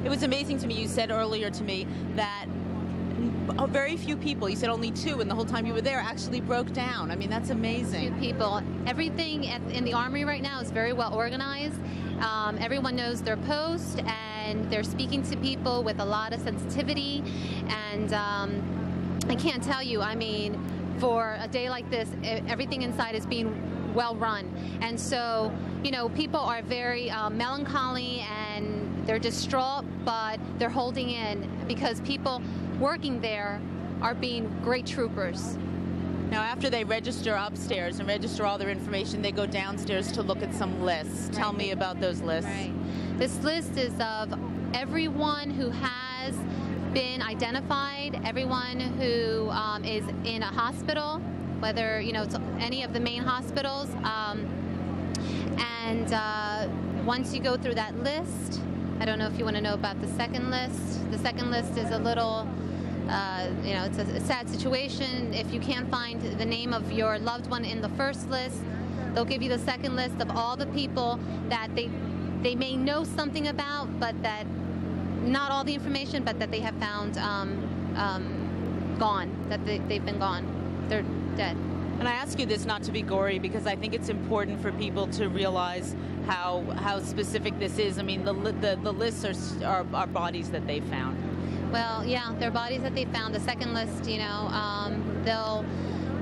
It was amazing to me. You said earlier to me that very few people, you said only 2 in the whole time you were there, actually broke down. I mean, that's amazing. 2 people. Everything in the Armory right now is very well organized. Everyone knows their post, and they're speaking to people with a lot of sensitivity. And I can't tell you, I mean, for a day like this, everything inside is being well run. And so, people are very melancholy, and they're distraught, but they're holding in because people working there are being great troopers. Now, after they register upstairs and register all their information, they go downstairs to look at some lists. Right. Tell me about those lists. Right. This list is of everyone who has been identified, everyone who is in a hospital, whether, you know, it's any of the main hospitals. Once you go through that list, I don't know if you want to know about the second list. The second list is a little, you know, it's a sad situation. If you can't find the name of your loved one in the first list, they'll give you the second list of all the people that they may know something about, but that not all the information, but that they have found gone, that they've been gone. They're dead. And I ask you this not to be gory, because I think it's important for people to realize how specific this is. I mean, the lists are bodies that they found. Well, yeah, they're bodies that they found. The second list, you know, they'll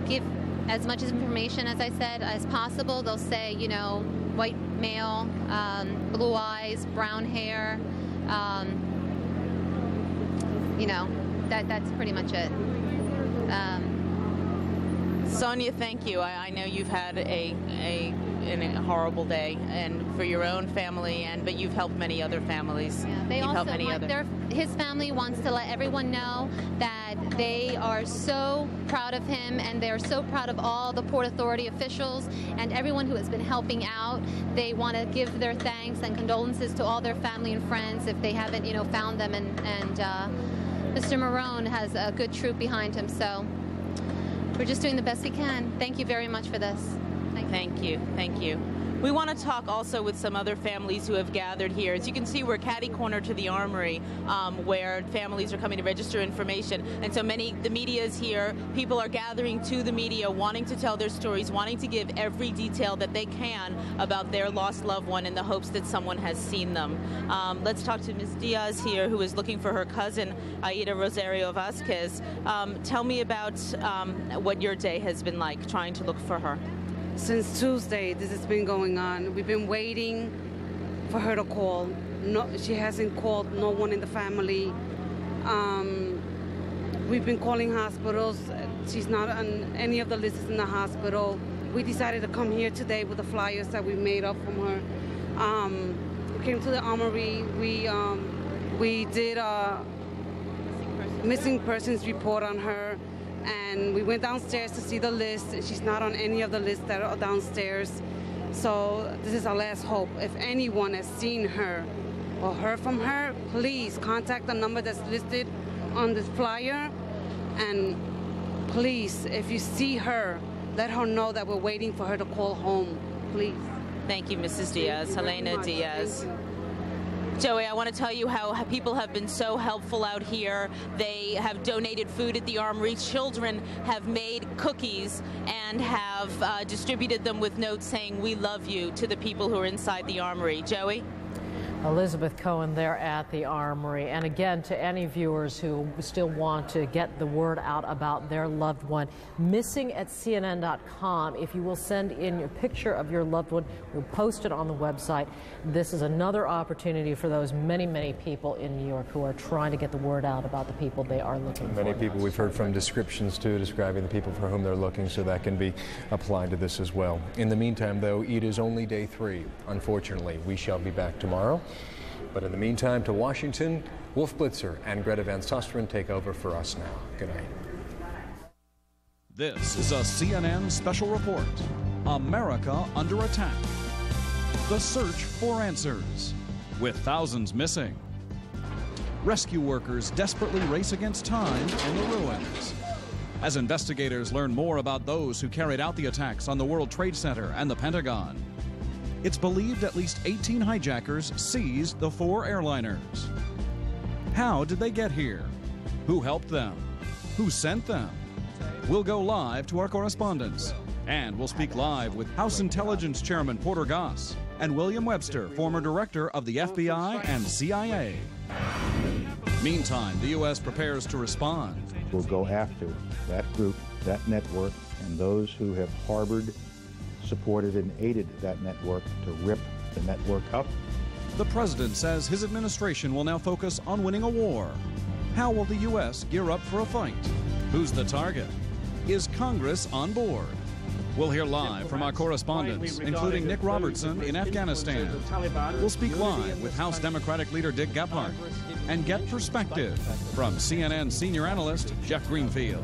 give as much information, as I said, as possible. They'll say, you know, white male, blue eyes, brown hair, you know, that's pretty much it. Sonia, thank you. I know you've had a horrible day, and for your own family, but you've helped many other families. Yeah, they you've also his family wants to let everyone know that they are so proud of him, and they're so proud of all the Port Authority officials and everyone who has been helping out. They want to give their thanks and condolences to all their family and friends if they haven't, you know, found them. And Mr. Marone has a good troop behind him, so we're just doing the best we can. Thank you very much for this. Thank you. Thank you. We want to talk also with some other families who have gathered here. As you can see, we're catty-corner to the Armory, where families are coming to register information. And so the media is here. People are gathering to the media, wanting to tell their stories, wanting to give every detail that they can about their lost loved one in the hopes that someone has seen them. Let's talk to Ms. Diaz here, who is looking for her cousin, Aida Rosario Vasquez. Tell me about what your day has been like, trying to look for her. Since Tuesday, this has been going on. We've been waiting for her to call. No, she hasn't called, no one in the family. We've been calling hospitals. She's not on any of the lists in the hospital. We decided to come here today with the flyers that we made up from her. We came to the Armory. We did a missing persons report on her. And we went downstairs to see the list. She's not on any of the lists that are downstairs. So this is our last hope. If anyone has seen her or heard from her, please contact the number that's listed on this flyer. And please, if you see her, let her know that we're waiting for her to call home, please. Thank you, Mrs. Diaz, Helena Diaz. Joey, I want to tell you how people have been so helpful out here. They have donated food at the Armory. Children have made cookies and have distributed them with notes saying, "We love you," to the people who are inside the Armory. Joey? Elizabeth Cohen there at the Armory. And again, to any viewers who still want to get the word out about their loved one, missing at CNN.com. If you will send in your picture of your loved one, we'll post it on the website. This is another opportunity for those many, many people in New York who are trying to get the word out about the people they are looking for. Many people we've heard from descriptions too, describing the people for whom they're looking, so that can be applied to this as well. In the meantime, though, it is only day 3. Unfortunately, we shall be back tomorrow. But in the meantime, to Washington, Wolf Blitzer and Greta Van Susteren take over for us now. Good night. This is a CNN special report. America under attack. The search for answers, with thousands missing. Rescue workers desperately race against time in the ruins. As investigators learn more about those who carried out the attacks on the World Trade Center and the Pentagon. It's believed at least 18 hijackers seized the 4 airliners. How did they get here? Who helped them? Who sent them? We'll go live to our correspondents, and we'll speak live with House Intelligence Chairman Porter Goss and William Webster, former director of the FBI and CIA. Meantime, the U.S. prepares to respond. We'll go after that group, that network, and those who have harbored, supported, and aided that network to rip the network up. The president says his administration will now focus on winning a war. How will the U.S. gear up for a fight? Who's the target? Is Congress on board? We'll hear live from our correspondents, including Nick Robertson in Afghanistan. We'll speak live with House Democratic leader Dick Gephardt and get perspective from CNN senior analyst Jeff Greenfield.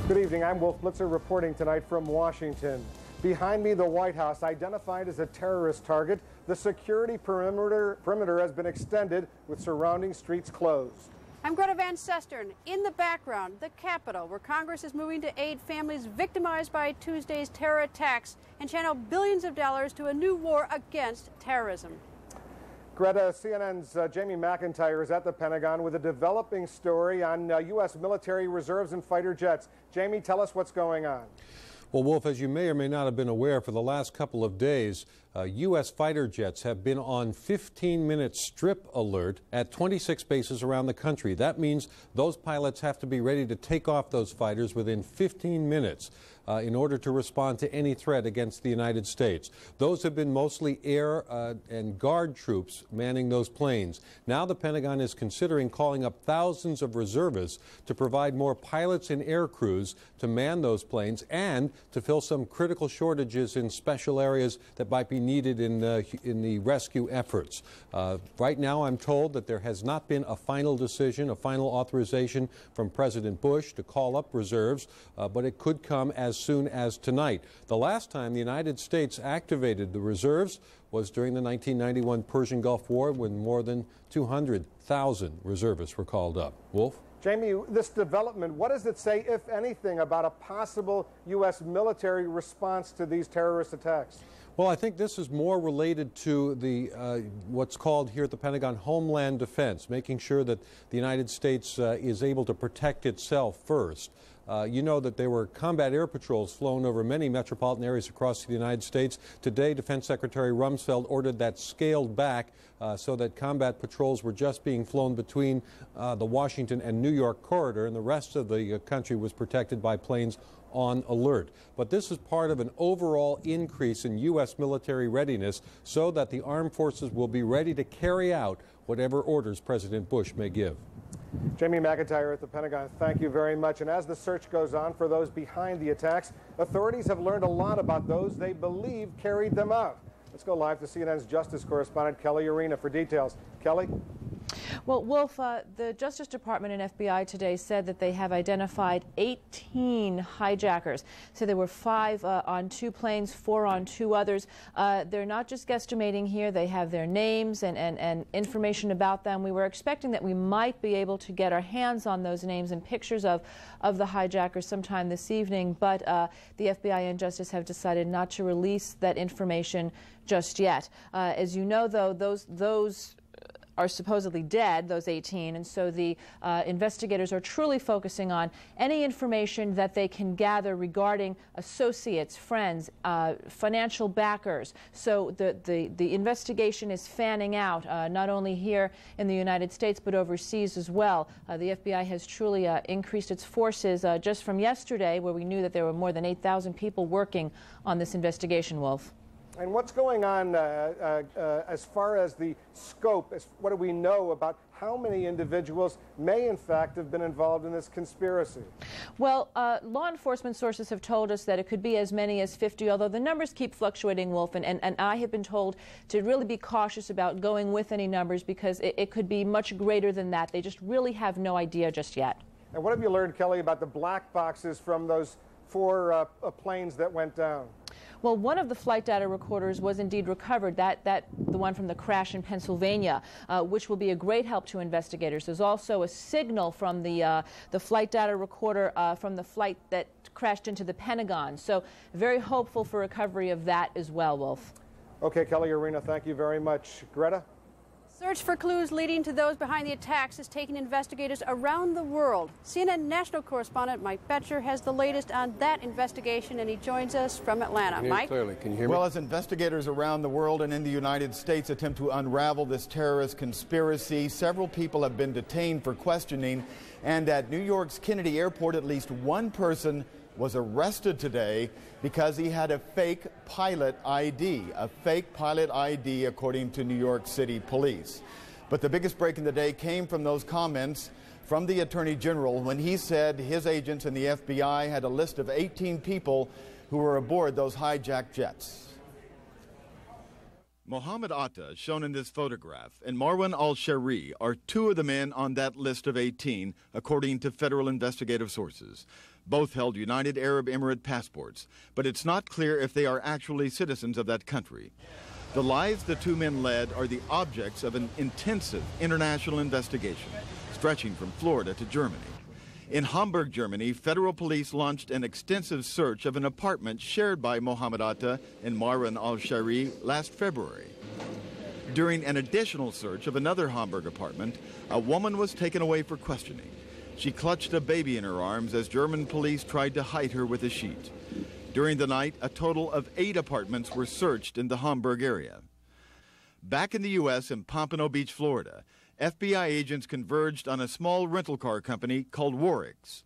Good evening. I'm Wolf Blitzer reporting tonight from Washington. Behind me, the White House, identified as a terrorist target. The security perimeter has been extended with surrounding streets closed. I'm Greta Van Susteren. In the background, the Capitol, where Congress is moving to aid families victimized by Tuesday's terror attacks and channel billions of dollars to a new war against terrorism. Greta, CNN's Jamie McIntyre is at the Pentagon with a developing story on U.S. military reserves and fighter jets. Jamie, tell us what's going on. Well, Wolf, as you may or may not have been aware, for the last couple of days, U.S. fighter jets have been on 15-minute strip alert at 26 bases around the country. That means those pilots have to be ready to take off those fighters within 15 minutes in order to respond to any threat against the United States. Those have been mostly air and guard troops manning those planes. Now the Pentagon is considering calling up thousands of reservists to provide more pilots and air crews to man those planes and to fill some critical shortages in special areas that might be needed in the rescue efforts. Right now I'm told that there has not been a final decision, a final authorization from President Bush to call up reserves, but it could come as soon as tonight. The last time the United States activated the reserves was during the 1991 Persian Gulf War, when more than 200,000 reservists were called up. Wolf? Jamie, this development, what does it say, if anything, about a possible U.S. military response to these terrorist attacks? Well, I think this is more related to the what's called here at the Pentagon Homeland Defense, making sure that the United States is able to protect itself first. You know that there were combat air patrols flown over many metropolitan areas across the United States. Today, Defense Secretary Rumsfeld ordered that scaled back so that combat patrols were just being flown between the Washington and New York corridor, and the rest of the country was protected by planes on alert. But this is part of an overall increase in U.S. military readiness so that the armed forces will be ready to carry out whatever orders President Bush may give. Jamie McIntyre at the Pentagon, thank you very much. And as the search goes on for those behind the attacks, authorities have learned a lot about those they believe carried them out. Let's go live to CNN's Justice correspondent Kelly Arena for details. Kelly? Well, Wolf, the Justice Department and FBI today said that they have identified 18 hijackers. So there were 5 on 2 planes, 4 on 2 others. They're not just guesstimating here. They have their names and information about them. We were expecting that we might be able to get our hands on those names and pictures of the hijackers sometime this evening, but the FBI and Justice have decided not to release that information just yet. As you know, though, those are supposedly dead, those 18, and so the investigators are truly focusing on any information that they can gather regarding associates, friends, financial backers. So the investigation is fanning out, not only here in the United States but overseas as well. The FBI has truly increased its forces just from yesterday, where we knew that there were more than 8,000 people working on this investigation, Wolf. And what's going on as far as the scope? What do we know about how many individuals may, in fact, have been involved in this conspiracy? Well, law enforcement sources have told us that it could be as many as 50, although the numbers keep fluctuating, Wolf, and I have been told to really be cautious about going with any numbers because it could be much greater than that. They just really have no idea just yet. And what have you learned, Kelly, about the black boxes from those 4 planes that went down? Well, one of the flight data recorders was indeed recovered, the one from the crash in Pennsylvania, which will be a great help to investigators. There's also a signal from the flight data recorder from the flight that crashed into the Pentagon. So very hopeful for recovery of that as well, Wolf. Okay, Kelly Arena, thank you very much. Greta? Search for clues leading to those behind the attacks is taking investigators around the world. CNN national correspondent Mike Betcher has the latest on that investigation, and he joins us from Atlanta. Mike? Clearly. Can you hear me? Well, as investigators around the world and in the United States attempt to unravel this terrorist conspiracy, several people have been detained for questioning, and at New York's Kennedy Airport, at least one person was arrested today because he had a fake pilot ID, according to New York City police. But the biggest break in the day came from those comments from the Attorney General when he said his agents and the FBI had a list of 18 people who were aboard those hijacked jets. Mohammed Atta, shown in this photograph, and Marwan al-Shari are two of the men on that list of 18, according to federal investigative sources. Both held United Arab Emirate passports, but it's not clear if they are actually citizens of that country. The lives the two men led are the objects of an intensive international investigation, stretching from Florida to Germany. In Hamburg, Germany, federal police launched an extensive search of an apartment shared by Mohammed Atta and Marwan al-Shari last February. During an additional search of another Hamburg apartment, a woman was taken away for questioning. She clutched a baby in her arms as German police tried to hide her with a sheet. During the night, a total of 8 apartments were searched in the Hamburg area. Back in the U.S. in Pompano Beach, Florida, FBI agents converged on a small rental car company called Warwick's.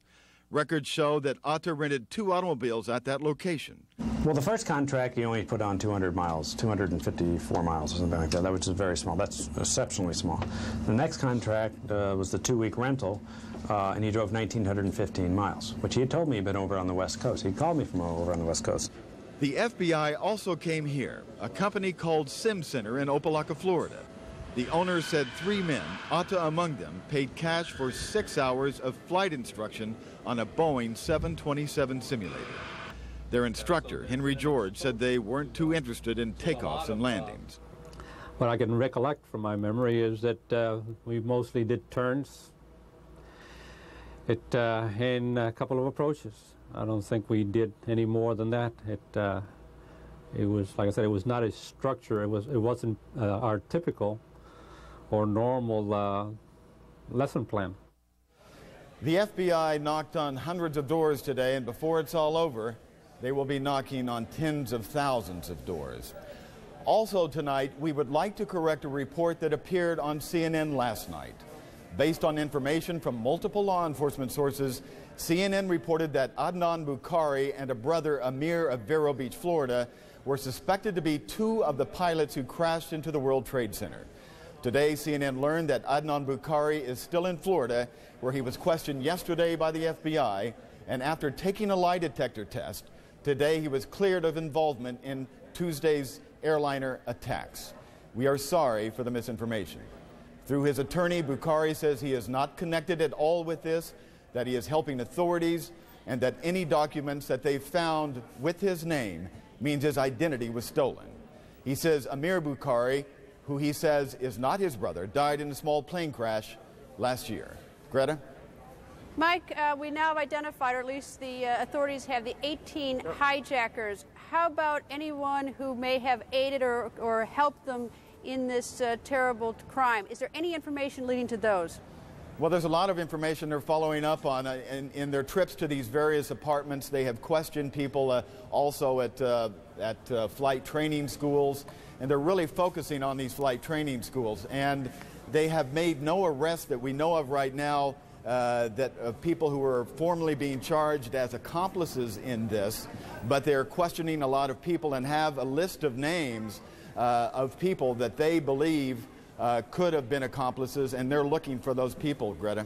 Records show that Atta rented 2 automobiles at that location. Well, the first contract, he only put on 200 miles, 254 miles or something like that, which is very small. That's exceptionally small. The next contract was the 2-week rental, and he drove 1,915 miles, which he had told me he'd been over on the West Coast. He called me from over on the West Coast. The FBI also came here, a company called Sim Center in Opelika, Florida. The owner said 3 men, Atta among them, paid cash for 6 hours of flight instruction on a Boeing 727 simulator. Their instructor, Henry George, said they weren't too interested in takeoffs and landings. What I can recollect from my memory is that we mostly did turns in a couple of approaches. I don't think we did any more than that. It was, like I said, it was not a structure. It wasn't our typical or normal lesson plan. The FBI knocked on hundreds of doors today, and before it's all over, they will be knocking on tens of thousands of doors. Also tonight, we would like to correct a report that appeared on CNN last night. Based on information from multiple law enforcement sources, CNN reported that Adnan Bukhari and a brother Amir of Vero Beach, Florida, were suspected to be 2 of the pilots who crashed into the World Trade Center. Today, CNN learned that Adnan Bukhari is still in Florida, where he was questioned yesterday by the FBI, and after taking a lie detector test, today he was cleared of involvement in Tuesday's airliner attacks. We are sorry for the misinformation. Through his attorney, Bukhari says he is not connected at all with this, that he is helping authorities, and that any documents that they found with his name means his identity was stolen. He says Amir Bukhari, who he says is not his brother, died in a small plane crash last year. Greta? Mike, we now have identified, or at least the authorities have, the 18 hijackers. How about anyone who may have aided or helped them in this terrible crime? Is there any information leading to those? Well, there's a lot of information they're following up on. In their trips to these various apartments, they have questioned people also at flight training schools, and they're really focusing on these flight training schools. And they have made no arrests that we know of right now people who are formally being charged as accomplices in this, but they're questioning a lot of people and have a list of names of people that they believe could have been accomplices, and they're looking for those people, Greta.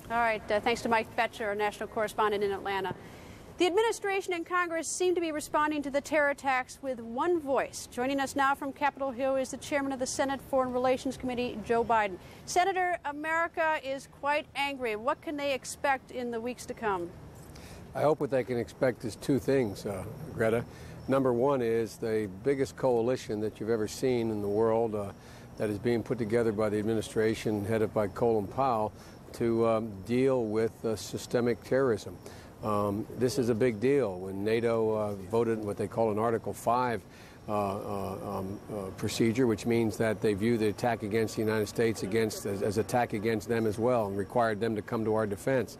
All right, thanks to Mike Betcher, our national correspondent in Atlanta. The administration and Congress seem to be responding to the terror attacks with one voice. Joining us now from Capitol Hill is the chairman of the Senate Foreign Relations Committee, Joe Biden. Senator, America is quite angry. What can they expect in the weeks to come? I hope what they can expect is 2 things, Greta. Number 1 is the biggest coalition that you've ever seen in the world that is being put together by the administration headed by Colin Powell to deal with systemic terrorism. This is a big deal. When NATO voted what they call an Article 5 procedure, which means that they view the attack against the United States as attack against them as well, and required them to come to our defense.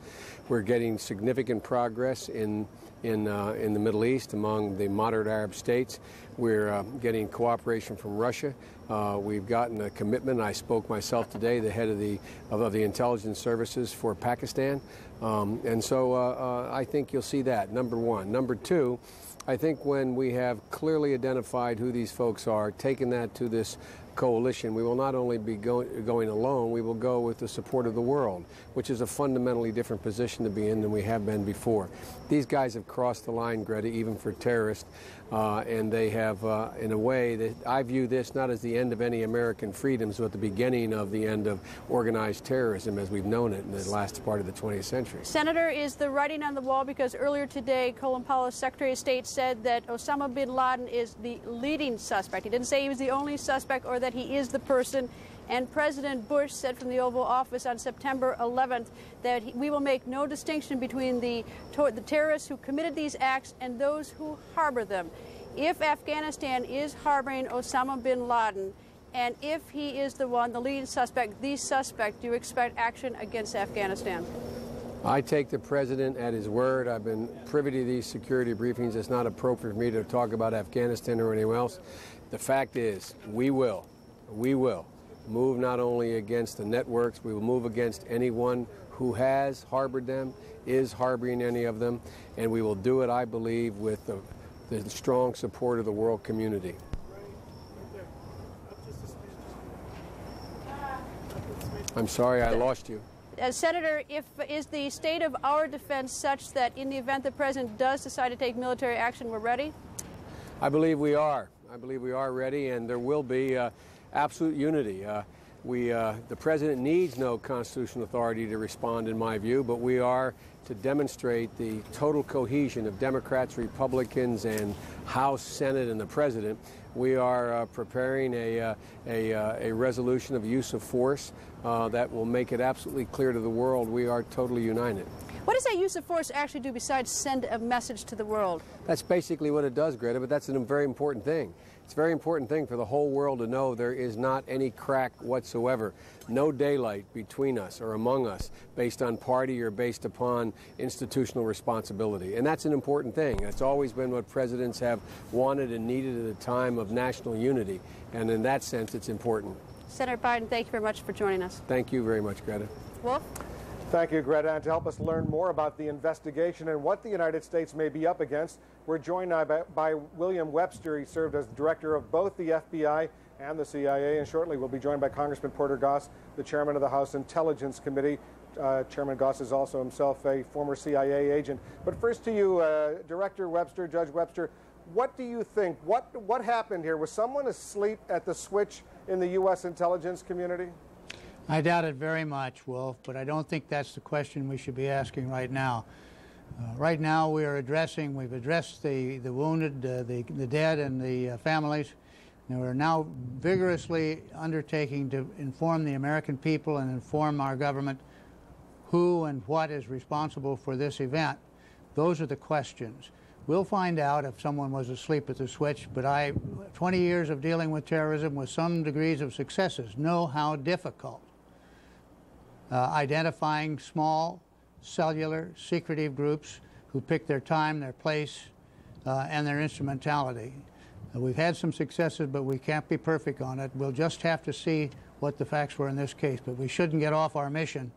We're getting significant progress in the Middle East among the moderate Arab states. We're getting cooperation from Russia. We've gotten a commitment. I spoke myself today, the head of the intelligence services for Pakistan. And so I think you'll see that, number 1. Number 2, I think when we have clearly identified who these folks are, taken that to this coalition, we will not only be going alone, we will go with the support of the world, which is a fundamentally different position to be in than we have been before. These guys have crossed the line, Greta, even for terrorists, and they have, in a way, that I view this not as the end of any American freedoms, but the beginning of the end of organized terrorism as we've known it in the last part of the 20th century. Senator, is the writing on the wall? Because earlier today, Colin Powell's Secretary of State said that Osama bin Laden is the leading suspect. He didn't say he was the only suspect or that he is the person. And President Bush said from the Oval Office on September 11th that we will make no distinction between the terrorists who committed these acts and those who harbor them. If Afghanistan is harboring Osama bin Laden, and if he is the leading suspect, the suspect, do you expect action against Afghanistan? I take the president at his word. I've been privy to these security briefings. It's not appropriate for me to talk about Afghanistan or anyone else. The fact is, we will move not only against the networks, we will move against anyone who has harbored them, is harboring any of them, and we will do it, I believe, with the strong support of the world community. I'm sorry I lost you. Senator, is the state of our defense such that in the event the president does decide to take military action, we're ready? I believe we are. I believe we are ready, and there will be absolute unity. The president needs no constitutional authority to respond, in my view, but we are to demonstrate the total cohesion of Democrats, Republicans, and House, Senate, and the president. We are preparing a resolution of use of force that will make it absolutely clear to the world we are totally united. What does that use of force actually do besides send a message to the world? That's basically what it does, Greta, but that's a very important thing. It's a very important thing for the whole world to know there is not any crack whatsoever, no daylight between us or among us based on party or based upon institutional responsibility. And that's an important thing. That's always been what presidents have wanted and needed at a time of national unity. And in that sense, it's important. Senator Biden, thank you very much for joining us. Thank you very much, Greta. Wolf? Thank you, Greta. And to help us learn more about the investigation and what the United States may be up against, we're joined now by William Webster. He served as director of both the FBI and the CIA, and shortly we'll be joined by Congressman Porter Goss, the chairman of the House Intelligence Committee. Chairman Goss is also himself a former CIA agent. But first to you, Director Webster, Judge Webster, what do you think? What happened here? Was someone asleep at the switch in the U.S. intelligence community? I doubt it very much, Wolf, but I don't think that's the question we should be asking right now. Right now we've addressed the wounded, the dead, and the families. And we're now vigorously undertaking to inform the American people and inform our government who and what is responsible for this event. Those are the questions. We'll find out if someone was asleep at the switch, but 20 years of dealing with terrorism with some degrees of successes, know how difficult identifying small, cellular, secretive groups who pick their time, their place, and their instrumentality. We've had some successes, but we can't be perfect on it. We'll just have to see what the facts were in this case, but we shouldn't get off our mission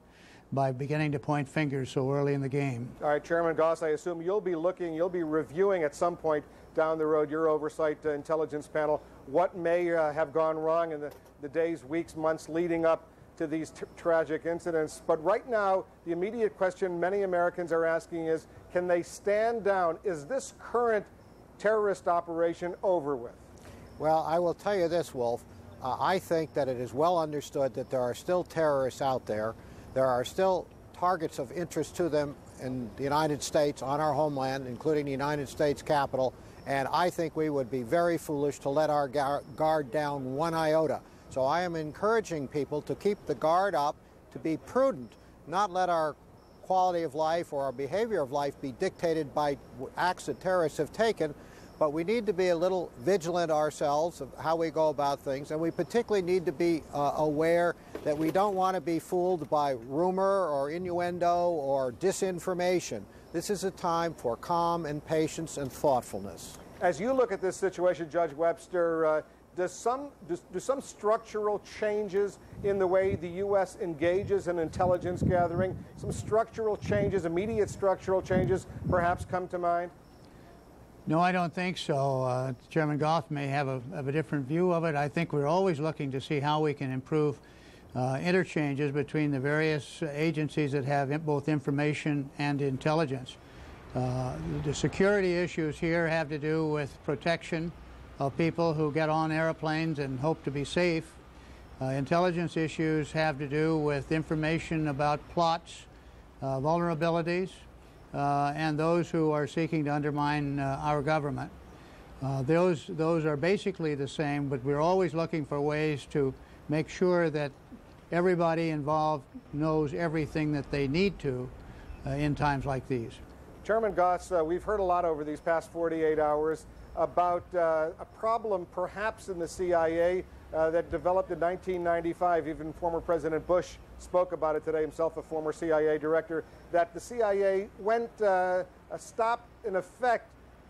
by beginning to point fingers so early in the game. All right, Chairman Goss, I assume you'll be reviewing at some point down the road, your oversight intelligence panel, what may have gone wrong in the days, weeks, months leading up to these tragic incidents. But right now, the immediate question many Americans are asking is, can they stand down? Is this current terrorist operation over with? Well, I will tell you this, Wolf. I think that it is well understood that there are still terrorists out there. There are still targets of interest to them in the United States, on our homeland, including the United States Capitol, and I think we would be very foolish to let our guard down one iota. So I am encouraging people to keep the guard up, to be prudent, not let our quality of life or our behavior of life be dictated by acts that terrorists have taken, but we need to be a little vigilant ourselves of how we go about things, and we particularly need to be aware that we don't want to be fooled by rumor or innuendo or disinformation. This is a time for calm and patience and thoughtfulness. As you look at this situation, Judge Webster, do some structural changes in the way the U.S. engages in intelligence gathering, some structural changes, immediate structural changes, perhaps come to mind? No, I don't think so. Chairman Goff may have a different view of it. I think we're always looking to see how we can improve interchanges between the various agencies that have both information and intelligence. The security issues here have to do with protection of people who get on airplanes and hope to be safe. Intelligence issues have to do with information about plots, vulnerabilities, and those who are seeking to undermine our government. Those are basically the same, but we're always looking for ways to make sure that everybody involved knows everything that they need to in times like these. Chairman Goss, we've heard a lot over these past 48 hours about a problem perhaps in the CIA that developed in 1995. Even former President Bush spoke about it today, himself a former CIA director, that the CIA stopped, in effect,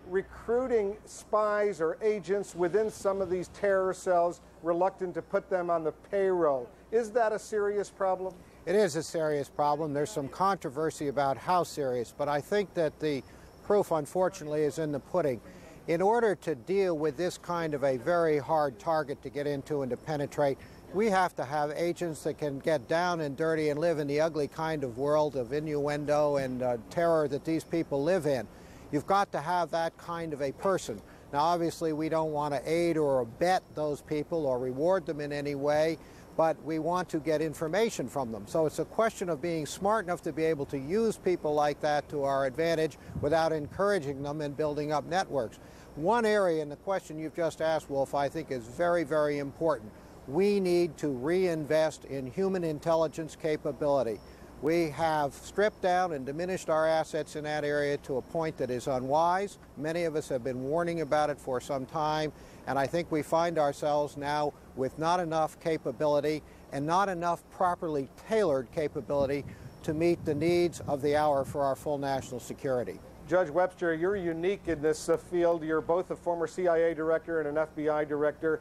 recruiting spies or agents within some of these terror cells, reluctant to put them on the payroll. Is that a serious problem? It is a serious problem. There's some controversy about how serious, but I think that the proof, unfortunately, is in the pudding. In order to deal with this kind of a very hard target to get into and to penetrate, we have to have agents that can get down and dirty and live in the ugly kind of world of innuendo and terror that these people live in. You've got to have that kind of a person. Now, obviously, we don't want to aid or abet those people or reward them in any way, but we want to get information from them. So it's a question of being smart enough to be able to use people like that to our advantage without encouraging them and building up networks. One area in the question you've just asked, Wolf, I think is very, very important. We need to reinvest in human intelligence capability. We have stripped down and diminished our assets in that area to a point that is unwise. Many of us have been warning about it for some time, and I think we find ourselves now with not enough capability and not enough properly tailored capability to meet the needs of the hour for our full national security. Judge Webster, you're unique in this field. You're both a former CIA director and an FBI director.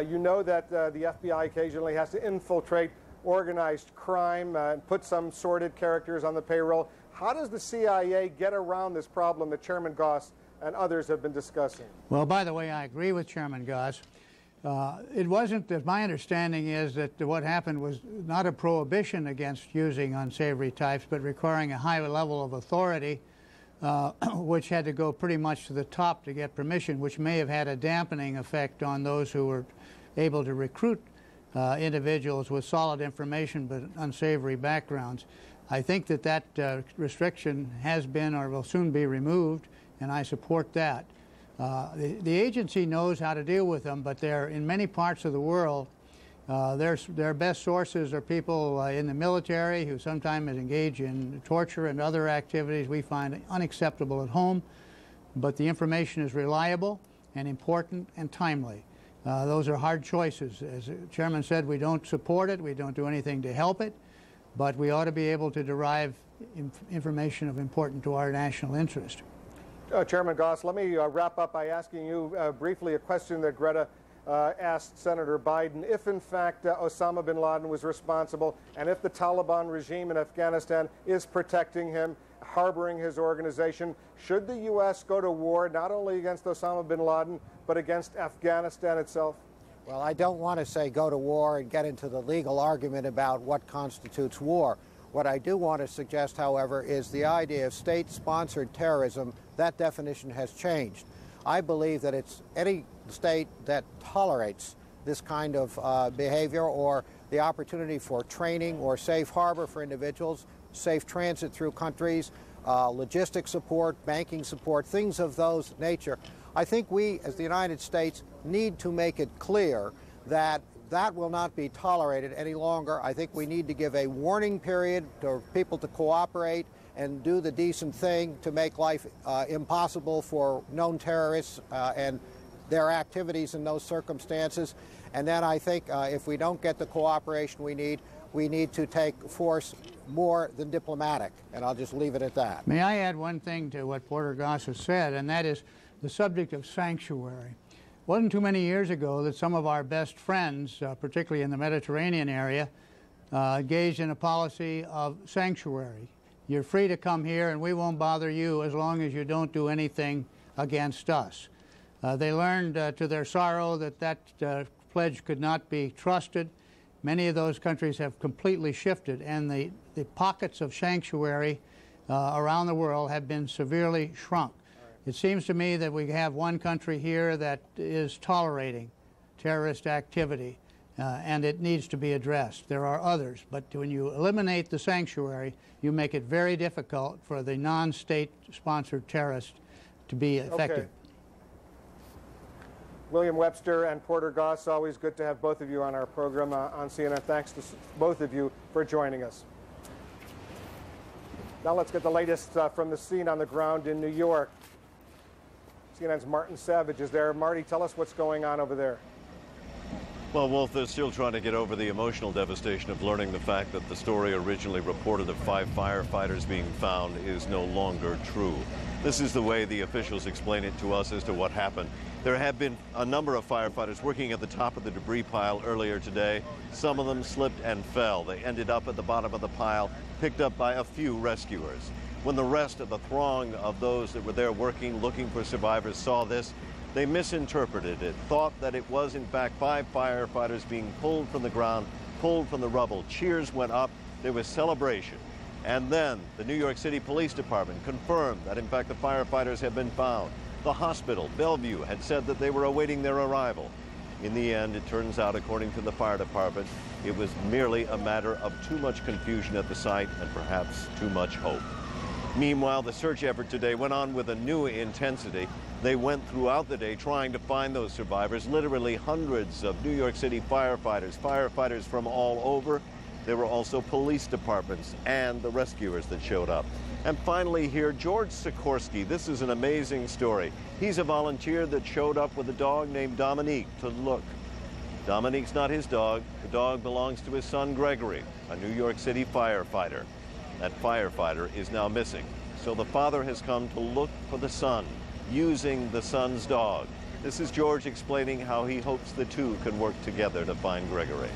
You know that the FBI occasionally has to infiltrate organized crime and put some sordid characters on the payroll. How does the CIA get around this problem that Chairman Goss and others have been discussing? Well, by the way, I agree with Chairman Goss. It wasn't that my understanding is that what happened was not a prohibition against using unsavory types, but requiring a high level of authority, which had to go pretty much to the top to get permission, which may have had a dampening effect on those who were able to recruit individuals with solid information but unsavory backgrounds. I think that that restriction has been or will soon be removed, and I support that. The agency knows how to deal with them, but they're in many parts of the world. Their best sources are people in the military who sometimes engage in torture and other activities we find unacceptable at home, but the information is reliable and important and timely. Those are hard choices. As the Chairman said, we don't support it, we don't do anything to help it, but we ought to be able to derive information of importance to our national interest. Chairman Goss, let me wrap up by asking you briefly a question that Greta asked Senator Biden. If, in fact, Osama bin Laden was responsible, and if the Taliban regime in Afghanistan is protecting him, harboring his organization, should the U.S. go to war not only against Osama bin Laden, but against Afghanistan itself? Well, I don't want to say go to war and get into the legal argument about what constitutes war. What I do want to suggest, however, is the idea of state-sponsored terrorism. That definition has changed. I believe that it's any state that tolerates this kind of behavior or the opportunity for training or safe harbor for individuals, safe transit through countries, logistic support, banking support, things of those nature. I think we, as the United States, need to make it clear that that will not be tolerated any longer. I think we need to give a warning period for people to cooperate and do the decent thing to make life impossible for known terrorists and their activities in those circumstances. And then I think if we don't get the cooperation we need to take force more than diplomatic. And I'll just leave it at that. May I add one thing to what Porter Goss has said, and that is the subject of sanctuary. It wasn't too many years ago that some of our best friends, particularly in the Mediterranean area, engaged in a policy of sanctuary. You're free to come here and we won't bother you as long as you don't do anything against us. They learned to their sorrow that that pledge could not be trusted. Many of those countries have completely shifted, and the pockets of sanctuary around the world have been severely shrunk. It seems to me that we have one country here that is tolerating terrorist activity, and it needs to be addressed. There are others, but when you eliminate the sanctuary, you make it very difficult for the non-state-sponsored terrorists to be effective. Okay. William Webster and Porter Goss, always good to have both of you on our program on CNN. Thanks to both of you for joining us. Now let's get the latest from the scene on the ground in New York. CNN's Martin Savage is there. Marty, tell us what's going on over there. Well, Wolf, they're still trying to get over the emotional devastation of learning the fact that the story originally reported of 5 firefighters being found is no longer true. This is the way the officials explain it to us as to what happened. There have been a number of firefighters working at the top of the debris pile earlier today. Some of them slipped and fell. They ended up at the bottom of the pile, picked up by a few rescuers. When the rest of the throng of those that were there working, looking for survivors saw this, they misinterpreted it, thought that it was in fact 5 firefighters being pulled from the ground, pulled from the rubble. Cheers went up, there was celebration. And then the New York City Police Department confirmed that in fact the firefighters had been found. The hospital, Bellevue, had said that they were awaiting their arrival. In the end, it turns out, according to the fire department, it was merely a matter of too much confusion at the site and perhaps too much hope. Meanwhile, the search effort today went on with a new intensity. They went throughout the day trying to find those survivors, literally hundreds of New York City firefighters from all over. There were also police departments and the rescuers that showed up. And finally here, George Sikorsky. This is an amazing story. He's a volunteer that showed up with a dog named Dominique to look. Dominique's not his dog. The dog belongs to his son Gregory, a New York City firefighter. That firefighter is now missing. So the father has come to look for the son, using the son's dog. This is George explaining how he hopes the two can work together to find Gregory.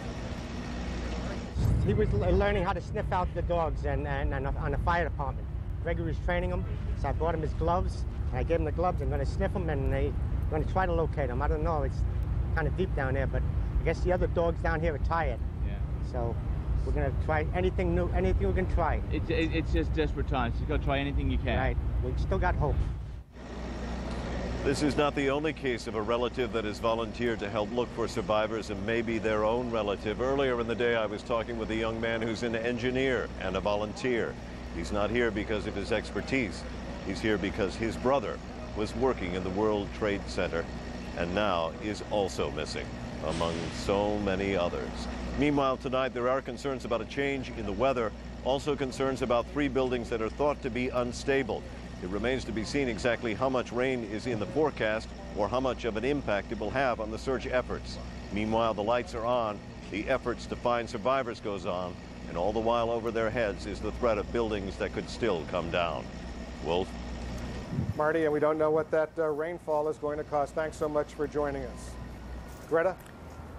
He was learning how to sniff out the dogs and on the fire department. Gregory was training him, so I bought him his gloves, and I gave him the gloves. I'm going to sniff them, and I'm going to try to locate him. I don't know, it's kind of deep down there, but I guess the other dogs down here are tired. Yeah. So we're going to try anything new, anything we can try. It's just desperate times. You got to try anything you can. Right. We still got hope. This is not the only case of a relative that has volunteered to help look for survivors and maybe their own relative. Earlier in the day, I was talking with a young man who's an engineer and a volunteer. He's not here because of his expertise. He's here because his brother was working in the World Trade Center and now is also missing, among so many others. Meanwhile, tonight there are concerns about a change in the weather, also concerns about 3 buildings that are thought to be unstable. It remains to be seen exactly how much rain is in the forecast or how much of an impact it will have on the search efforts. Meanwhile, the lights are on, the efforts to find survivors goes on, and all the while over their heads is the threat of buildings that could still come down. Wolf? Marty, and we don't know what that rainfall is going to cost. Thanks so much for joining us. Greta?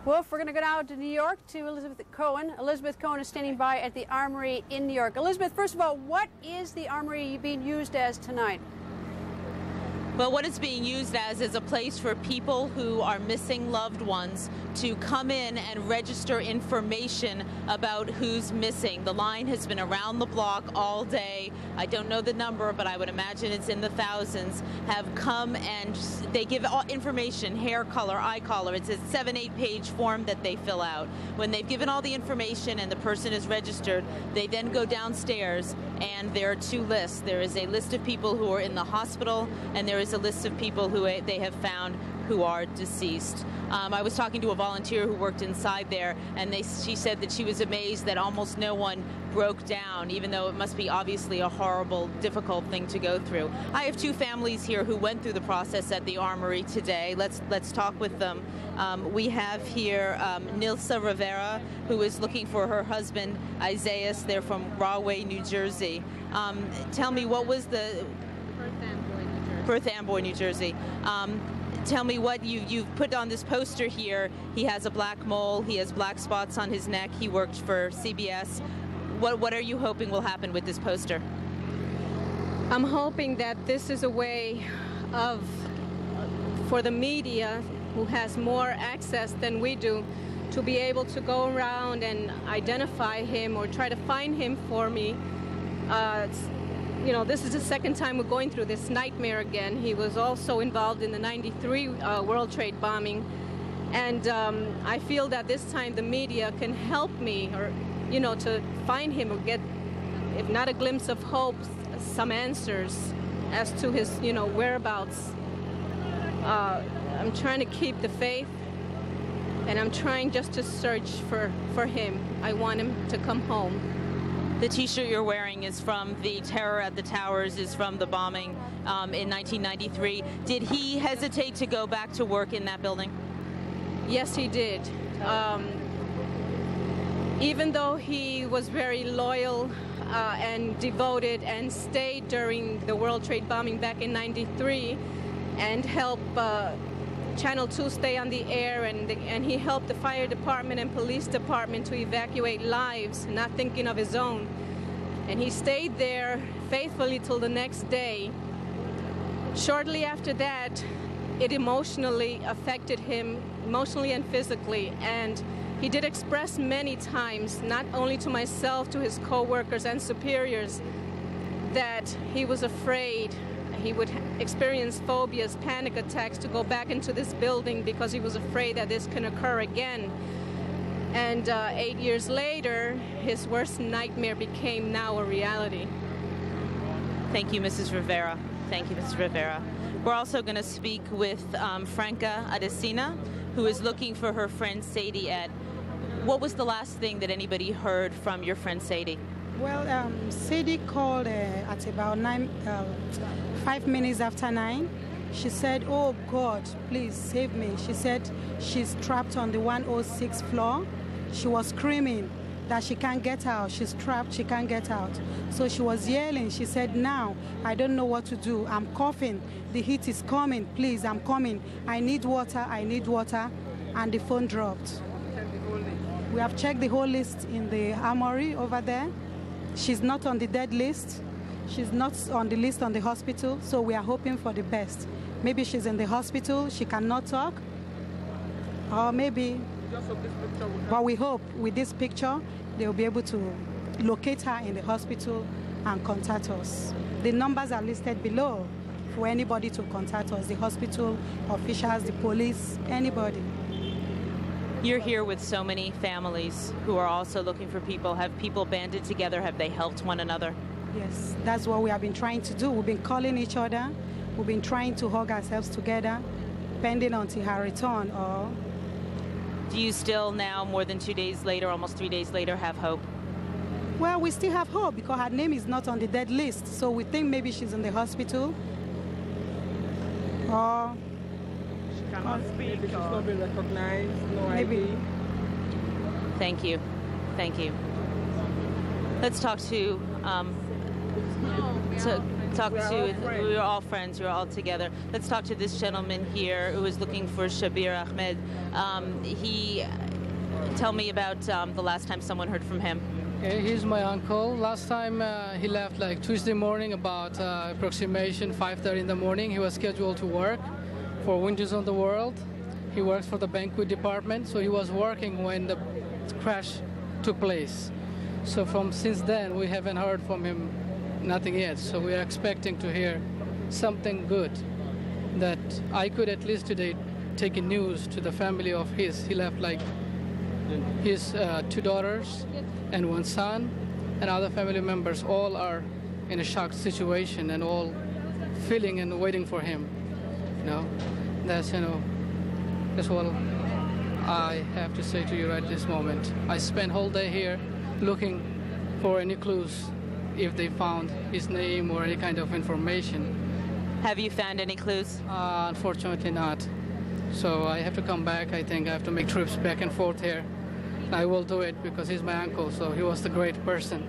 Wolf, we're going to go now to New York to Elizabeth Cohen. Elizabeth Cohen is standing by at the Armory in New York. Elizabeth, first of all, what is the Armory being used as tonight? Well, what it's being used as is a place for people who are missing loved ones to come in and register information about who's missing. The line has been around the block all day. I don't know the number, but I would imagine it's in the thousands, have come and they give all information, hair color, eye color. It's a 7-8 page form that they fill out. When they've given all the information and the person is registered, they then go downstairs and there are 2 lists. There is a list of people who are in the hospital and there is a list of people who they have found who are deceased. I was talking to a volunteer who worked inside there, and she said that she was amazed that almost no one broke down, even though it must be obviously a horrible, difficult thing to go through. I have 2 families here who went through the process at the Armory today. Let's talk with them. We have here Nilsa Rivera, who is looking for her husband, Isaiah. They're from Rahway, New Jersey. Tell me, what was the... Perth Amboy, New Jersey. Tell me what you've put on this poster here. He has a black mole. He has black spots on his neck. He worked for CBS. What are you hoping will happen with this poster? I'm hoping that this is a way for the media, who has more access than we do, to be able to go around and identify him or try to find him for me. You know, this is the second time we're going through this nightmare again. He was also involved in the '93 World Trade bombing. And I feel that this time the media can help me, or, you know, to find him or get, if not a glimpse of hope, some answers as to his, you know, whereabouts. I'm trying to keep the faith, and I'm trying just to search for him. I want him to come home. The T-shirt you're wearing is from the terror at the towers, is from the bombing in 1993. Did he hesitate to go back to work in that building? Yes, he did. Even though he was very loyal and devoted and stayed during the World Trade bombing back in '93 and helped Channel 2 stay on the air, and he helped the fire department and police department to evacuate lives, not thinking of his own. And he stayed there faithfully till the next day. Shortly after that, it emotionally affected him, emotionally and physically, and he did express many times, not only to myself, to his co-workers and superiors, that he was afraid. He would experience phobias, panic attacks to go back into this building because he was afraid that this can occur again. And 8 years later, his worst nightmare became now a reality. Thank you, Mrs. Rivera. Thank you, Mrs. Rivera. We're also going to speak with Franca Adesina, who is looking for her friend Sadie Ed. What was the last thing that anybody heard from your friend Sadie? Well, Sadie called at about 5 minutes after 9. She said, "Oh God, please save me." She said she's trapped on the 106th floor. She was screaming that she can't get out. She's trapped, she can't get out. So she was yelling. She said, "Now, I don't know what to do. I'm coughing. The heat is coming. Please, I'm coming. I need water, I need water." And the phone dropped. We have checked the whole list in the armory over there. She's not on the dead list. She's not on the list on the hospital, so we are hoping for the best. Maybe she's in the hospital, she cannot talk, or maybe, but we hope with this picture, they'll be able to locate her in the hospital and contact us. The numbers are listed below for anybody to contact us, the hospital officials, the police, anybody. You're here with so many families who are also looking for people. Have people banded together? Have they helped one another? Yes, that's what we have been trying to do. We've been calling each other. We've been trying to hug ourselves together, pending until her return. Or do you still now, more than 2 days later, almost 3 days later, have hope? Well, we still have hope because her name is not on the dead list. So we think maybe she's in the hospital. Or she cannot speak. Maybe she's not been recognized. No maybe. ID. Thank you. Thank you. Let's talk to we're all friends, we're all together. Let's talk to this gentleman here who is looking for Shabir Ahmed. Tell me about the last time someone heard from him. Okay, he's my uncle. Last time he left like Tuesday morning about approximation 5:30 in the morning. He was scheduled to work for Windows on the World. He works for the banquet department, so he was working when the crash took place. So since then, we haven't heard from him, nothing yet. So we are expecting to hear something good that I could at least today take a news to the family of his. He left like his 2 daughters and 1 son, and other family members all are in a shocked situation and all feeling and waiting for him. That's what I have to say to you right this moment. I spent whole day here looking for any clues if they found his name or any kind of information. Have you found any clues? Unfortunately not. So I have to come back. I think I have to make trips back and forth here. I will do it because he's my uncle, so he was the great person.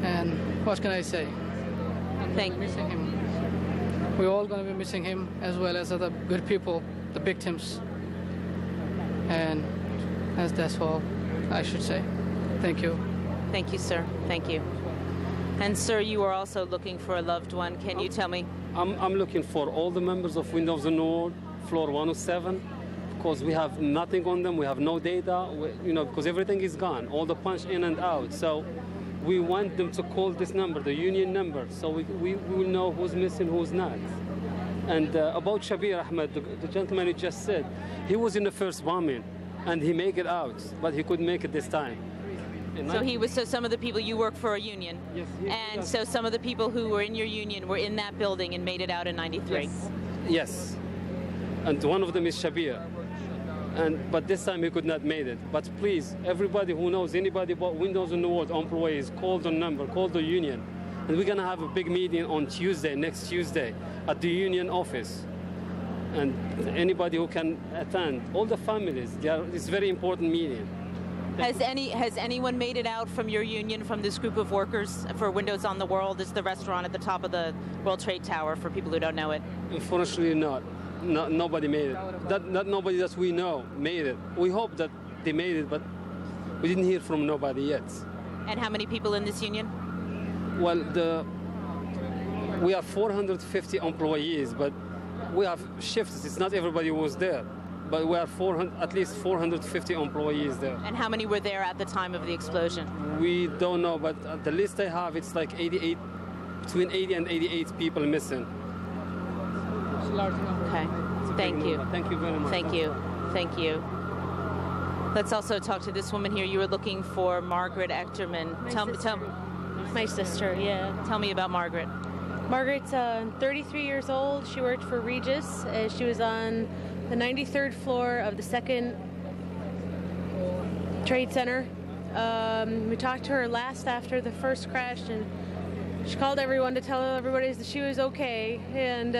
And what can I say? I'm missing him. We're all going to be missing him as well as other good people, the victims. And that's all I should say. Thank you. Thank you, sir. Thank you. And sir, you are also looking for a loved one. Can you tell me I'm looking for all the members of Windows on the World, floor 107, because we have nothing on them, we have no data, because everything is gone, all the punch in and out. So we want them to call this number, the union number, so we will know who's missing, who's not. And about Shabir Ahmed, the gentleman who just said, he was in the first bombing, and he made it out, but he couldn't make it this time. So some of the people, you work for a union, yes, and so some of the people who were in your union were in that building and made it out in '93. Yes, and one of them is Shabir. But this time he could not made it. But please, everybody who knows anybody about Windows on the World employees, call the number, call the union. And we're going to have a big meeting on Tuesday, next Tuesday, at the union office. And anybody who can attend, all the families, it's a very important meeting. Has anyone made it out from your union, from this group of workers for Windows on the World? It's the restaurant at the top of the World Trade Tower, for people who don't know it. Unfortunately not. Nobody made it. Not nobody that we know made it. We hope that they made it, but we didn't hear from nobody yet. And how many people in this union? Well, we are 450 employees, but we have shifts. It's not everybody who was there, but we are at least 450 employees there. And how many were there at the time of the explosion? We don't know, but the list I have, it's like 88, between 80 and 88 people missing. Okay, thank you. Thank you very much. Thank you. Thank you. Let's also talk to this woman here. You were looking for Margaret Echterman. My sister, yeah. Tell me about Margaret. Margaret's 33 years old. She worked for Regis. She was on the 93rd floor of the 2nd Trade Center. We talked to her last after the first crash, and she called everyone to tell everybody that she was okay. And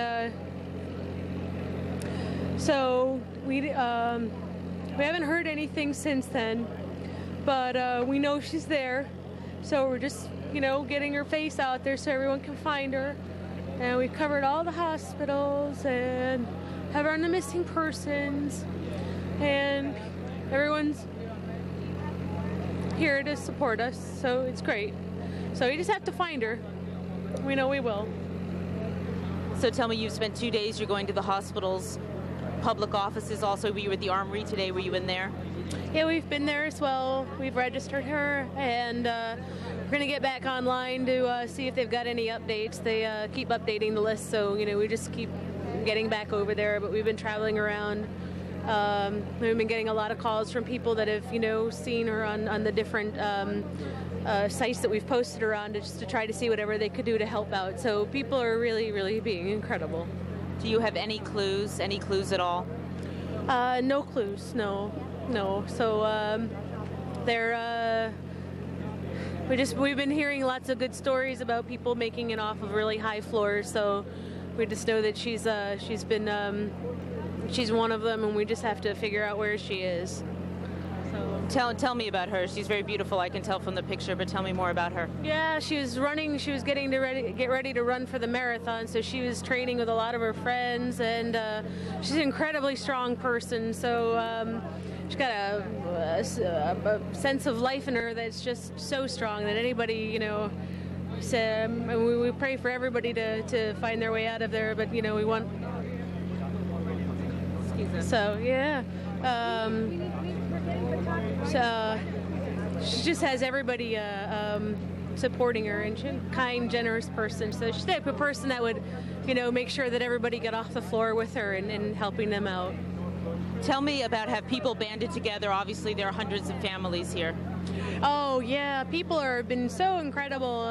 so we haven't heard anything since then, but we know she's there. So we're just, getting her face out there so everyone can find her. And we covered all the hospitals and have her on the missing persons, and everyone's here to support us, so it's great. So you just have to find her. We know we will. So tell me, you've spent 2 days, you're going to the hospitals, public offices also. Were you at the Armory today? Were you in there? Yeah, we've been there as well. We've registered her, and we're going to get back online to see if they've got any updates. They keep updating the list, so we just keep getting back over there. But we've been traveling around. We've been getting a lot of calls from people that have seen her on the different sites that we've posted her on, just to try to see whatever they could do to help out. So people are really, really being incredible. Do you have any clues? Any clues at all? No clues. No. So we've been hearing lots of good stories about people making it off of really high floors. So we just know that she's one of them, and we just have to figure out where she is. Tell me about her. She's very beautiful, I can tell from the picture, but tell me more about her. Yeah, she was running. She was get ready to run for the marathon, so she was training with a lot of her friends, and she's an incredibly strong person. So she's got a sense of life in her that's just so strong that anybody, we pray for everybody to find their way out of there, but we want. So yeah. So she just has everybody supporting her, and she's a kind, generous person. So she's the type of person that would, make sure that everybody got off the floor with her and helping them out. Tell me about, have people banded together? Obviously, there are hundreds of families here. Oh yeah, people have been so incredible.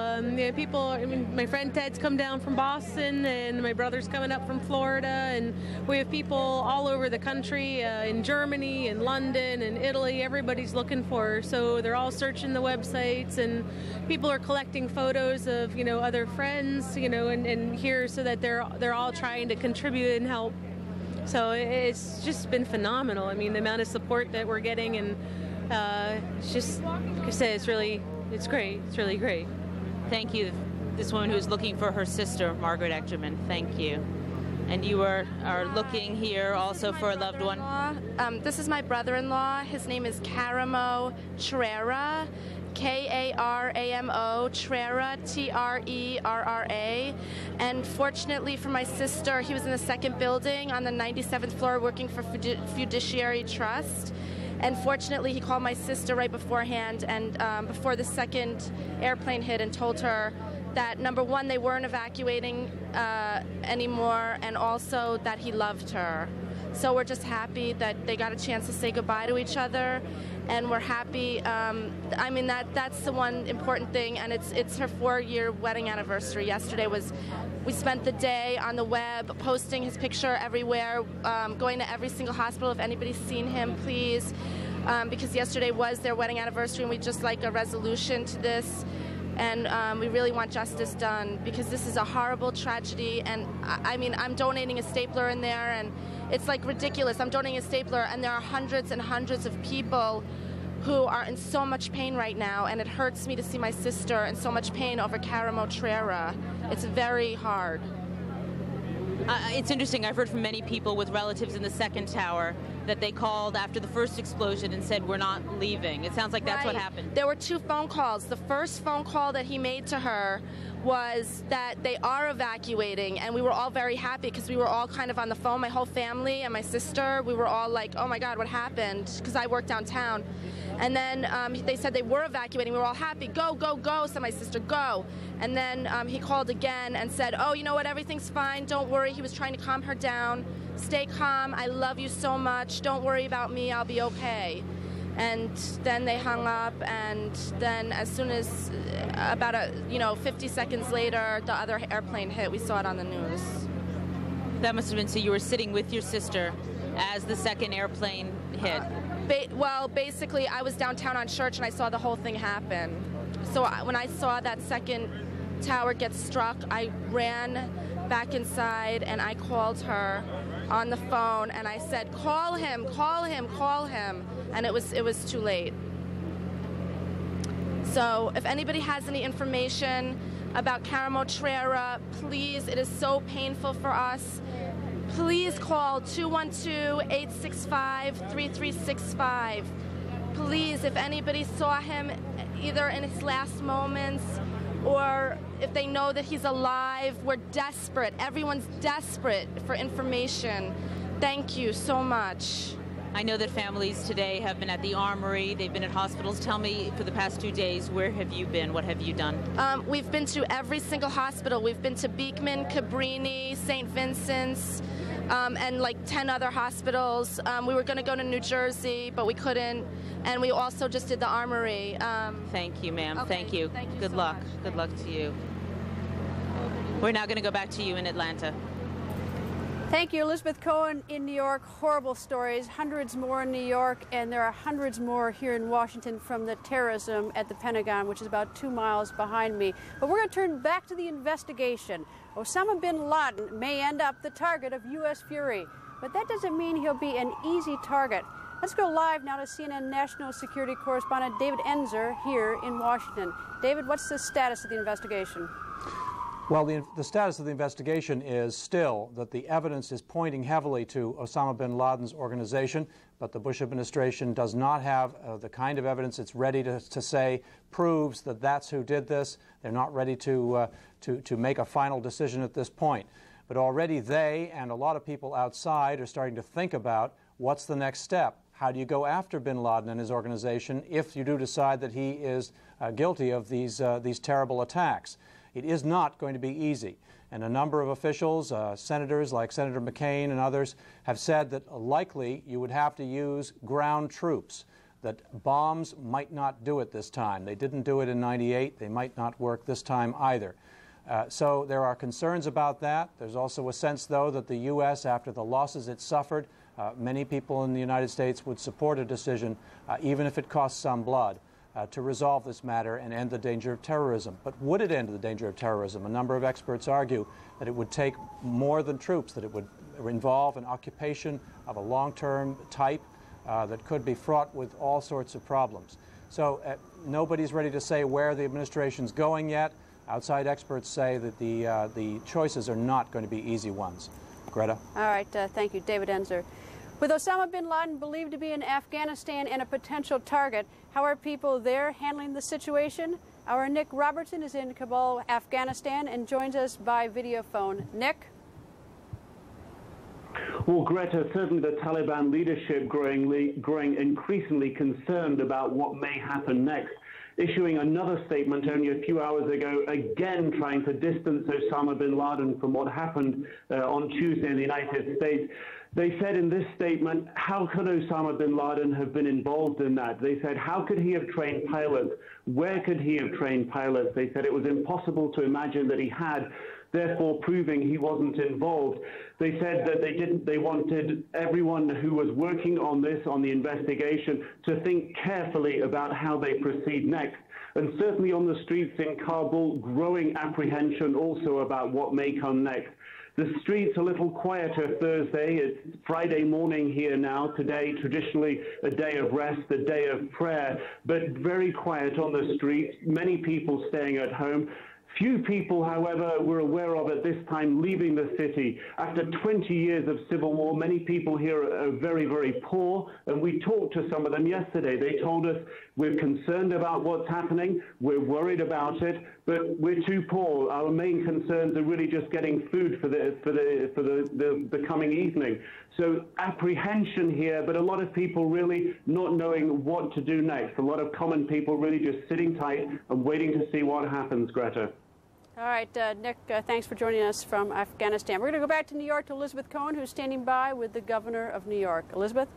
My friend Ted's come down from Boston, and my brother's coming up from Florida, and we have people all over the country, in Germany and London and Italy. Everybody's looking for her, so they're all searching the websites, and people are collecting photos of other friends, and here, so that they're all trying to contribute and help. So it's just been phenomenal. I mean, the amount of support that we're getting, and it's just, like I said, it's great. It's really great. Thank you. This woman who is looking for her sister, Margaret Echterman. Thank you. And you are looking here also for a loved one? This is my brother-in-law. His name is Karamo Chirera, K-A-R-A-M-O, Trerra, T-R-E-R-R-A. And fortunately for my sister, he was in the second building on the 97th floor working for Fiduciary Trust. And fortunately, he called my sister right beforehand and before the second airplane hit and told her that, number one, they weren't evacuating anymore, and also that he loved her. So we're just happy that they got a chance to say goodbye to each other, and we're happy. I mean, that's the one important thing, and it's her 4-year wedding anniversary. Yesterday we spent the day on the web posting his picture everywhere, going to every single hospital. If anybody's seen him, please, because yesterday was their wedding anniversary, and we'd just like a resolution to this. And we really want justice done, because this is a horrible tragedy. And I mean, I'm donating a stapler in there, and it's like ridiculous. I'm donating a stapler, and there are hundreds and hundreds of people who are in so much pain right now, and it hurts me to see my sister in so much pain over Karamo Trerra. It's very hard. It's interesting. I've heard from many people with relatives in the second tower that they called after the first explosion and said, we're not leaving. It sounds like that's what happened. There were 2 phone calls. The first phone call that he made to her was that they are evacuating, and we were all very happy because we were all kind of on the phone, my whole family and my sister. We were all like, oh my God, what happened? Because I work downtown. And then they said they were evacuating. We were all happy. Go, go, go, said my sister, go. And then he called again and said, oh, you know what, everything's fine, don't worry. He was trying to calm her down. Stay calm, I love you so much. Don't worry about me, I'll be okay. And then they hung up, and then as soon as about 50 seconds later, the other airplane hit. We saw it on the news. That must have been, so you were sitting with your sister as the second airplane hit. Well, basically, I was downtown on Church, and I saw the whole thing happen. So when I saw that second tower get struck, I ran back inside, and I called her on the phone, and I said, call him, call him, call him. And it was too late. So if anybody has any information about Karamo Trerra, please, it is so painful for us. Please call 212-865-3365. Please, if anybody saw him either in his last moments or if they know that he's alive, we're desperate. Everyone's desperate for information. Thank you so much. I know that families today have been at the Armory, they've been at hospitals. Tell me, for the past 2 days, where have you been? What have you done? We've been to every single hospital. We've been to Beekman, Cabrini, St. Vincent's, and like 10 other hospitals. We were going to go to New Jersey, but we couldn't. And we also just did the Armory. Thank you, ma'am. Okay. Thank you. Good luck. Good luck to you. We're now going to go back to you in Atlanta. Thank you, Elizabeth Cohen in New York. Horrible stories, hundreds more in New York, and there are hundreds more here in Washington from the terrorism at the Pentagon, which is about 2 miles behind me. But we're going to turn back to the investigation. Osama bin Laden may end up the target of U.S. fury, but that doesn't mean he'll be an easy target. Let's go live now to CNN national security correspondent David Enzer here in Washington. David, what's the status of the investigation? Well, the status of the investigation is still that the evidence is pointing heavily to Osama bin Laden's organization, but the Bush administration does not have the kind of evidence it's ready to say proves that that's who did this. They're not ready to make a final decision at this point. But already they and a lot of people outside are starting to think about what's the next step. How do you go after bin Laden and his organization if you do decide that he is guilty of these terrible attacks? It is not going to be easy. And a number of officials, senators like Senator McCain and others, have said that likely you would have to use ground troops, that bombs might not do it this time. They didn't do it in '98. They might not work this time either. So there are concerns about that. There's also a sense, though, that the U.S., after the losses it suffered, many people in the United States would support a decision, even if it costs some blood, to resolve this matter and end the danger of terrorism. But would it end the danger of terrorism? A number of experts argue that it would take more than troops, that it would involve an occupation of a long-term type that could be fraught with all sorts of problems. So nobody's ready to say where the administration's going yet. Outside experts say that the choices are not going to be easy ones. Greta? All right, thank you, David Enzer. With Osama bin Laden believed to be in Afghanistan and a potential target, how are people there handling the situation? Our Nick Robertson is in Kabul, Afghanistan, and joins us by video phone. Nick? Well, Greta, certainly the Taliban leadership growing increasingly concerned about what may happen next, issuing another statement only a few hours ago, again trying to distance Osama bin Laden from what happened on Tuesday in the United States. They said in this statement, how could Osama bin Laden have been involved in that? They said, how could he have trained pilots? Where could he have trained pilots? They said it was impossible to imagine that he had, therefore proving he wasn't involved. They said that they wanted everyone who was working on this, on the investigation, to think carefully about how they proceed next. And certainly on the streets in Kabul, growing apprehension also about what may come next. The streets a little quieter Thursday. It's Friday morning here now. Today, traditionally a day of rest, a day of prayer, but very quiet on the streets. Many people staying at home. Few people, however, we're aware of at this time leaving the city. After 20 years of civil war, many people here are very, very poor, and we talked to some of them yesterday. They told us, we're concerned about what's happening, we're worried about it, but we're too poor. Our main concerns are really just getting food for the coming evening. So apprehension here, but a lot of people really not knowing what to do next. A lot of common people really just sitting tight and waiting to see what happens, Greta. All right, Nick, thanks for joining us from Afghanistan. We're going to go back to New York to Elizabeth Cohen, who's standing by with the governor of New York. Elizabeth?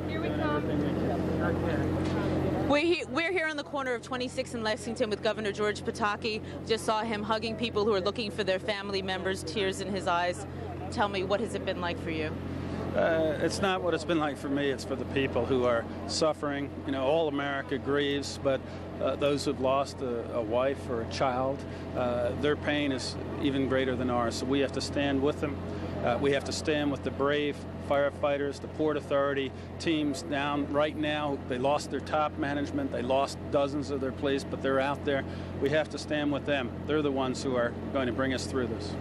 Here we come. We're here on the corner of 26th and Lexington with Governor George Pataki. Just saw him hugging people who are looking for their family members, tears in his eyes. Tell me, what has it been like for you? It's not what it's been like for me. It's for the people who are suffering. You know, all America grieves, but those who've lost a wife or a child, their pain is even greater than ours. So we have to stand with them. We have to stand with the brave firefighters, the Port Authority teams down right now. They lost their top management. They lost dozens of their police, but they're out there. We have to stand with them. They're the ones who are going to bring us through this.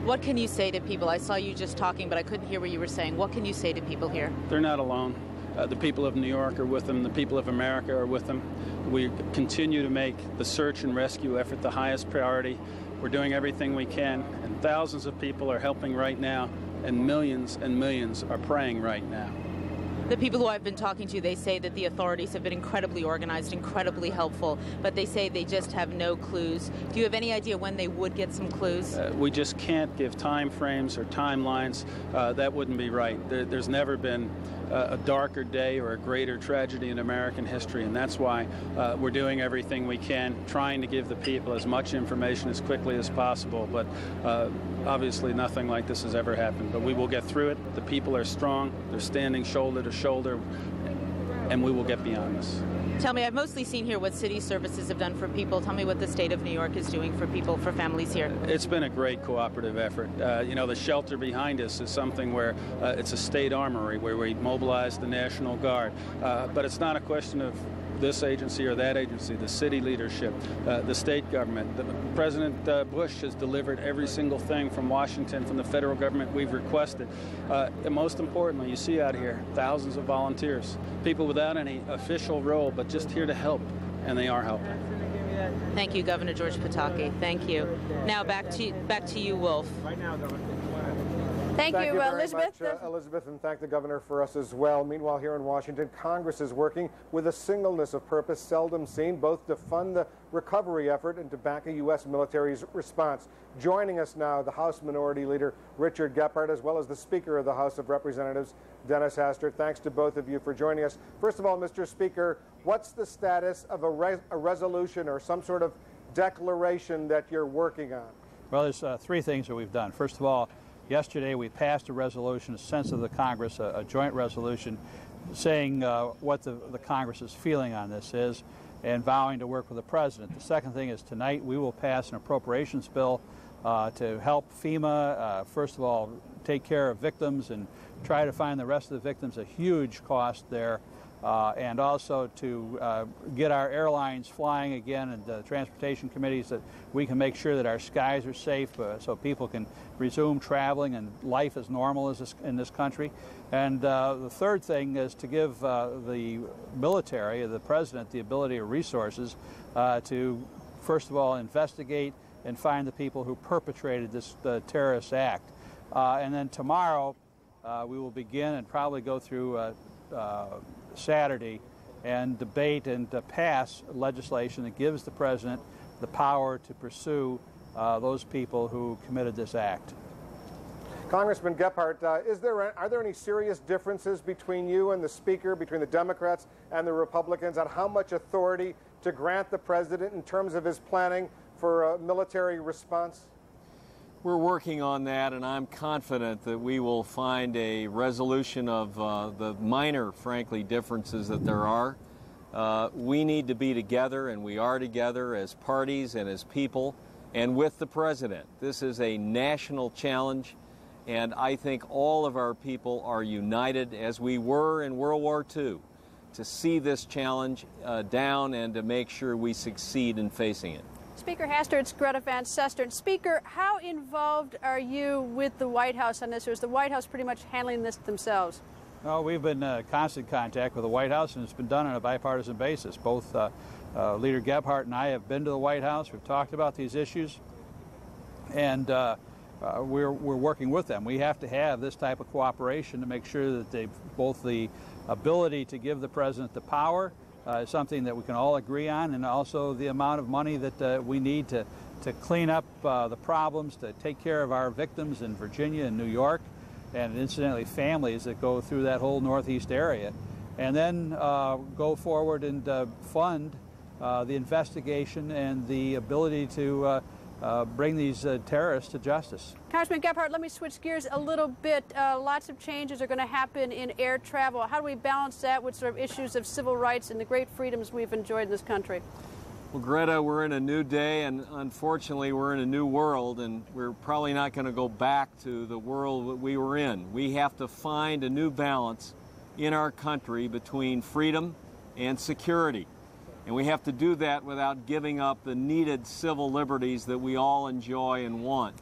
What can you say to people? I saw you just talking, but I couldn't hear what you were saying. What can you say to people here? They're not alone. The people of New York are with them. The people of America are with them. We continue to make the search and rescue effort the highest priority. We're doing everything we can, and thousands of people are helping right now, and millions are praying right now. The people who I've been talking to, they say that the authorities have been incredibly organized, incredibly helpful, but they say they just have no clues. Do you have any idea when they would get some clues? We just can't give time frames or timelines. That wouldn't be right. There's never been a darker day or a greater tragedy in American history, and that's why we're doing everything we can, trying to give the people as much information as quickly as possible. But obviously nothing like this has ever happened. But we will get through it. The people are strong. They're standing shoulder to shoulder, and we will get beyond this. Tell me, I've mostly seen here what city services have done for people. Tell me what the state of New York is doing for people, for families here. It's been a great cooperative effort. You know, the shelter behind us is something where it's a state armory where we mobilize the National Guard. But it's not a question of this agency or that agency, the city leadership, the state government. President Bush has delivered every single thing from Washington, from the federal government we've requested. And most importantly, you see out here thousands of volunteers, people without any official role, but just here to help, and they are helping. Thank you, Governor George Pataki. Thank you. Now back to you, Wolf. Thank you, very Elizabeth. Much, Elizabeth, and thank the governor for us as well. Meanwhile, here in Washington, Congress is working with a singleness of purpose seldom seen, both to fund the recovery effort and to back a U.S. military's response. Joining us now, the House Minority Leader Richard Gephardt, as well as the Speaker of the House of Representatives, Dennis Hastert. Thanks to both of you for joining us. First of all, Mr. Speaker, what's the status of a resolution or some sort of declaration that you're working on? Well, there's three things that we've done. First of all, yesterday we passed a resolution, a sense of the Congress, a joint resolution saying what the Congress's feeling on this is and vowing to work with the President. The second thing is tonight we will pass an appropriations bill to help FEMA, first of all, take care of victims and try to find the rest of the victims. A huge cost there. and also to get our airlines flying again and the transportation committees, that we can make sure that our skies are safe so people can resume traveling and life as normal as in this country. And the third thing is to give the military, the president, the ability or resources to, first of all, investigate and find the people who perpetrated this terrorist act. And then tomorrow we will begin and probably go through Saturday and debate and pass legislation that gives the president the power to pursue those people who committed this act. Congressman Gephardt, are there any serious differences between you and the Speaker, between the Democrats and the Republicans, on how much authority to grant the president in terms of his planning for a military response? We're working on that, and I'm confident that we will find a resolution of the minor, frankly, differences that there are. We need to be together, and we are together as parties and as people and with the president. This is a national challenge, and I think all of our people are united, as we were in World War II, to see this challenge down and to make sure we succeed in facing it. Speaker Hastert's Greta Van Susteren. Speaker, how involved are you with the White House on this, or is the White House pretty much handling this themselves? No, we've been in constant contact with the White House, and it's been done on a bipartisan basis. Both Leader Gephardt and I have been to the White House. We've talked about these issues, and we're working with them. We have to have this type of cooperation to make sure that both the ability to give the president the power is something that we can all agree on, and also the amount of money that we need to clean up the problems, to take care of our victims in Virginia and New York, and incidentally families that go through that whole Northeast area, and then go forward and fund the investigation and the ability to bring these terrorists to justice. Congressman Gephardt, let me switch gears a little bit. Lots of changes are going to happen in air travel. How do we balance that with sort of issues of civil rights and the great freedoms we've enjoyed in this country? Well, Greta, we're in a new day, and unfortunately we're in a new world, and we're probably not going to go back to the world that we were in. We have to find a new balance in our country between freedom and security. And we have to do that without giving up the needed civil liberties that we all enjoy and want.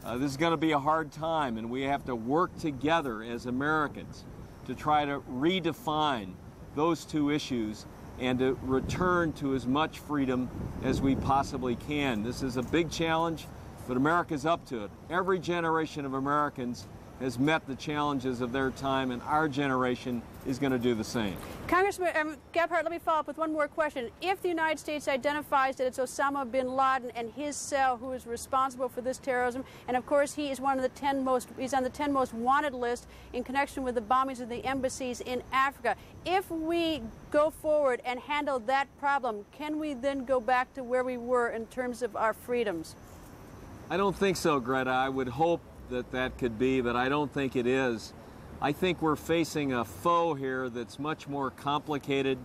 This is going to be a hard time, and we have to work together as Americans to try to redefine those two issues and to return to as much freedom as we possibly can. This is a big challenge, but America's up to it. Every generation of Americans has met the challenges of their time, and our generation is going to do the same. Congressman Gephardt, let me follow up with one more question. If the United States identifies that it's Osama bin Laden and his cell who is responsible for this terrorism, and of course he is one of the he's on the 10 most wanted list in connection with the bombings of the embassies in Africa. If we go forward and handle that problem, can we then go back to where we were in terms of our freedoms? I don't think so, Greta. I would hope that could be, but I don't think it is. I think we're facing a foe here that's much more complicated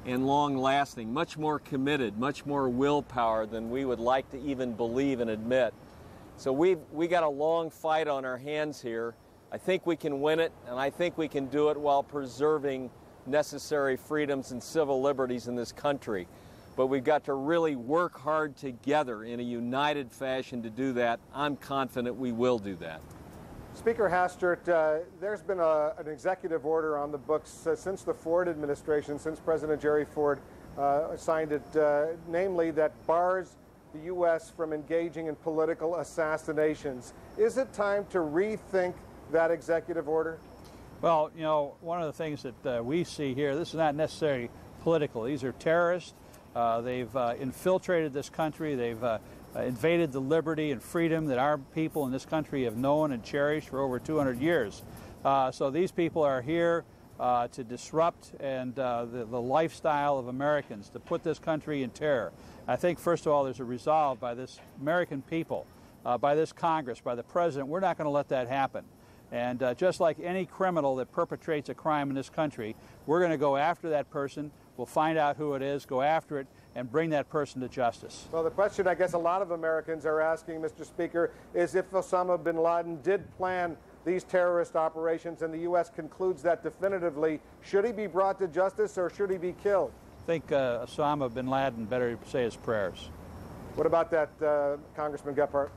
and long-lasting, much more committed, much more willpower than we would like to even believe and admit. So we got a long fight on our hands here. I think we can win it, and I think we can do it while preserving necessary freedoms and civil liberties in this country. But we've got to really work hard together in a united fashion to do that. I'm confident we will do that. Speaker Hastert, there's been an executive order on the books since the Ford administration, since President Jerry Ford signed it, namely that bars the U.S. from engaging in political assassinations. Is it time to rethink that executive order? Well, you know, one of the things that we see here, this is not necessarily political. These are terrorists. They've infiltrated this country. They've invaded the liberty and freedom that our people in this country have known and cherished for over 200 years. So these people are here to disrupt the lifestyle of Americans, to put this country in terror. I think, first of all, there's a resolve by this American people, by this Congress, by the President. We're not going to let that happen. And just like any criminal that perpetrates a crime in this country, we're going to go after that person. We'll find out who it is, go after it, and bring that person to justice. Well, the question I guess a lot of Americans are asking, Mr. Speaker, is if Osama bin Laden did plan these terrorist operations, and the U.S. concludes that definitively. Should he be brought to justice or should he be killed? I think Osama bin Laden better say his prayers. What about that, Congressman Gephardt?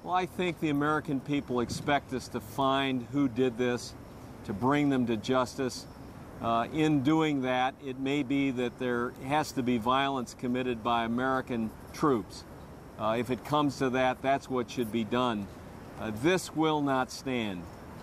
Well, I think the American people expect us to find who did this, to bring them to justice. In doing that, it may be that there has to be violence committed by American troops. If it comes to that, that's what should be done. This will not stand.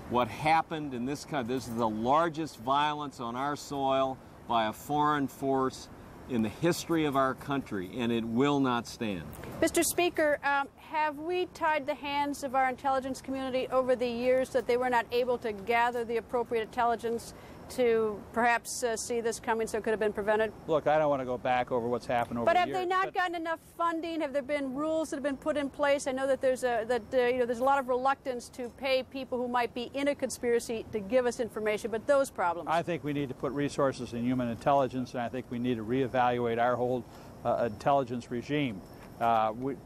What happened in this country, this is the largest violence on our soil by a foreign force in the history of our country, and it will not stand. Mr. Speaker, have we tied the hands of our intelligence community over the years that they were not able to gather the appropriate intelligence to perhaps see this coming so it could have been prevented? Look, I don't want to go back over what's happened over the years. But have they not gotten enough funding? Have there been rules that have been put in place? I know that there's a lot of reluctance to pay people who might be in a conspiracy to give us information, but those problems. I think we need to put resources in human intelligence, and I think we need to reevaluate our whole intelligence regime.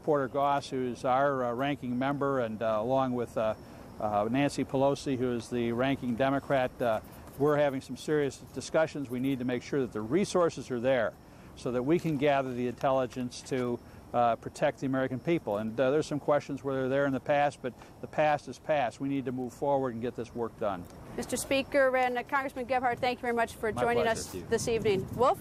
Porter Goss, who's our ranking member, and along with Nancy Pelosi, who is the ranking Democrat, we're having some serious discussions. We need to make sure that the resources are there so that we can gather the intelligence to protect the American people. And there's some questions where they're there in the past, but the past is past. We need to move forward and get this work done. Mr. Speaker and Congressman Gephardt, thank you very much for joining us this evening. Wolf?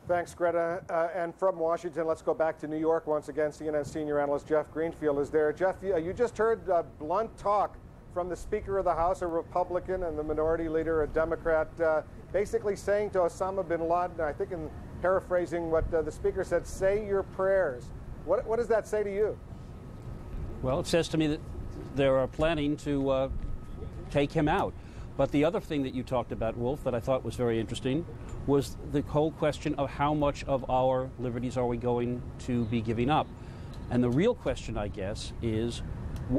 Thanks, Greta. And from Washington, let's go back to New York once again. CNN senior analyst Jeff Greenfield is there. Jeff, you just heard blunt talk from the Speaker of the House, a Republican, and the Minority Leader, a Democrat, basically saying to Osama bin Laden, I think in paraphrasing what the Speaker said, say your prayers. What does that say to you? Well, it says to me that they are planning to take him out. But the other thing that you talked about, Wolf, that I thought was very interesting was the whole question of how much of our liberties are we going to be giving up. And the real question, I guess, is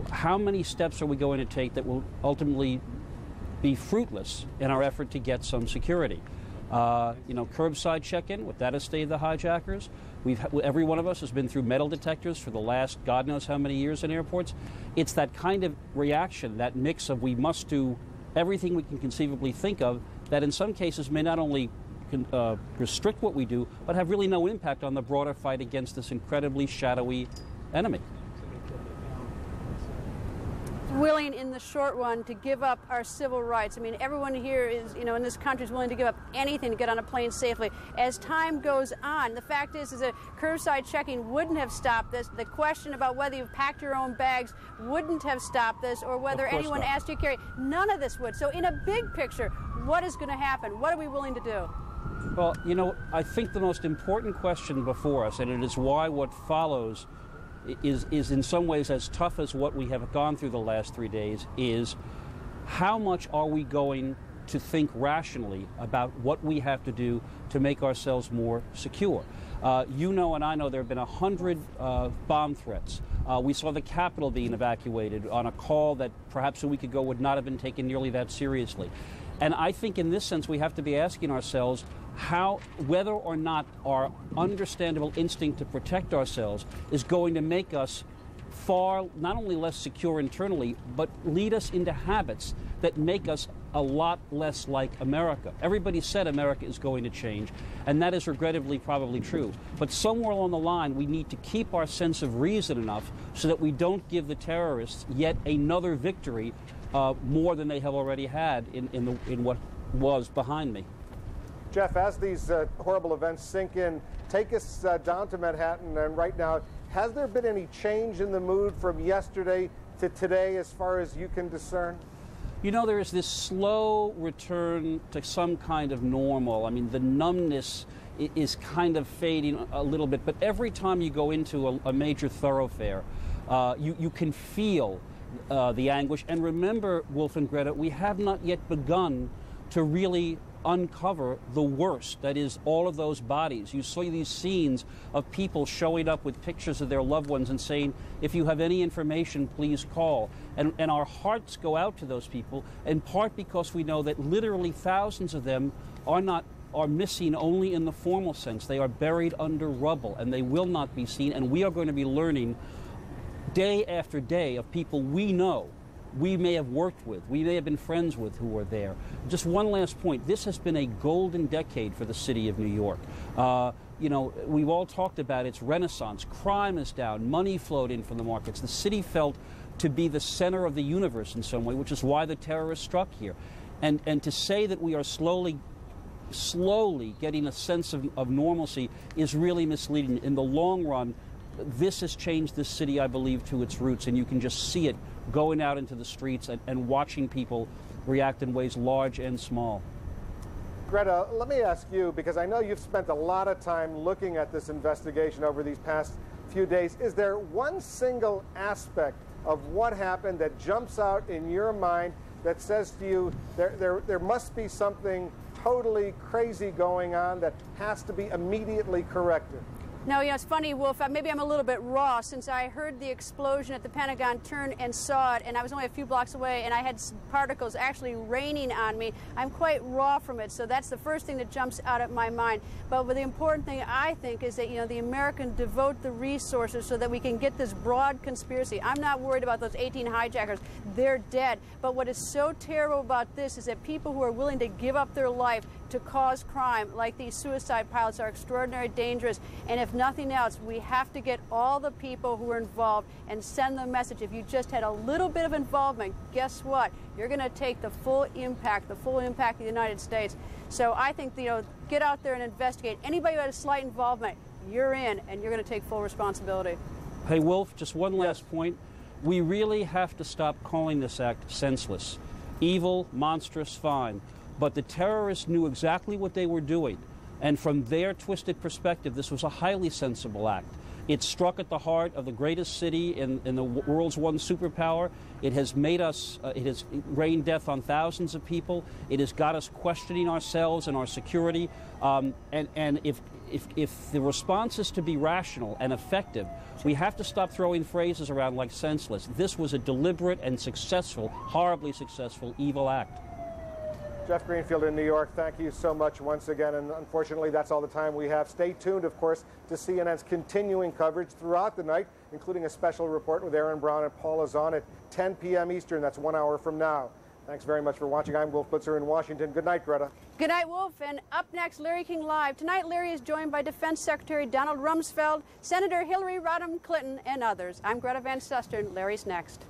how many steps are we going to take that will ultimately be fruitless in our effort to get some security? Curbside check-in, would that have stayed the hijackers? Every one of us has been through metal detectors for the last God knows how many years in airports. It's that kind of reaction, that mix of we must do everything we can conceivably think of, that in some cases may not only restrict what we do, but have really no impact on the broader fight against this incredibly shadowy enemy. Willing in the short run to give up our civil rights. I mean, everyone here is, in this country is willing to give up anything to get on a plane safely. As time goes on, the fact is that curbside checking wouldn't have stopped this. The question about whether you've packed your own bags wouldn't have stopped this, or whether anyone asked you to carry. None of this would. So in a big picture, what is going to happen? What are we willing to do? Well, I think the most important question before us, and it is why what follows is in some ways as tough as what we have gone through the last 3 days, is how much are we going to think rationally about what we have to do to make ourselves more secure? And I know there have been 100 bomb threats. We saw the Capitol being evacuated on a call that perhaps a week ago would not have been taken nearly that seriously. And I think in this sense we have to be asking ourselves whether or not our understandable instinct to protect ourselves is going to make us far, not only less secure internally, but lead us into habits that make us a lot less like America. Everybody said America is going to change, and that is regrettably probably true. But somewhere along the line, we need to keep our sense of reason enough so that we don't give the terrorists yet another victory more than they have already had in what was behind me. Jeff, as these horrible events sink in, take us down to Manhattan, and right now, has there been any change in the mood from yesterday to today as far as you can discern? There is this slow return to some kind of normal. I mean, the numbness is kind of fading a little bit, but every time you go into a major thoroughfare, you can feel the anguish. And remember, Wolf and Greta, we have not yet begun to really uncover the worst, that is, all of those bodies. You saw these scenes of people showing up with pictures of their loved ones and saying, if you have any information, please call. And our hearts go out to those people, in part because we know that literally thousands of them are missing only in the formal sense. They are buried under rubble, and they will not be seen. And we are going to be learning day after day of people we know we may have worked with, we may have been friends with who were there. Just one last point. This has been a golden decade for the city of New York. You know, we've all talked about its renaissance. Crime is down. Money flowed in from the markets. The city felt to be the center of the universe in some way, which is why the terrorists struck here. And to say that we are slowly getting a sense of normalcy is really misleading. In the long run, this has changed this city, I believe, to its roots, and you can just see it going out into the streets and watching people react in ways large and small. Greta, let me ask you, because I know you've spent a lot of time looking at this investigation over these past few days. Is there one single aspect of what happened that jumps out in your mind that says to you there must be something totally crazy going on that has to be immediately corrected? No, you know, it's funny, Wolf, maybe I'm a little bit raw since I heard the explosion at the Pentagon, turned and saw it, and I was only a few blocks away, and I had particles actually raining on me. I'm quite raw from it, so that's the first thing that jumps out at my mind. But the important thing, I think, is that, you know, the Americans devote the resources so that we can get this broad conspiracy. I'm not worried about those 18 hijackers. They're dead. But what is so terrible about this is that people who are willing to give up their life to cause crime, like these suicide pilots, are extraordinarily dangerous. And if nothing else, we have to get all the people who are involved and send them a message. If you just had a little bit of involvement, guess what? You're going to take the full impact of the United States. So I think, you know, get out there and investigate. Anybody who had a slight involvement, you're in, and you're going to take full responsibility. Hey, Wolf, just one last point. We really have to stop calling this act senseless. Evil, monstrous, fine. But the terrorists knew exactly what they were doing. And from their twisted perspective, this was a highly sensible act. It struck at the heart of the greatest city in the world's one superpower. It has made us, it has rained death on thousands of people. It has got us questioning ourselves and our security. And if the response is to be rational and effective, we have to stop throwing phrases around like senseless. This was a deliberate and successful, horribly successful, evil act. Jeff Greenfield in New York, thank you so much once again, and unfortunately that's all the time we have. Stay tuned, of course, to CNN's continuing coverage throughout the night, including a special report with Aaron Brown and Paula Zahn at 10 p.m. Eastern. That's 1 hour from now. Thanks very much for watching. I'm Wolf Blitzer in Washington. Good night, Greta. Good night, Wolf. And up next, Larry King Live. Tonight, Larry is joined by Defense Secretary Donald Rumsfeld, Senator Hillary Rodham Clinton, and others. I'm Greta Van Susteren. Larry's next.